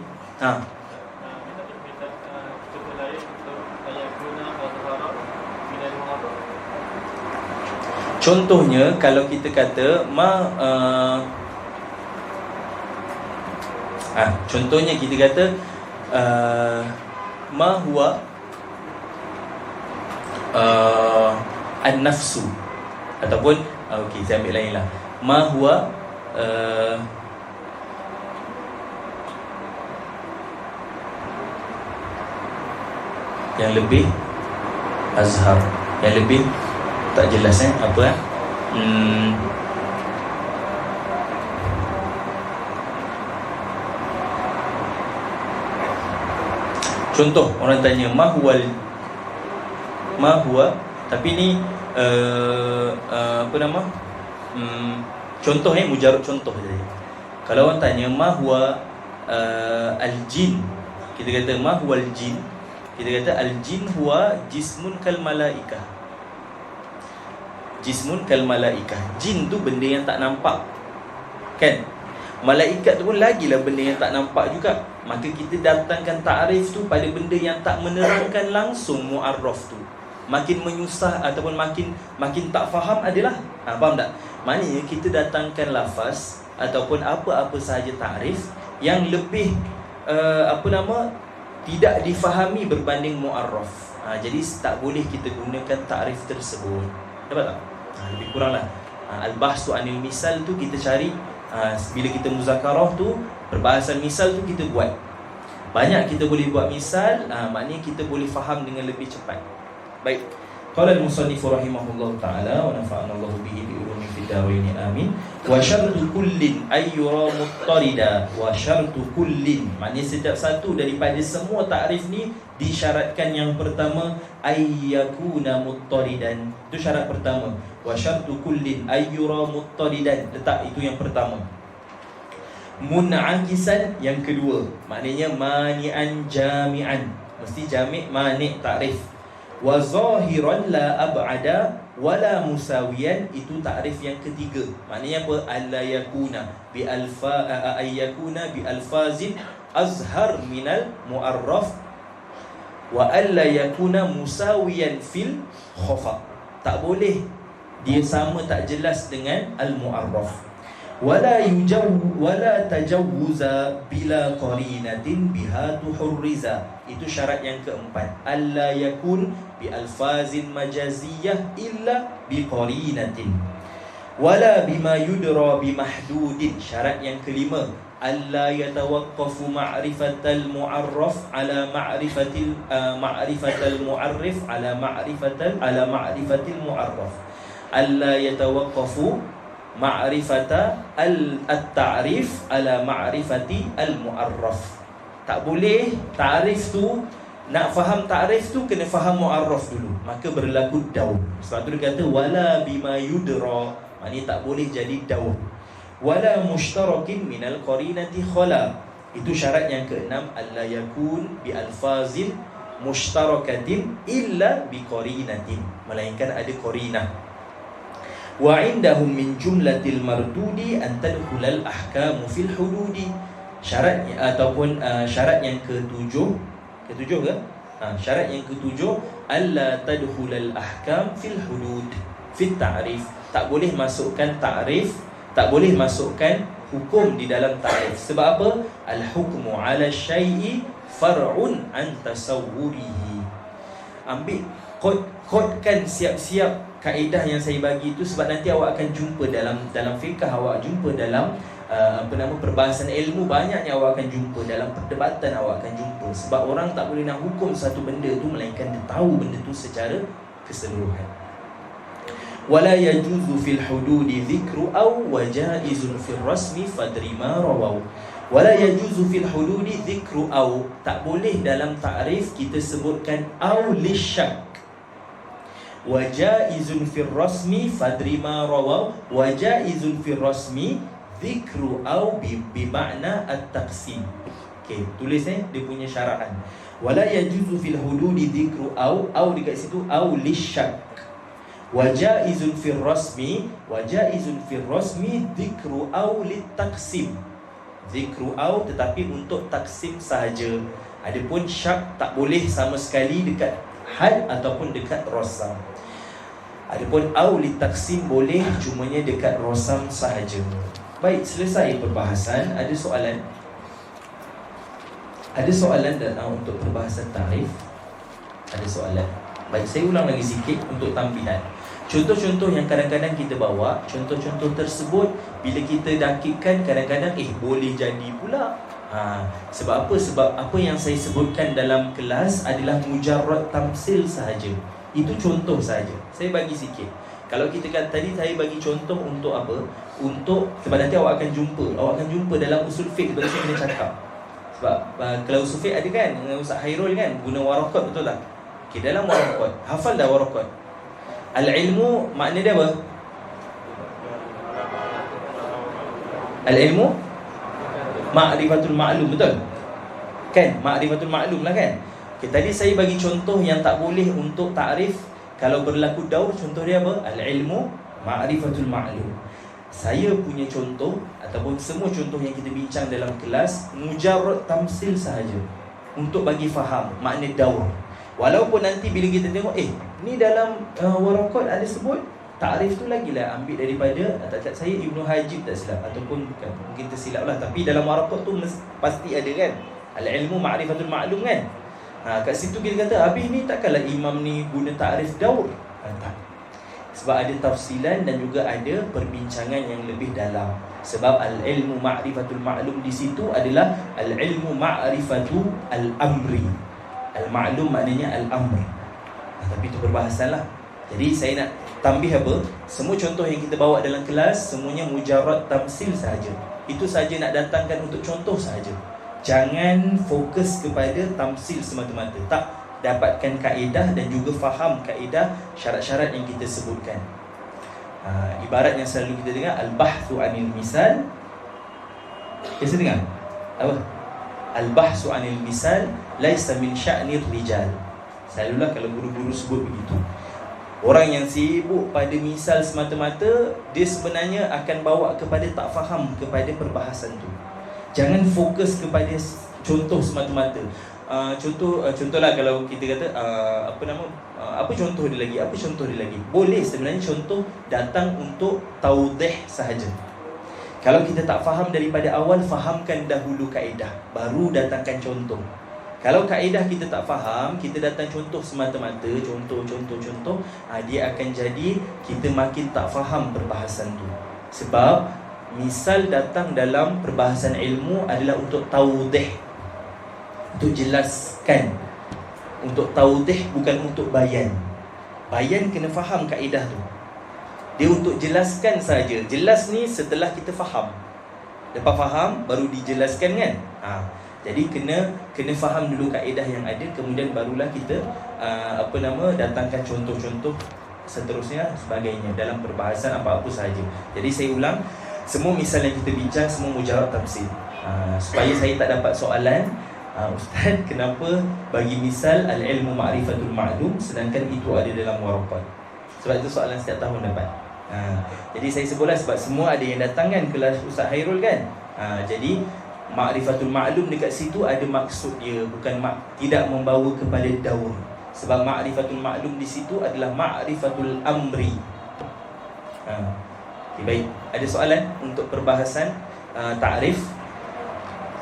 Contohnya kalau kita kata contohnya kita kata ma huwa an-nafsu, ataupun okey saya ambil lain lah. Ma huwa yang lebih azhar, yang lebih tak jelas apa contoh orang tanya ma huwa, tapi ni apa nama, contoh mujarab contoh saja. Kalau orang tanya ma huwa al-jin, kita kata ma huwa al-jin, kita kata al-jin huwa jismun kal malaikah. Jismun kal malaikah. Jin tu benda yang tak nampak, kan? Malaikat tu pun lagilah benda yang tak nampak juga. Maka kita datangkan ta'rif tu pada benda yang tak menerangkan langsung mu'arraf tu. Makin menyusah ataupun makin tak faham adalah, faham tak? Maknanya kita datangkan lafaz ataupun apa-apa sahaja ta'rif yang lebih tidak difahami berbanding mu'arraf. Jadi tak boleh kita gunakan ta'rif tersebut. Dapat tak? Lebih kurang lah. Al-bahsu anil misal tu kita cari, bila kita muzakarah tu, perbahasan misal tu kita buat. Banyak kita boleh buat misal, maknanya kita boleh faham dengan lebih cepat. Baik. Qala al-musannif rahimahullah ta'ala wa nafa'ana Allah bihi bi ulumi fid darain amin. Wa syartu kullin ay yura muttarida. Wa syartu kullin, maknanya setiap satu daripada semua takrif ni disyaratkan yang pertama ay yakuna muttaridan. Itu syarat pertama. Wa syartu kullin ay yura muttaridan. Letak itu yang pertama. Mun'akisan yang kedua, maknanya mani'an jami'an, mesti jami' mani' ta'rif. Wa zahiran la ab'ada wala musawiyan, itu ta'rif yang ketiga. Maknanya apa? Alla yakuna bi alfa ayyakuna bi alfazin azhar minal mu'arraf wa alla yakuna musawiyan fil khafa. Tak boleh dia sama tak jelas dengan al-mu'arraf. Wala tajawuza bila qarinatin biha tuhurriza, itu syarat yang keempat. Alla yakun bi alfazin majaziyah illa bi qarinatin. Wala bima yudra bi mahdudin, syarat yang kelima. Alla yatawaqqafu ma'rifatal mu'arraf ala ma'rifatil mu'arrif ala ma'rifatil mu'arraf. Alla yatawaqqafu ma'rifata al-ta'rif ala ma'rifati al-mu'arraf. Tak boleh ta'rif tu, nak faham ta'rif tu kena faham mu'arraf dulu, maka berlaku daur. Sebab tu dia kata wala bima yudra, maknanya tak boleh jadi daur. Wala mushtarakin minal qarinati khala, itu syarat yang keenam. Alla yakun bi alfazin mushtarakatin illa bi qarinatin, melainkan ada qarinah. Wa indahum min jumlatil mardudi an tadkhulal ahkamu fil hududi, syarat ataupun syarat yang ketujuh ke? Syarat yang ketujuh, alla tadkhulal ahkam fil hudud fit ta'rif, tak boleh masukkan ta'rif, tak boleh masukkan hukum di dalam ta'rif. Sebab apa? Al hukmu ala syai'i far'un an tasawwurihi. Ambil kodkan siap-siap kaedah yang saya bagi itu, sebab nanti awak akan jumpa dalam fiqh, awak jumpa dalam perbahasan ilmu, banyaknya awak akan jumpa dalam perdebatan, awak akan jumpa. Sebab orang tak boleh nak hukum satu benda tu melainkan dia tahu benda tu secara keseluruhan. Wala yajuzu fil hududi dhikru aw wa jaizun fil rasmi fadri ma rawaw. Wala yajuzu fil hududi dhikru aw, tak boleh dalam ta'rif kita sebutkan aw lisyak. Wa jaizun fil rasmi fadri ma rawaw. Wa jaizun fil rasmi dhikru aw bi makna at-taqsim. Okey, tulis dia punya syarahan. Wala yajuzu fil hududi dhikru aw dekat situ aw lisyak. Wa jaizun fil rasmi dhikru aw lit-taqsim. Dhikru aw tetapi untuk taksim sahaja. Adapun syak tak boleh sama sekali dekat had ataupun dekat rosam. Adapun aw lit-taqsim boleh, cumanya dekat rosam sahaja. Baik, selesai perbahasan. Ada soalan? Ada soalan untuk perbahasan tarif? Ada soalan? Baik, saya ulang lagi sikit untuk tampilan. Contoh-contoh yang kadang-kadang kita bawa, contoh-contoh tersebut bila kita dakikkan, kadang-kadang boleh jadi pula. Sebab apa? Sebab apa yang saya sebutkan dalam kelas adalah mujarrad tamsil sahaja. Itu contoh sahaja. Saya bagi sikit. Kalau kita kan tadi saya bagi contoh untuk apa? Untuk sebab nanti awak akan jumpa dalam usul fiqh, betul saya kena cakap. Sebab kalau usul fiqh ada kan, dengan Ustaz Hairul kan guna warakat, betul tak? Okey, dalam warakat, hafal dah warakat. Al-ilmu makna dia apa? Al-ilmu ma'rifatul ma'lum, betul? Kan? Ma'rifatul ma'lum lah kan? Okay, tadi saya bagi contoh yang tak boleh untuk ta'rif. Kalau berlaku daur, contoh dia apa? Al-ilmu ma'rifatul ma'lum. Saya punya contoh ataupun semua contoh yang kita bincang dalam kelas mujarrad tamsil sahaja, untuk bagi faham makna daur. Walaupun nanti bila kita tengok ni dalam warakat ada sebut ta'rif tu, lagilah ambil daripada tak saya Ibnu Hajib tak silap, ataupun bukan, mungkin tersilap lah, tapi dalam warakat tu pasti ada kan al-ilmu ma'rifatul ma'lum kan. Kat situ kita kata habis ni takkanlah imam ni guna ta'rif daur. Tak. Sebab ada tafsilan dan juga ada perbincangan yang lebih dalam. Sebab al-ilmu ma'rifatul ma'lum di situ adalah al-ilmu ma'rifatu al-amri. Al-ma'lum maknanya al-amr. Tapi itu perbahasan lah. Jadi saya nak tambih apa? Semua contoh yang kita bawa dalam kelas semuanya mujarrad tamsil sahaja. Itu sahaja nak datangkan untuk contoh sahaja. Jangan fokus kepada tamsil semata-mata. Tak, dapatkan kaedah dan juga faham kaedah syarat-syarat yang kita sebutkan. Ibarat yang selalu kita dengar, al-bahthu anil misal Biasa dengar? Apa? Al-bahsu anil misal laisa min sya'nir rijal. Selalulah kalau guru-guru sebut begitu. Orang yang sibuk pada misal semata-mata, dia sebenarnya akan bawa kepada tak faham kepada perbahasan tu. Jangan fokus kepada contoh semata-mata. Contohlah kalau kita kata apa contoh dia lagi? Apa contoh dia lagi? Boleh sebenarnya contoh datang untuk taudih sahaja. Kalau kita tak faham daripada awal, fahamkan dahulu kaedah, baru datangkan contoh. Kalau kaedah kita tak faham, kita datang contoh semata-mata, contoh, dia akan jadi kita makin tak faham perbahasan tu. Sebab misal datang dalam perbahasan ilmu adalah untuk taudih, untuk jelaskan. Untuk taudih, bukan untuk bayan. Bayan kena faham kaedah tu. Dia untuk jelaskan saja. Jelas ni setelah kita faham. Lepas faham baru dijelaskan kan. Jadi kena faham dulu kaedah yang ada, kemudian barulah kita datangkan contoh-contoh seterusnya sebagainya dalam perbahasan apa-apa sahaja. Jadi saya ulang, semua misal yang kita bincang semua mujarad tafsir. Supaya saya tak dapat soalan, Ustaz, kenapa bagi misal al-ilmu ma'rifatul ma'lum sedangkan itu ada dalam waraqat? Sebab itu soalan setiap tahun dapat. Jadi saya sebutlah sebab semua ada yang datang kan kelas Ustaz Hairul kan. Jadi ma'rifatul ma'lum dekat situ ada maksud dia, bukan tidak membawa kepada daur. Sebab ma'rifatul ma'lum di situ adalah ma'rifatul amri. Okay, baik. Ada soalan untuk perbahasan ta'rif?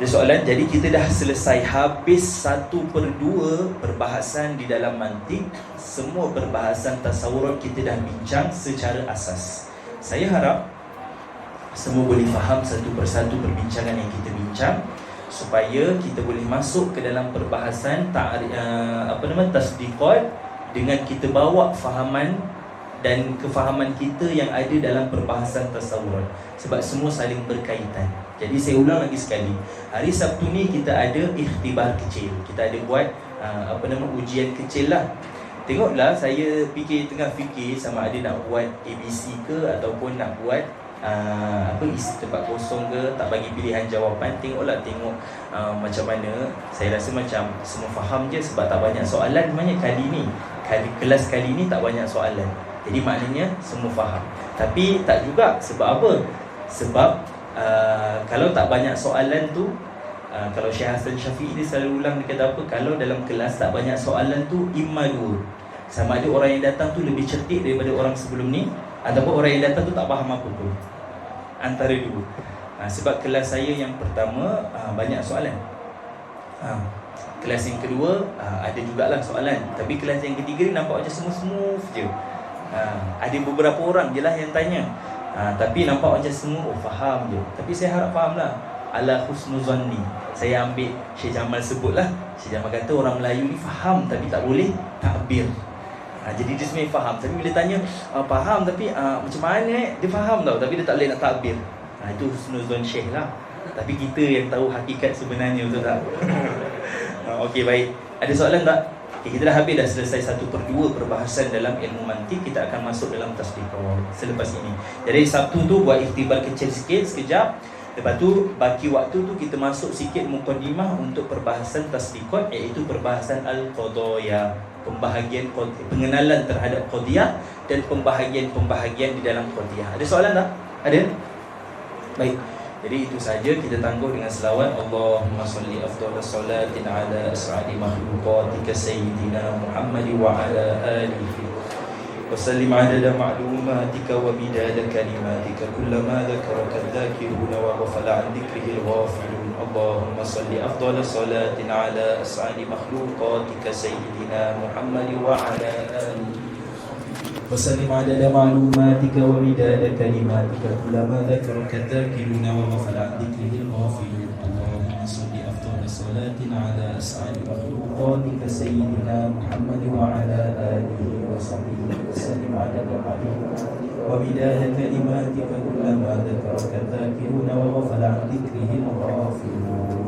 Ada soalan? Jadi kita dah selesai habis 1/2 perbahasan di dalam mantik. Semua perbahasan tasawurat kita dah bincang secara asas. Saya harap semua boleh faham satu persatu perbincangan yang kita bincang, supaya kita boleh masuk ke dalam perbahasan tasdiqat dengan kita bawa fahaman dan kefahaman kita yang ada dalam perbahasan tasawurat. Sebab semua saling berkaitan. Jadi saya ulang lagi sekali, hari Sabtu ni kita ada ikhtibar kecil. Kita ada buat ujian kecil lah. Tengoklah, saya tengah fikir sama ada nak buat ABC ke ataupun nak buat isi tempat kosong ke, tak bagi pilihan jawapan. Tengok macam mana. Saya rasa macam semua faham je sebab tak banyak soalan sebenarnya kelas kali ni tak banyak soalan. Jadi maknanya semua faham. Tapi tak juga, sebab apa? Sebab kalau tak banyak soalan tu, kalau Syekh Hasan Syafi'i dia selalu ulang, dia kata apa? Kalau dalam kelas tak banyak soalan tu, imma dua, sama ada orang yang datang tu lebih cerdik daripada orang sebelum ni, ataupun orang yang datang tu tak faham apa pun. Antara dua. Sebab kelas saya yang pertama banyak soalan. Kelas yang kedua ada jugalah soalan. Tapi kelas yang ketiga ni nampak macam semua smooth je. Ada beberapa orang je lah yang tanya, tapi nampak macam semua faham je. Tapi saya harap faham lah, ala husnuzanni. Saya ambil Syekh Jamal sebut lah. Syekh Jamal kata orang Melayu ni faham tapi tak boleh takbir. Jadi dia sebenarnya faham, tapi bila tanya faham tapi macam mana dia faham tau, tapi dia tak boleh nak takbir. Itu husnuzan Syekh lah. Tapi kita yang tahu hakikat sebenarnya, betul tak? Okey, baik. Ada soalan tak? Okay, kita dah habis, dah selesai 1/2 perbahasan dalam ilmu mantik. Kita akan masuk dalam tasdiqat selepas ini. Jadi Sabtu tu buat ikhtibar kecil sikit sekejap. Lepas tu baki waktu tu kita masuk sikit muqaddimah untuk perbahasan tasdiqat, iaitu perbahasan al-qadaya, pengenalan terhadap qadiyah dan pembahagian di dalam qadiyah. Ada soalan tak? Ada? Baik. Jadi itu saja, kita tangguh dengan selawat. Allahumma salli afdalas salatin ala as'adi makhluqatika sayyidina Muhammad wa ala alihi wa sallim adada ma'lumatika wa bidada kalimatika kullama dhakaraka dhakiruna wa ghafala an dhikrihi al-ghafilun. Allahumma salli afdalas salatin ala as'adi makhluqatika sayyidina Muhammad wa ala alihi وسلم عدد معلوماتك ومداد كلماتك كلما ذكرك الذاكرون وغفل عن ذكره الغافلون. اللهم صل أفضل صلاة على أسعد مخلوقاتك سيدنا محمد وعلى آله وصحبه وسلم عدد معلوماتك ومداد كلماتك كلما ذكرك الذاكرون وغفل عن ذكره الغافلون.